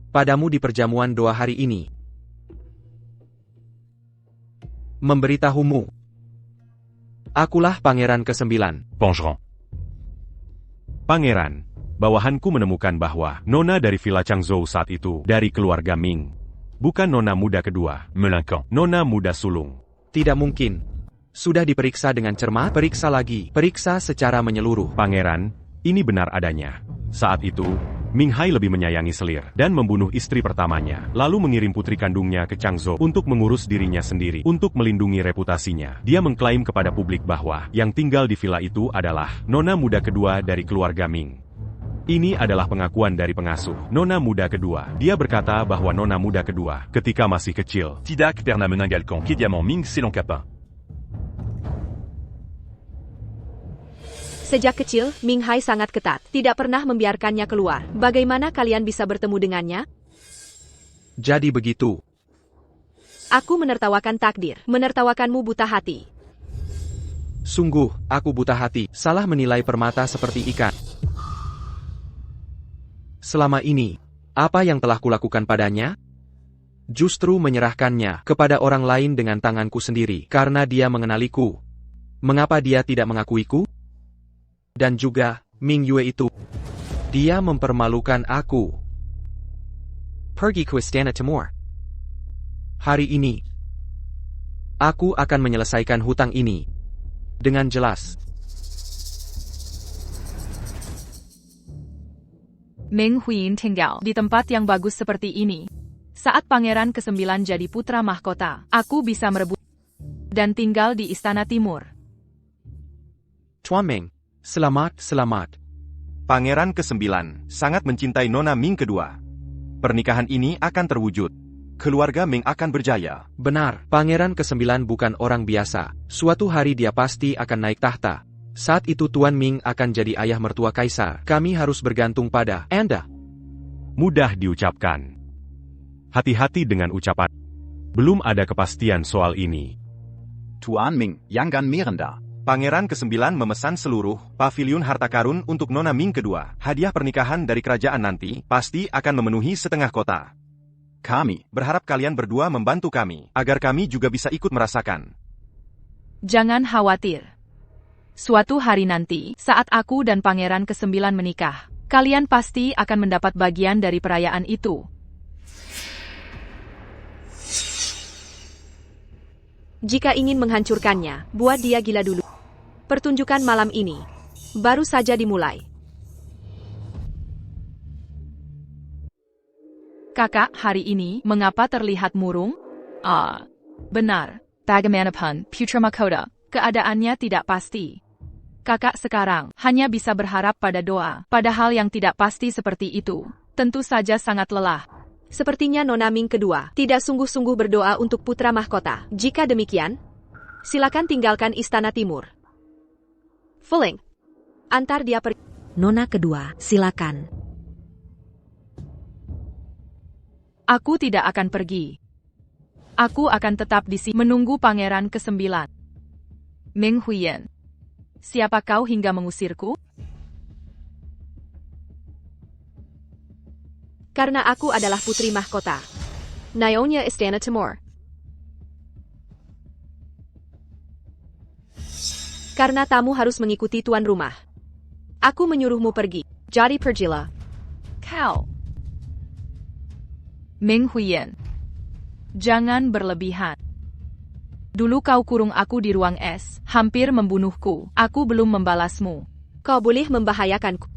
padamu di perjamuan doa hari ini. Memberitahumu. Akulah pangeran ke-9. Pangeran. Pangeran, Bawahanku menemukan bahwa Nona dari Villa Changzhou saat itu dari keluarga Ming. Bukan Nona muda kedua. Melinquant. Nona muda sulung. Tidak mungkin. Sudah diperiksa dengan cermat, periksa lagi, periksa secara menyeluruh. Pangeran, ini benar adanya. Saat itu, Ming Hai lebih menyayangi Selir dan membunuh istri pertamanya, lalu mengirim putri kandungnya ke Changzhou untuk mengurus dirinya sendiri, untuk melindungi reputasinya. Dia mengklaim kepada publik bahwa yang tinggal di villa itu adalah Nona muda kedua dari keluarga Ming. Ini adalah pengakuan dari pengasuh Nona muda kedua. Dia berkata bahwa Nona muda kedua, ketika masih kecil, Tidak pernah meninggalkan kediaman Ming Selon Capin. Sejak kecil, Ming Hai sangat ketat, tidak pernah membiarkannya keluar. Bagaimana kalian bisa bertemu dengannya? Jadi begitu. Aku menertawakan takdir, menertawakanmu buta hati. Sungguh, aku buta hati, salah menilai permata seperti ikan. Selama ini, apa yang telah kulakukan padanya? Justru menyerahkannya kepada orang lain dengan tanganku sendiri, karena dia mengenaliku. Mengapa dia tidak mengakuiku? Dan juga, Ming Yue itu. Dia mempermalukan aku. Pergi ke Istana Timur. Hari ini, aku akan menyelesaikan hutang ini. Dengan jelas. Meng Huiyin tinggal di tempat yang bagus seperti ini. Saat pangeran ke-9 jadi putra mahkota, aku bisa merebut dan tinggal di Istana Timur. Tuan Meng. Selamat. Pangeran ke-9 sangat mencintai Nona Ming kedua. Pernikahan ini akan terwujud. Keluarga Ming akan berjaya. Benar, Pangeran ke-9 bukan orang biasa. Suatu hari dia pasti akan naik tahta. Saat itu Tuan Ming akan jadi ayah mertua kaisar. Kami harus bergantung pada Anda. mudah diucapkan. Hati-hati dengan ucapan. Belum ada kepastian soal ini. Tuan Ming, Yanggan Merenda. Pangeran ke-9 memesan seluruh paviliun harta karun untuk Nona Ming kedua. Hadiah pernikahan dari kerajaan nanti pasti akan memenuhi setengah kota. Kami Berharap kalian berdua membantu kami, agar kami juga bisa ikut merasakan. Jangan khawatir. Suatu hari nanti, saat aku dan Pangeran ke-9 menikah, kalian pasti akan mendapat bagian dari perayaan itu. Jika ingin menghancurkannya, buat dia gila dulu. Pertunjukan malam ini baru saja dimulai. Kakak, hari ini, mengapa terlihat murung? Benar. Bagaimanapun, Putra Mahkota, keadaannya tidak pasti. Kakak sekarang hanya bisa berharap pada doa, padahal yang tidak pasti seperti itu tentu saja sangat lelah. Sepertinya Nona Ming kedua tidak sungguh-sungguh berdoa untuk putra mahkota. Jika demikian, silakan tinggalkan Istana Timur. Fuling, antar dia pergi. Nona kedua, silakan. Aku tidak akan pergi. Aku akan tetap di sini menunggu Pangeran ke-9. Meng Huiyin, siapa kau hingga mengusirku? Karena aku adalah putri mahkota. Nyonya Istana Timur. Karena tamu harus mengikuti tuan rumah. Aku menyuruhmu pergi. Jadi pergilah. Kau. Meng Huiyin, jangan berlebihan. Dulu kau kurung aku di ruang es, hampir membunuhku. Aku belum membalasmu. Kau boleh membahayakanku.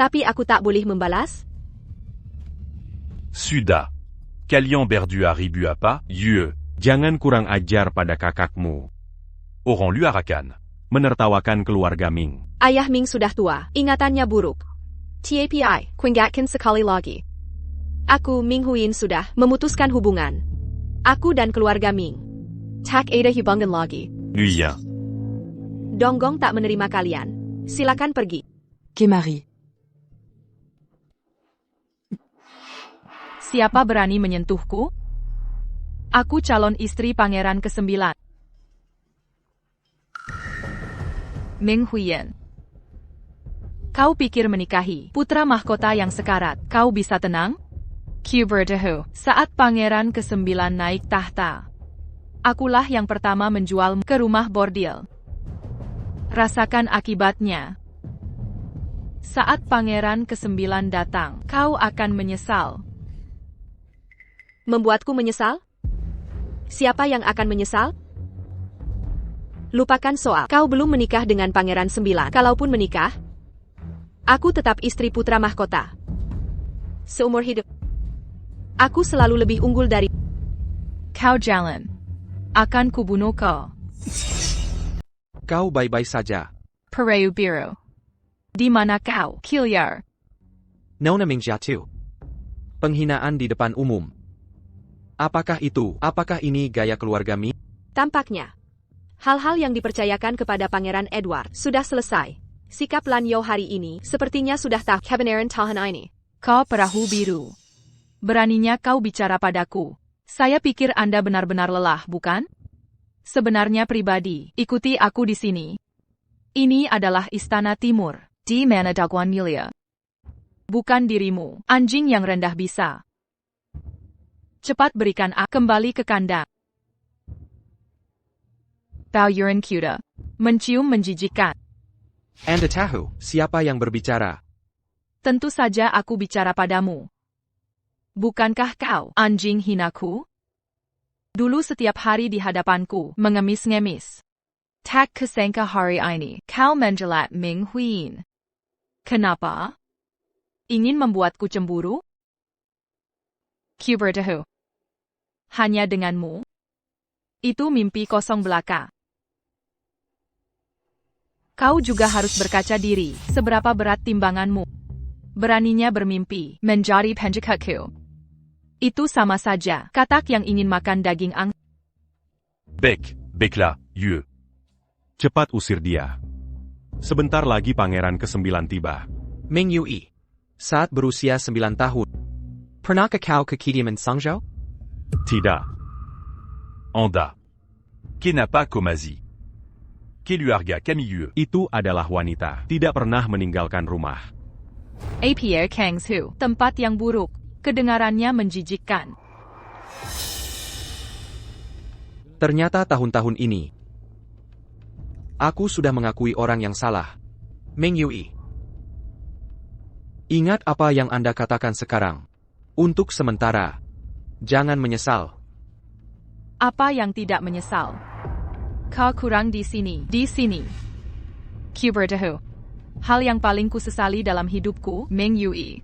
Tapi aku tak boleh membalas? Suda. Kalian berdua ribu apa, Yue? Jangan kurang ajar pada kakakmu. Orang lu arakan. Menertawakan keluarga Ming. Ayah Ming sudah tua, ingatannya buruk. TAPI, kuingatkan sekali lagi. Aku, Ming Huiyin sudah memutuskan hubungan. Aku dan keluarga Ming. Tak ada hubungan lagi. Nuyen. Donggong tak menerima kalian. Silakan pergi. Kemari. Siapa berani menyentuhku? Aku calon istri Pangeran ke-9. Meng Huiyin, kau pikir menikahi putra mahkota yang sekarat, kau bisa tenang? Kuberdahu, saat Pangeran ke-9 naik tahta, akulah yang pertama menjualmu ke rumah bordil. Rasakan akibatnya. Saat pangeran ke-9 datang, kau akan menyesal. Membuatku menyesal? Siapa yang akan menyesal? Lupakan soal kau belum menikah dengan Pangeran 9. Kalaupun menikah, aku tetap istri putra mahkota. Seumur hidup, aku selalu lebih unggul dari... Kau jalan. Akan kubunuh kau. Kau baik-baik saja. Pareu biru. Di mana kau, Kiliar? Nona Ming jatuh. Penghinaan di depan umum. Apakah ini gaya keluarga Mi? Tampaknya, hal-hal yang dipercayakan kepada Pangeran Edward sudah selesai. Sikap Lan Yo hari ini sepertinya sudah tahu kebenaran tahan ini. Kau perahu biru. Beraninya kau bicara padaku. Saya pikir Anda benar-benar lelah, bukan? Sebenarnya pribadi, ikuti aku di sini. Ini adalah Istana Timur, di mana Daguan Milia. Bukan dirimu, anjing yang rendah bisa. Cepat berikan aku kembali ke kandang. Bau urine kuda. Mencium menjijikkan. Anda tahu siapa yang berbicara? Tentu saja aku bicara padamu. Bukankah kau, anjing hinaku? Dulu setiap hari di hadapanku, mengemis-ngemis. Tak kusangka hari ini, kau menjelat Ming Huiyin. Kenapa? Ingin membuatku cemburu? Kubertahu. Hanya denganmu? Itu mimpi kosong belaka. Kau juga harus berkaca diri, seberapa berat timbanganmu. Beraninya bermimpi, menjadi penjakatku. Itu sama saja, katak yang ingin makan daging angsa. Bec, becla, yeux. Cepat usir dia. Sebentar lagi pangeran ke-9 tiba. Ming Yui. Saat berusia 9 tahun. Pernahkah kau ke Kediaman Sangzhou? Tidak. Anda. Kenapa Komazi? Keluarga Camilleux. Itu adalah wanita. Tidak pernah meninggalkan rumah. APR Kangsu, tempat yang buruk. Kedengarannya menjijikkan. Ternyata tahun-tahun ini, aku sudah mengakui orang yang salah. Ming Yui. Ingat apa yang Anda katakan sekarang. Untuk sementara, jangan menyesal. Apa yang tidak menyesal? Kau kurang di sini. Kubertahu. Hal yang paling kusesali dalam hidupku, Ming Yui,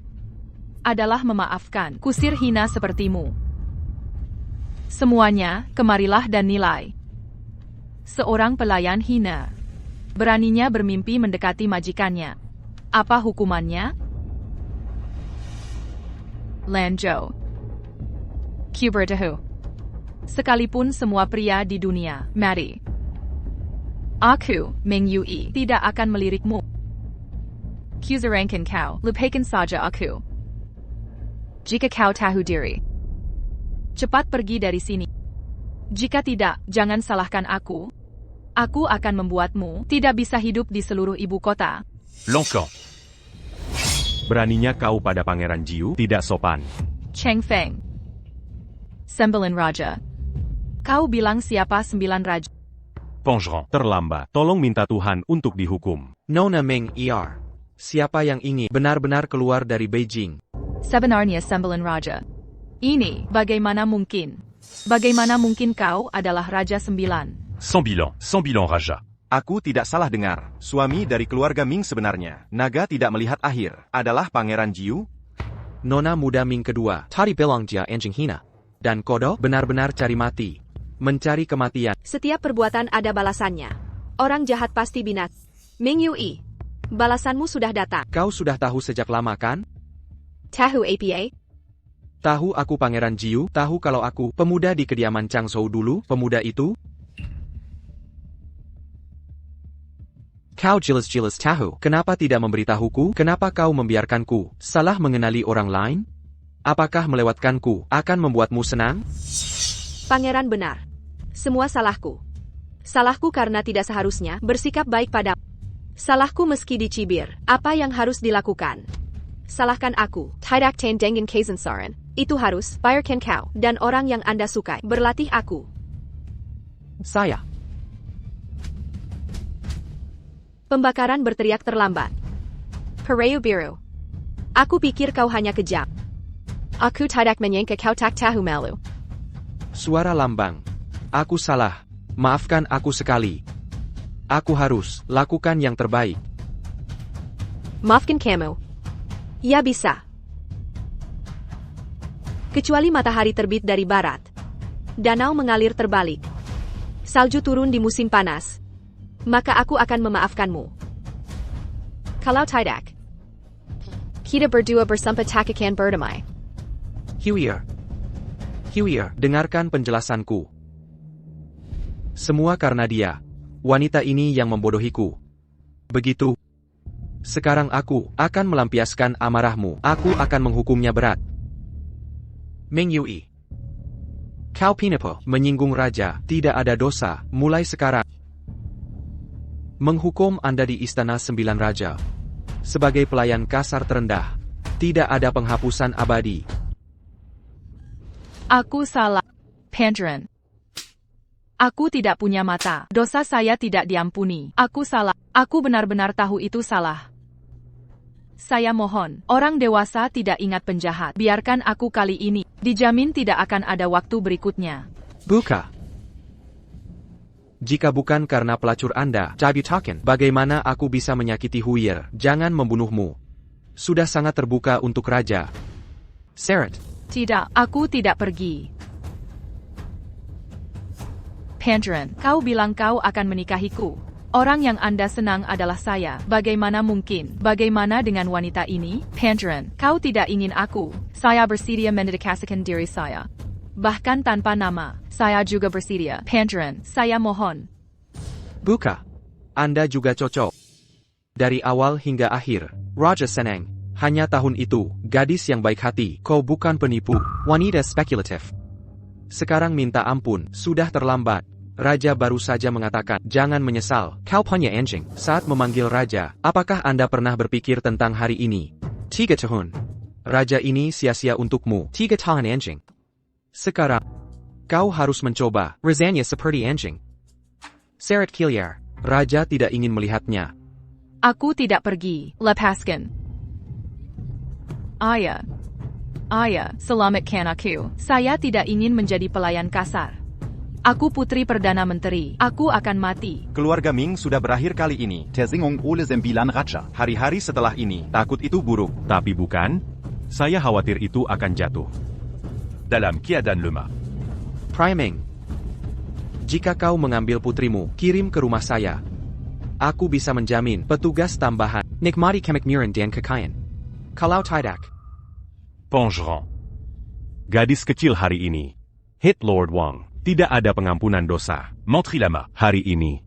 adalah memaafkan kusir hina sepertimu. Semuanya, kemarilah dan nilai. Seorang pelayan hina. Beraninya bermimpi mendekati majikannya. Apa hukumannya? Lanzhou. Kubertahu. Sekalipun semua pria di dunia, mari. Aku, Ming Yui, tidak akan melirikmu. Kuzarankan kau, lupakan saja aku. Jika kau tahu diri, cepat pergi dari sini. Jika tidak, jangan salahkan aku. Aku akan membuatmu tidak bisa hidup di seluruh ibu kota. L'encan. Beraninya kau pada Pangeran Jiu, tidak sopan. Cheng Feng. 9 raja. Kau bilang siapa 9 raja? Pangeran. Terlambat. Tolong minta Tuhan untuk dihukum. Nona Ming Er. Siapa yang ingin benar-benar keluar dari Beijing? Sebenarnya 9 raja. Ini, bagaimana mungkin? Bagaimana mungkin kau adalah Raja 9? Sans bilan raja. Aku tidak salah dengar. Suami dari keluarga Ming sebenarnya. Naga tidak melihat akhir. Adalah Pangeran Jiu? Nona muda Ming kedua. Tadi bilang dia anjing hina. Dan kodok benar-benar cari mati. Mencari kematian. Setiap perbuatan ada balasannya. Orang jahat pasti binat. Ming Yui, balasanmu sudah datang. Kau sudah tahu sejak lama kan? Tahu APA? Tahu aku Pangeran Jiu, tahu kalau aku pemuda di kediaman Changzhou dulu, pemuda itu? Kau jelas-jelas tahu, kenapa tidak memberitahuku? Kenapa kau membiarkanku salah mengenali orang lain? Apakah melewatkanku akan membuatmu senang? Pangeran benar. Semua salahku. Salahku karena tidak seharusnya bersikap baik padamu. Salahku meski dicibir. Apa yang harus dilakukan? Salahkan aku. Tidak ten dengan Kaizensaran. Itu harus bayarkan kau dan orang yang Anda sukai berlatih aku. Saya. Pembakaran berteriak terlambat. Pareu biru. Aku pikir kau hanya kejam. Aku tidak menyangka kau tak tahu malu. Suara lambang. Aku salah. Maafkan aku sekali. Aku harus lakukan yang terbaik. Maafkan kamu. Ya bisa. Kecuali matahari terbit dari barat. Danau mengalir terbalik. Salju turun di musim panas. Maka aku akan memaafkanmu. Kalau tidak, kita berdua bersampai tak akan berdamai. Huir. Huir, dengarkan penjelasanku. Semua karena dia. Wanita ini yang membodohiku. Begitu. Sekarang aku akan melampiaskan amarahmu. Aku akan menghukumnya berat. Ming Yue. Kau penipu, menyinggung raja, tidak ada dosa, mulai sekarang. Menghukum Anda di Istana Sembilan Raja. Sebagai pelayan kasar terendah. Tidak ada penghapusan abadi. Aku salah, Pangeran. Aku tidak punya mata. Dosa saya tidak diampuni. Aku salah. Aku benar-benar tahu itu salah. Saya mohon, orang dewasa tidak ingat penjahat. Biarkan aku kali ini. Dijamin tidak akan ada waktu berikutnya. Buka. Jika bukan karena pelacur Anda, Jabutaken, bagaimana aku bisa menyakiti Huir? Jangan membunuhmu. Sudah sangat terbuka untuk raja. Seret. Tidak, aku tidak pergi. Pangeran, kau bilang kau akan menikahiku. Orang yang Anda senang adalah saya. Bagaimana mungkin? Bagaimana dengan wanita ini? Pangeran, kau tidak ingin aku. Saya bersedia mendedikasikan diri saya. Bahkan tanpa nama, saya juga bersedia. Pangeran, saya mohon. Buka. Anda juga cocok. Dari awal hingga akhir, Raja senang. Hanya tahun itu, gadis yang baik hati. Kau bukan penipu, wanita spekulatif. Sekarang minta ampun, sudah terlambat. Raja baru saja mengatakan, jangan menyesal, kau punya anjing. Saat memanggil raja, apakah Anda pernah berpikir tentang hari ini? 3 tahun. Raja ini sia-sia untukmu. 3 tahun anjing. Sekarang, kau harus mencoba, rasanya seperti anjing. Seret Kiliar, raja tidak ingin melihatnya. Aku tidak pergi, lepaskan. Ayah. Ayah, selamatkan aku. Saya tidak ingin menjadi pelayan kasar. Aku putri Perdana Menteri. Aku akan mati. Keluarga Ming sudah berakhir kali ini. Tersingung oleh 9 raja. Hari-hari setelah ini, takut itu buruk. Tapi bukan? Saya khawatir itu akan jatuh. Dalam keadaan lemah. Priming. Jika kau mengambil putrimu, kirim ke rumah saya. Aku bisa menjamin petugas tambahan. Nikmati kemakmuran dan kekayaan. Kalau tidak, Pangeran. Gadis kecil hari ini. Hit Lord Wang. Tidak ada pengampunan dosa. Menteri Lama. Hari ini.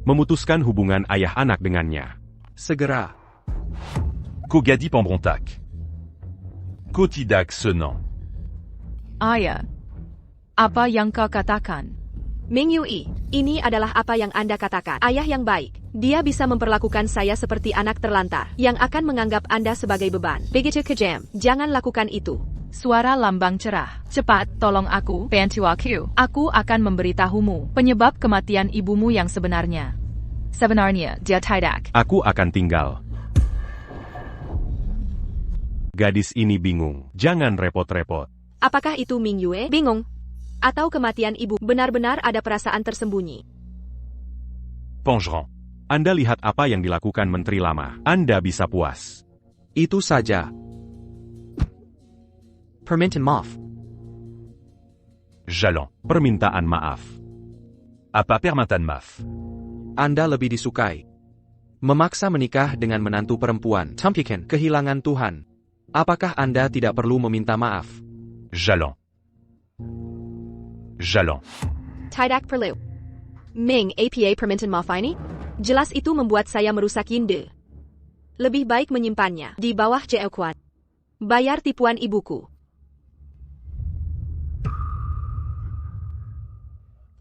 Memutuskan hubungan ayah anak dengannya. segera. Kogadi Pambrontak. Kotidak Senang. Ayah. Apa yang kau katakan? Ming Yue, ini adalah apa yang Anda katakan. Ayah yang baik. Dia bisa memperlakukan saya seperti anak terlantar, yang akan menganggap Anda sebagai beban. Begitu kejam, jangan lakukan itu. Suara lambang cerah. Cepat, tolong aku, bantu aku. Aku akan memberitahumu penyebab kematian ibumu yang sebenarnya. Sebenarnya, dia tidak. Aku akan tinggal. Gadis ini bingung. Jangan repot-repot. Apakah itu Ming Yue? Bingung? Atau kematian ibu benar-benar ada perasaan tersembunyi? Pangeran. Anda lihat apa yang dilakukan Menteri Lama. Anda bisa puas. Itu saja. Permintaan maaf. Jalon. Permintaan maaf. Apa permintaan maaf? Anda lebih disukai. Memaksa menikah dengan menantu perempuan. Tampikan kehilangan Tuhan. Apakah Anda tidak perlu meminta maaf? Jalon. Jalon. Tidak perlu. Ming, APA permintaan maaf ini? Jelas itu membuat saya merusak Yinde. Lebih baik menyimpannya di bawah Jeokuan. Bayar tipuan ibuku.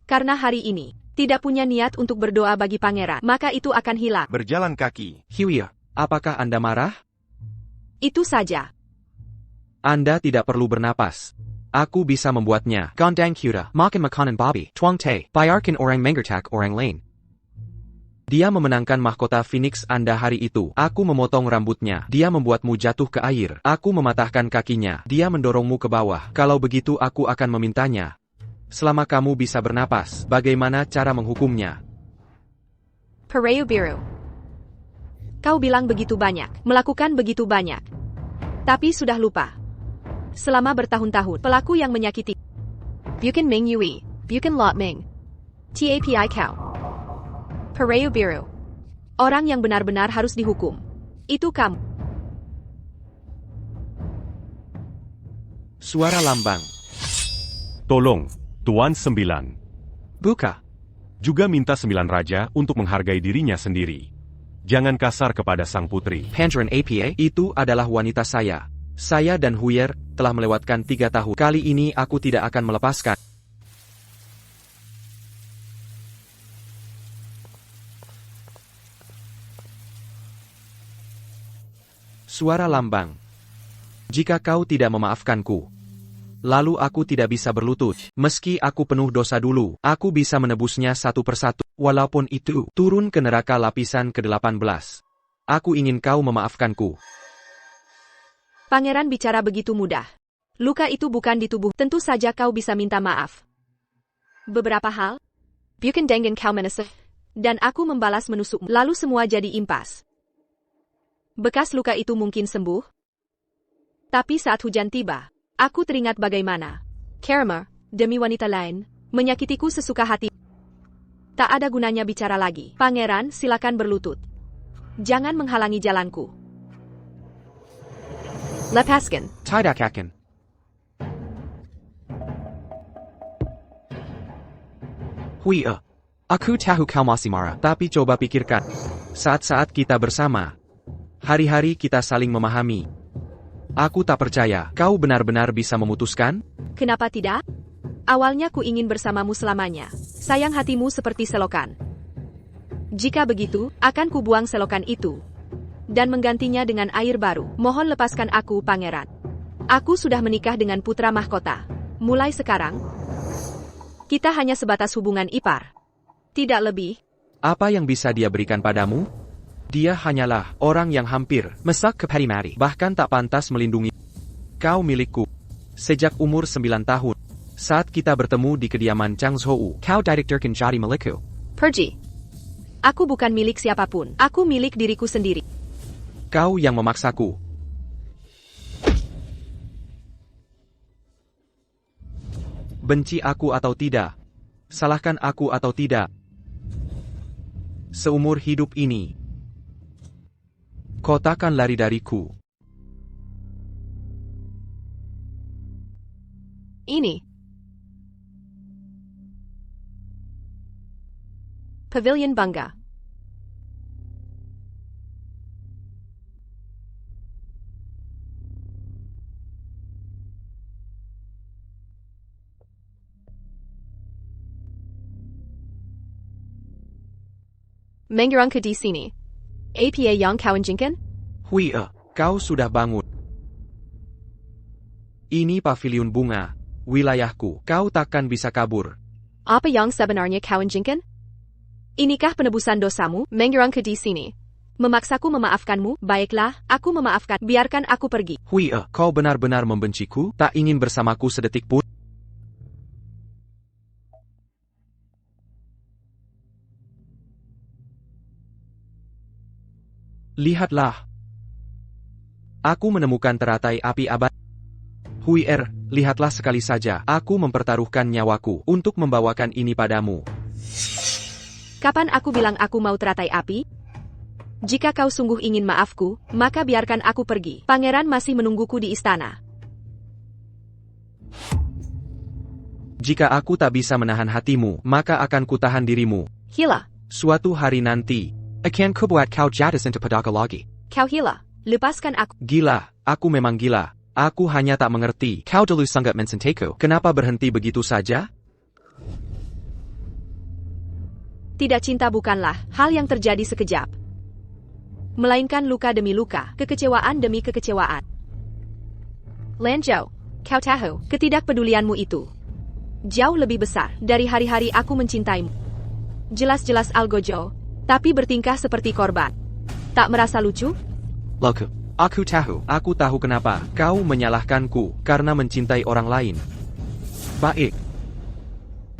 Karena hari ini tidak punya niat untuk berdoa bagi pangeran, maka itu akan hilang. Berjalan kaki. Huir, apakah Anda marah? Itu saja. Anda tidak perlu bernapas. Aku bisa membuatnya. Gondang Kuda, makan makanan babi, tuang teh, bayarkan orang mengertak orang lain. Dia memenangkan mahkota Phoenix Anda hari itu. Aku memotong rambutnya. Dia membuatmu jatuh ke air. Aku mematahkan kakinya. Dia mendorongmu ke bawah. Kalau begitu aku akan memintanya. Selama kamu bisa bernapas, bagaimana cara menghukumnya? Pareu biru. Kau bilang begitu banyak, melakukan begitu banyak. Tapi sudah lupa. Selama bertahun-tahun, pelaku yang menyakiti. Bukan Ming Yue, bukan Lot Ming. Tapi kau. Pareu biru. Orang yang benar-benar harus dihukum. Itu kamu. Suara lambang. Tolong, Tuan Sembilan. Buka. Juga minta 9 raja untuk menghargai dirinya sendiri. Jangan kasar kepada sang putri. Pandren APA, itu adalah wanita saya. Saya dan Huyer telah melewatkan 3 tahun. Kali ini aku tidak akan melepaskan. Suara lambang. Jika kau tidak memaafkanku, lalu aku tidak bisa berlutut. Meski aku penuh dosa dulu, aku bisa menebusnya satu persatu. Walaupun itu, turun ke neraka lapisan ke-18. Aku ingin kau memaafkanku. Pangeran bicara begitu mudah. Luka itu bukan di tubuh, tentu saja kau bisa minta maaf. Beberapa hal, bukan dengan kau menesah, dan aku membalas menusukmu, lalu semua jadi impas. Bekas luka itu mungkin sembuh, tapi saat hujan tiba, aku teringat bagaimana Karamer, demi wanita lain, menyakitiku sesuka hati. Tak ada gunanya bicara lagi. Pangeran, silakan berlutut. Jangan menghalangi jalanku. Lepaskan. Tidak akan. Huya, aku tahu kau masih marah, tapi coba pikirkan. Saat-saat kita bersama, hari-hari kita saling memahami. Aku tak percaya, kau benar-benar bisa memutuskan? Kenapa tidak? Awalnya ku ingin bersamamu selamanya. Sayang hatimu seperti selokan. Jika begitu, akan ku buang selokan itu. Dan menggantinya dengan air baru. Mohon lepaskan aku, Pangeran. Aku sudah menikah dengan putra mahkota. Mulai sekarang, kita hanya sebatas hubungan ipar. Tidak lebih. Apa yang bisa dia berikan padamu? Dia hanyalah orang yang hampir mesak ke Parimari, bahkan tak pantas melindungi. Kau milikku. Sejak umur 9 tahun. Saat kita bertemu di kediaman Chang Zhou, kau direkturkan jadi milikku. Pergi. Aku bukan milik siapapun. Aku milik diriku sendiri. Kau yang memaksaku. Benci aku atau tidak? Salahkan aku atau tidak? Seumur hidup ini, kau takkan lari dariku. Ini. Pavilion Bangga. Mengerang ke di sini. APA yang kawan jingkan? Huya, kau sudah bangun. Ini pavilion bunga, wilayahku. Kau takkan bisa kabur. Apa yang sebenarnya kawan jingkan? Inikah penebusan dosamu? Mengerang ke di sini. Memaksaku memaafkanmu? Baiklah, aku memaafkan. Biarkan aku pergi. Huya, kau benar-benar membenciku? Tak ingin bersamaku sedetik pun? Lihatlah. Aku menemukan teratai api abad. Huyer, lihatlah sekali saja. Aku mempertaruhkan nyawaku untuk membawakan ini padamu. Kapan aku bilang aku mau teratai api? Jika kau sungguh ingin maafku, maka biarkan aku pergi. Pangeran masih menungguku di istana. Jika aku tak bisa menahan hatimu, maka akan kutahan dirimu. Hila. Suatu hari nanti, akan kubuat kau jatuh into pedagang lagi. Kau hila. Lepaskan aku. Gila, aku memang gila. Aku hanya tak mengerti. Kau dulu sangat mencintaku. Kenapa berhenti begitu saja? Tidak, cinta bukanlah hal yang terjadi sekejap. Melainkan luka demi luka, kekecewaan demi kekecewaan. Lanzhou, kau tahu, ketidakpedulianmu itu jauh lebih besar dari hari-hari aku mencintaimu. Jelas-jelas Algojo, tapi bertingkah seperti korban. Tak merasa lucu? Loku, aku tahu kenapa kau menyalahkanku karena mencintai orang lain. Baik.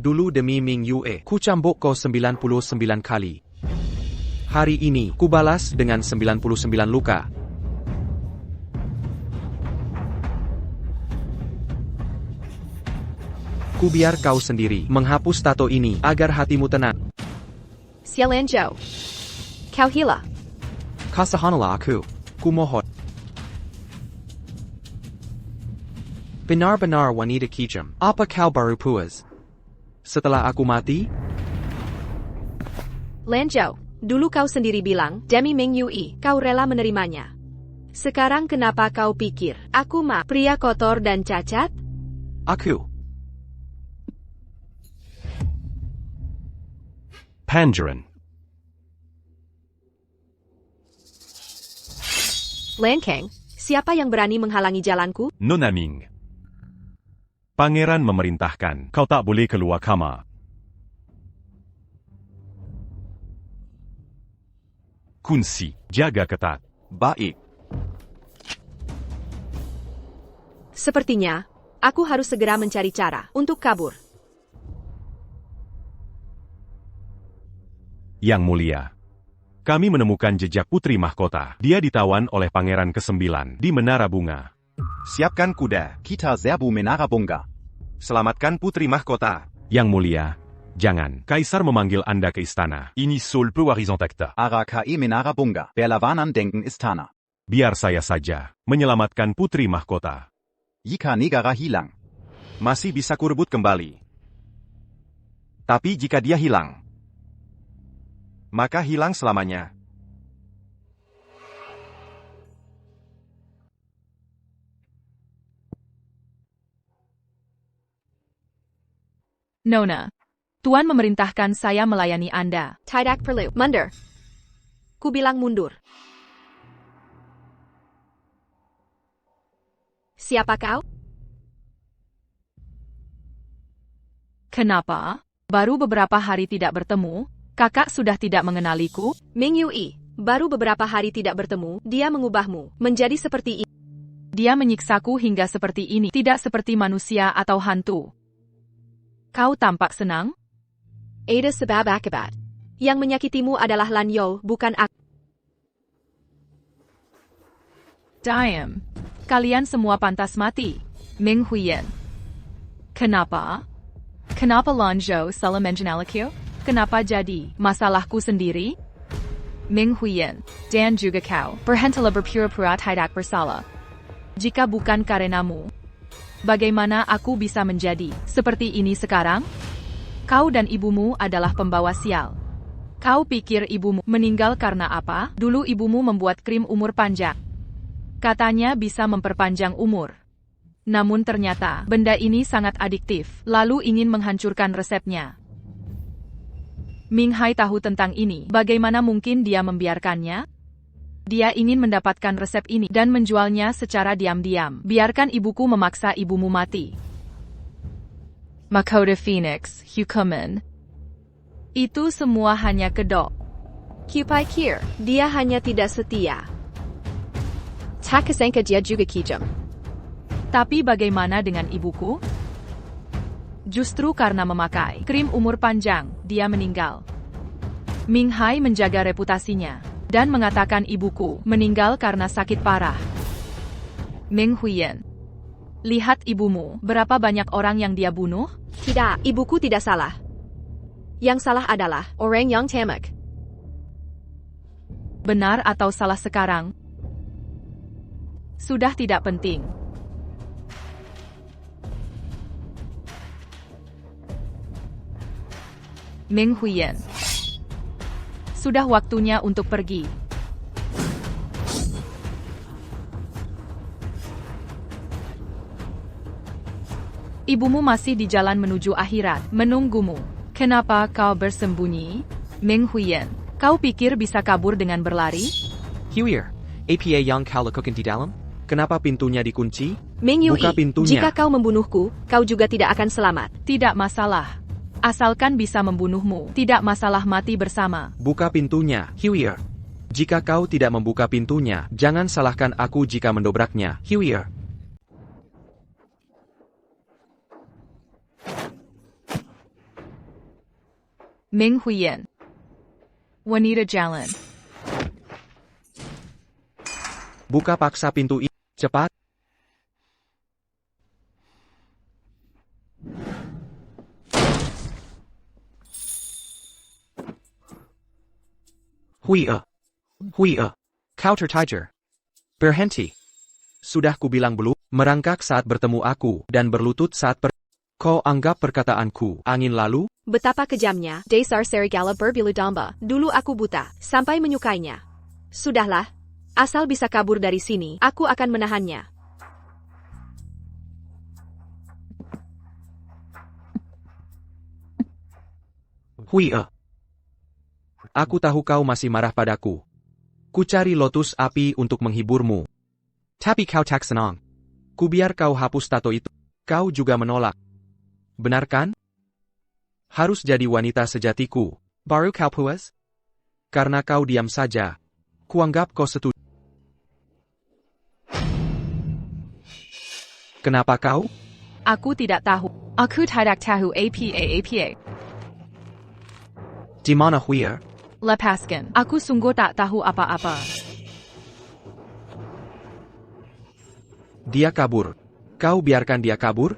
Dulu demi Ming Yue, ku cambuk kau 99 kali. Hari ini, ku balas dengan 99 luka. Ku biar kau sendiri menghapus tato ini agar hatimu tenang. Xia Lanzhou. Kau hila. Kasihanilah aku. Ku mohon. Benar-benar wanita kejam. Apa kau baru puas? Setelah aku mati? Lanzhou, dulu kau sendiri bilang, demi Ming Yue, kau rela menerimanya. Sekarang kenapa kau pikir, aku pria kotor dan cacat? Aku. Pangeran. Lan Kang, siapa yang berani menghalangi jalanku? Nona Ming. Pangeran memerintahkan, kau tak boleh keluar kamar. Kunci, jaga ketat. Baik. Sepertinya, aku harus segera mencari cara untuk kabur. Yang mulia. Kami menemukan jejak putri mahkota. Dia ditawan oleh pangeran ke-9 di Menara Bunga. Siapkan kuda. Kita serbu Menara Bunga. Selamatkan putri mahkota. Yang mulia, jangan. Kaisar memanggil Anda ke istana. Ini Sol Pewaris Antacta. Arakae Menara Bunga. Berlawanan denken istana. Biar saya saja menyelamatkan putri mahkota. Jika negara hilang. Masih bisa kurebut kembali. Tapi jika dia hilang, maka hilang selamanya. Nona, Tuan memerintahkan saya melayani Anda. Tidak perlu. Mundur. Ku bilang mundur. Siapa kau? Kenapa? Baru beberapa hari tidak bertemu, kakak sudah tidak mengenaliku? Ming Yue, baru beberapa hari tidak bertemu, dia mengubahmu menjadi seperti ini. Dia menyiksaku hingga seperti ini, tidak seperti manusia atau hantu. Kau tampak senang? Ada sebab akibat. Yang menyakitimu adalah Lan Yao, bukan aku. Diam. Kalian semua pantas mati. Ming Huiyan. Kenapa? Kenapa Lan Zhou salah mengenaliku? Kenapa jadi masalahku sendiri? Ming Huiyan, dan juga kau, berhentilah berpura-pura tidak bersalah. Jika bukan karenamu, bagaimana aku bisa menjadi seperti ini sekarang? Kau dan ibumu adalah pembawa sial. Kau pikir ibumu meninggal karena apa? Dulu ibumu membuat krim umur panjang. Katanya bisa memperpanjang umur. Namun ternyata, benda ini sangat adiktif, lalu ingin menghancurkan resepnya. Ming Hai tahu tentang ini, bagaimana mungkin dia membiarkannya? Dia ingin mendapatkan resep ini dan menjualnya secara diam-diam. Biarkan ibuku memaksa ibumu mati. Mahkota Phoenix, hukuman. Itu semua hanya kedok. Kupai Kir, dia hanya tidak setia. Tak kesangka dia juga kejam. Tapi bagaimana dengan ibuku? Justru karena memakai krim umur panjang, dia meninggal. Ming Hai menjaga reputasinya, dan mengatakan ibuku meninggal karena sakit parah. Ming Huiyan, lihat ibumu, berapa banyak orang yang dia bunuh? Tidak, ibuku tidak salah. Yang salah adalah orang yang tamak. Benar atau salah sekarang? Sudah tidak penting. Ming Huiyan, sudah waktunya untuk pergi. Ibumu masih di jalan menuju akhirat, menunggumu. Kenapa kau bersembunyi? Ming Huiyan, kau pikir bisa kabur dengan berlari? Huier, apa yang kau lakukan di dalam? Kenapa pintunya dikunci? Ming Yue, Buka pintunya. jika kau membunuhku, kau juga tidak akan selamat. Tidak masalah. Asalkan bisa membunuhmu, tidak masalah mati bersama. Buka pintunya, Huier. Jika kau tidak membuka pintunya, jangan salahkan aku jika mendobraknya, Huier. Ming Huiyan. Wanita Jalan. Buka paksa pintu ini, cepat. Huier. Huier. Counter Tiger. Berhenti. Sudah kubilang belum, merangkak saat bertemu aku, dan berlutut saat Kau anggap perkataanku angin lalu? Betapa kejamnya, Dasar Serigala berbulu domba. Dulu aku buta, sampai menyukainya. Sudahlah. Asal bisa kabur dari sini, aku akan menahannya. Huier. Aku tahu kau masih marah padaku. Kucari lotus api untuk menghiburmu. Tapi kau tak senang. Kubiar kau hapus tato itu. Kau juga menolak. Benar kan? Harus jadi wanita sejatiku. Baru kau puas? Karena kau diam saja. Kuanggap kau setuju. Kenapa kau? Aku tidak tahu. Aku tidak tahu apa. Di mana Huier? Lepaskan. Aku sungguh tak tahu apa-apa. Dia kabur. Kau biarkan dia kabur?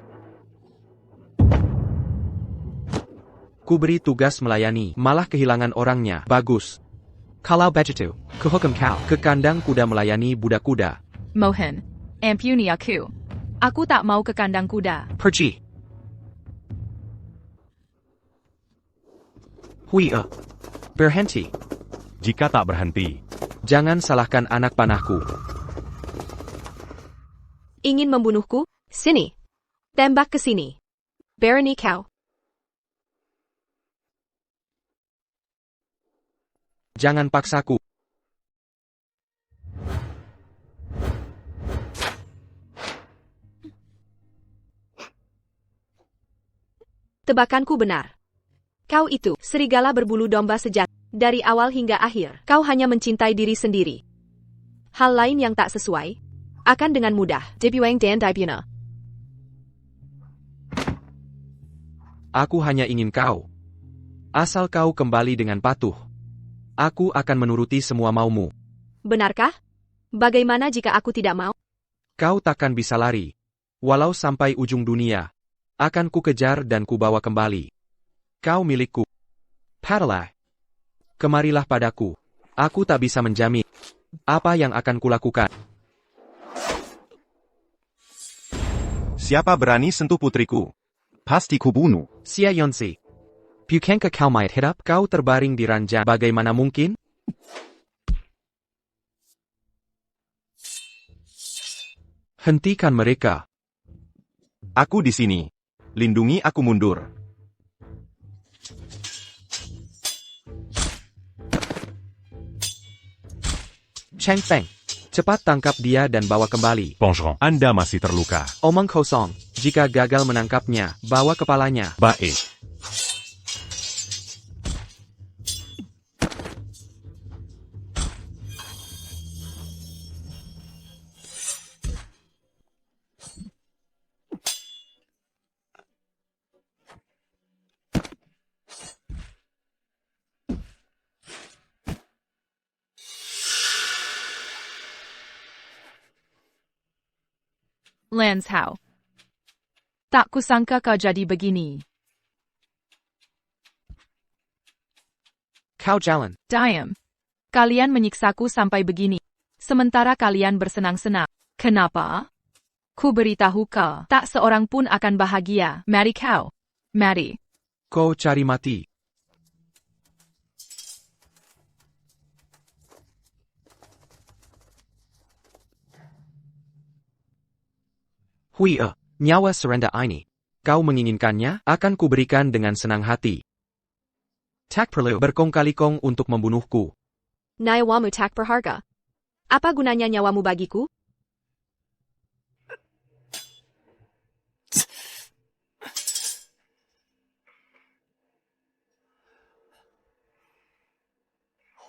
Ku beri tugas melayani, malah kehilangan orangnya. Bagus. Kalau begitu, kuhukum kau ke kandang kuda melayani budak kuda. Mohan. Ampuni aku. Aku tak mau ke kandang kuda. Pergi. Huier. Berhenti. Jika tak berhenti, Jangan salahkan anak panahku. Ingin membunuhku? Sini. Tembak ke sini. Berani kau. Jangan paksaku. Tebakanku benar. Kau itu, serigala berbulu domba sejati. Dari awal hingga akhir, kau hanya mencintai diri sendiri. Hal lain yang tak sesuai, akan dengan mudah. Dibuang dan dibuna. Aku hanya ingin kau. Asal kau kembali dengan patuh. Aku akan menuruti semua maumu. Benarkah? Bagaimana jika aku tidak mau? Kau takkan bisa lari. Walau sampai ujung dunia. Akan ku kejar dan ku bawa kembali. Kau milikku. Padalah. Kemarilah padaku. Aku tak bisa menjamin apa yang akan kulakukan. Siapa berani sentuh putriku? Pasti kubunuh. Xia Yonsi. Bukankah kau mayat hidup? Kau terbaring di ranjang. Bagaimana mungkin? Hentikan mereka. Aku di sini. Lindungi aku mundur. Cheng Feng. Cepat tangkap dia dan bawa kembali. Pongeron, Anda masih terluka. Omong kosong. Jika gagal menangkapnya, bawa kepalanya. Baik. Lance Hao. Tak kusangka kau jadi begini. Kau jalan. Diam. Kalian menyiksaku sampai begini. Sementara kalian bersenang-senang. Kenapa? Ku beritahu kau, tak seorang pun akan bahagia. Mari kau. Mari. Kau cari mati. Huier, nyawa Serenda ini. Kau menginginkannya, akan kuberikan dengan senang hati. Tak perlu berkong kali kong untuk membunuhku. Nyawamu tak berharga. Apa gunanya nyawamu bagiku?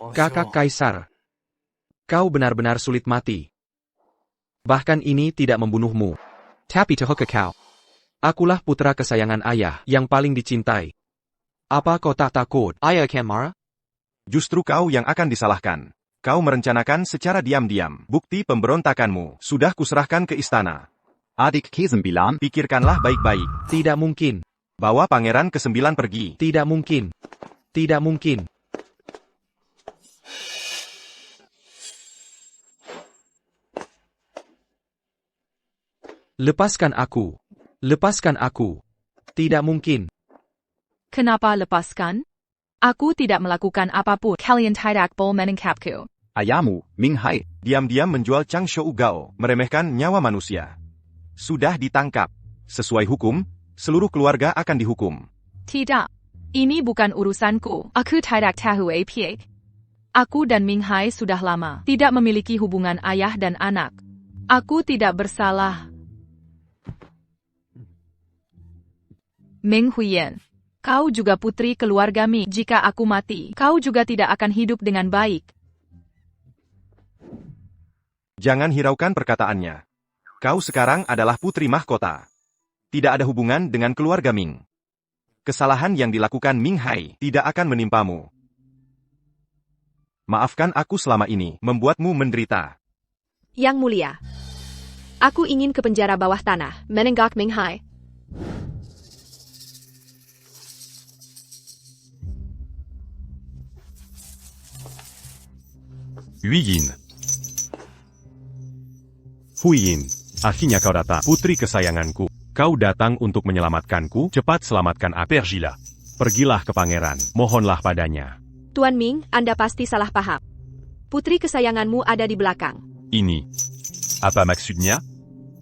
Kakak Kaisar. Kau benar-benar sulit mati. Bahkan ini tidak membunuhmu. Tapi kau. Akulah putra kesayangan ayah yang paling dicintai. Apa kau tak takut, Ayah Kenmara? Justru kau yang akan disalahkan. Kau merencanakan secara diam-diam. Bukti pemberontakanmu sudah kuserahkan ke istana. Adik Kesembilan, Pikirkanlah baik-baik. Tidak mungkin. Bawa pangeran ke-9 pergi. Tidak mungkin. Tidak mungkin. Lepaskan aku. Lepaskan aku. Tidak mungkin. Kenapa lepaskan? Aku tidak melakukan apapun. Kalian tidak boleh menangkapku. Ayamu, Ming Hai. Diam-diam menjual Chang Shou Gao, meremehkan nyawa manusia. Sudah ditangkap. Sesuai hukum, seluruh keluarga akan dihukum. Tidak. Ini bukan urusanku. Aku tidak tahu apa. Aku dan Ming Hai sudah lama tidak memiliki hubungan ayah dan anak. Aku tidak bersalah. Meng Huiyan. Kau juga putri keluarga Ming. Jika aku mati, kau juga tidak akan hidup dengan baik. Jangan hiraukan perkataannya. Kau sekarang adalah putri mahkota. Tidak ada hubungan dengan keluarga Ming. Kesalahan yang dilakukan Ming Hai tidak akan menimpamu. Maafkan aku selama ini, membuatmu menderita. Yang mulia. Aku ingin ke penjara bawah tanah, menenggak Ming Hai. Huiyin. Huiyin, akhirnya kau datang. Putri kesayanganku. Kau datang untuk menyelamatkanku. Cepat selamatkan aku. Pergilah. Pergilah ke pangeran. Mohonlah padanya. Tuan Ming, Anda pasti salah paham. Putri kesayanganmu ada di belakang. Ini. Apa maksudnya?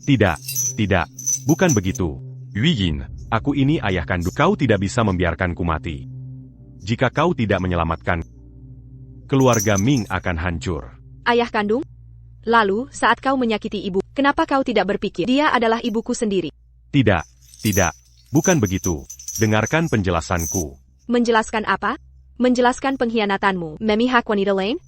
Tidak. Tidak. Bukan begitu. Huiyin. Aku ini ayah kandung. Kau tidak bisa membiarkanku mati. Jika kau tidak menyelamatkan, keluarga Ming akan hancur. Ayah kandung? Lalu, saat kau menyakiti ibu, kenapa kau tidak berpikir dia adalah ibuku sendiri? Tidak. Tidak. Bukan begitu. Dengarkan penjelasanku. Menjelaskan apa? Menjelaskan pengkhianatanmu, memihak wanita lain?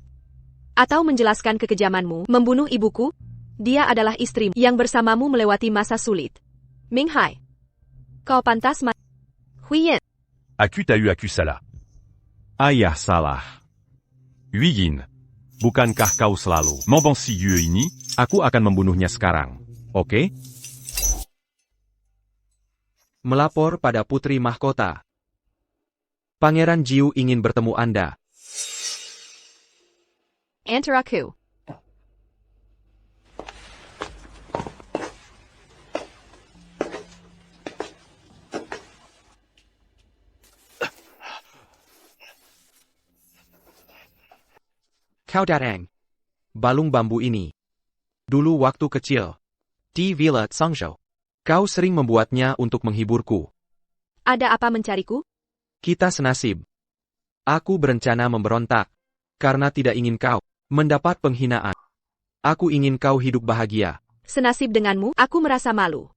Atau menjelaskan kekejamanmu, membunuh ibuku? Dia adalah istrimu yang bersamamu melewati masa sulit. Ming Hai. Kau pantas mati. Huiyan. Aku tahu aku salah. Ayah salah. Huiyin. Bukankah kau selalu? Membenci Yue ini? Aku akan membunuhnya sekarang. Oke? Melapor pada Putri Mahkota. Pangeran Jiu ingin bertemu Anda. Enter aku. Kau datang. Balung bambu ini. Dulu waktu kecil. Di Villa Sangzhou. Kau sering membuatnya untuk menghiburku. Ada apa mencariku? Kita senasib. Aku berencana memberontak. Karena tidak ingin kau mendapat penghinaan. Aku ingin kau hidup bahagia. Senasib denganmu, aku merasa malu.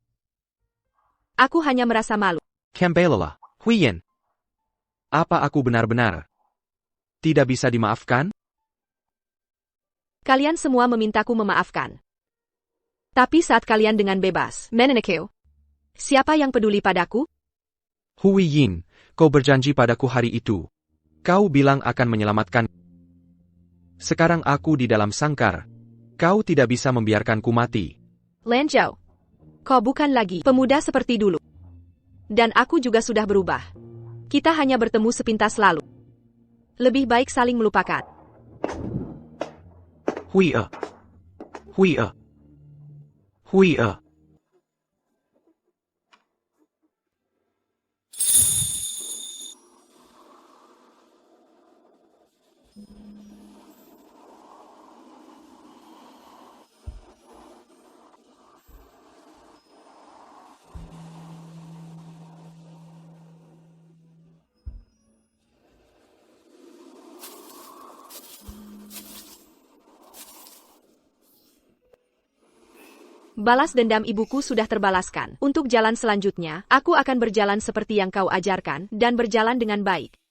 Aku hanya merasa malu. Kembalilah, Huiyan. Apa aku benar-benar tidak bisa dimaafkan? Kalian semua memintaku memaafkan. Tapi saat kalian dengan bebas, menenekeu. Siapa yang peduli padaku? Huiyin, kau berjanji padaku hari itu. Kau bilang akan menyelamatkan. Sekarang aku di dalam sangkar. Kau tidak bisa membiarkanku mati. Lan Zhao. Kau bukan lagi pemuda seperti dulu. Dan aku juga sudah berubah. Kita hanya bertemu sepintas lalu. Lebih baik saling melupakan. Huiya. Huiya. Huiya. Balas dendam ibuku sudah terbalaskan. Untuk jalan selanjutnya, aku akan berjalan seperti yang kau ajarkan, dan berjalan dengan baik.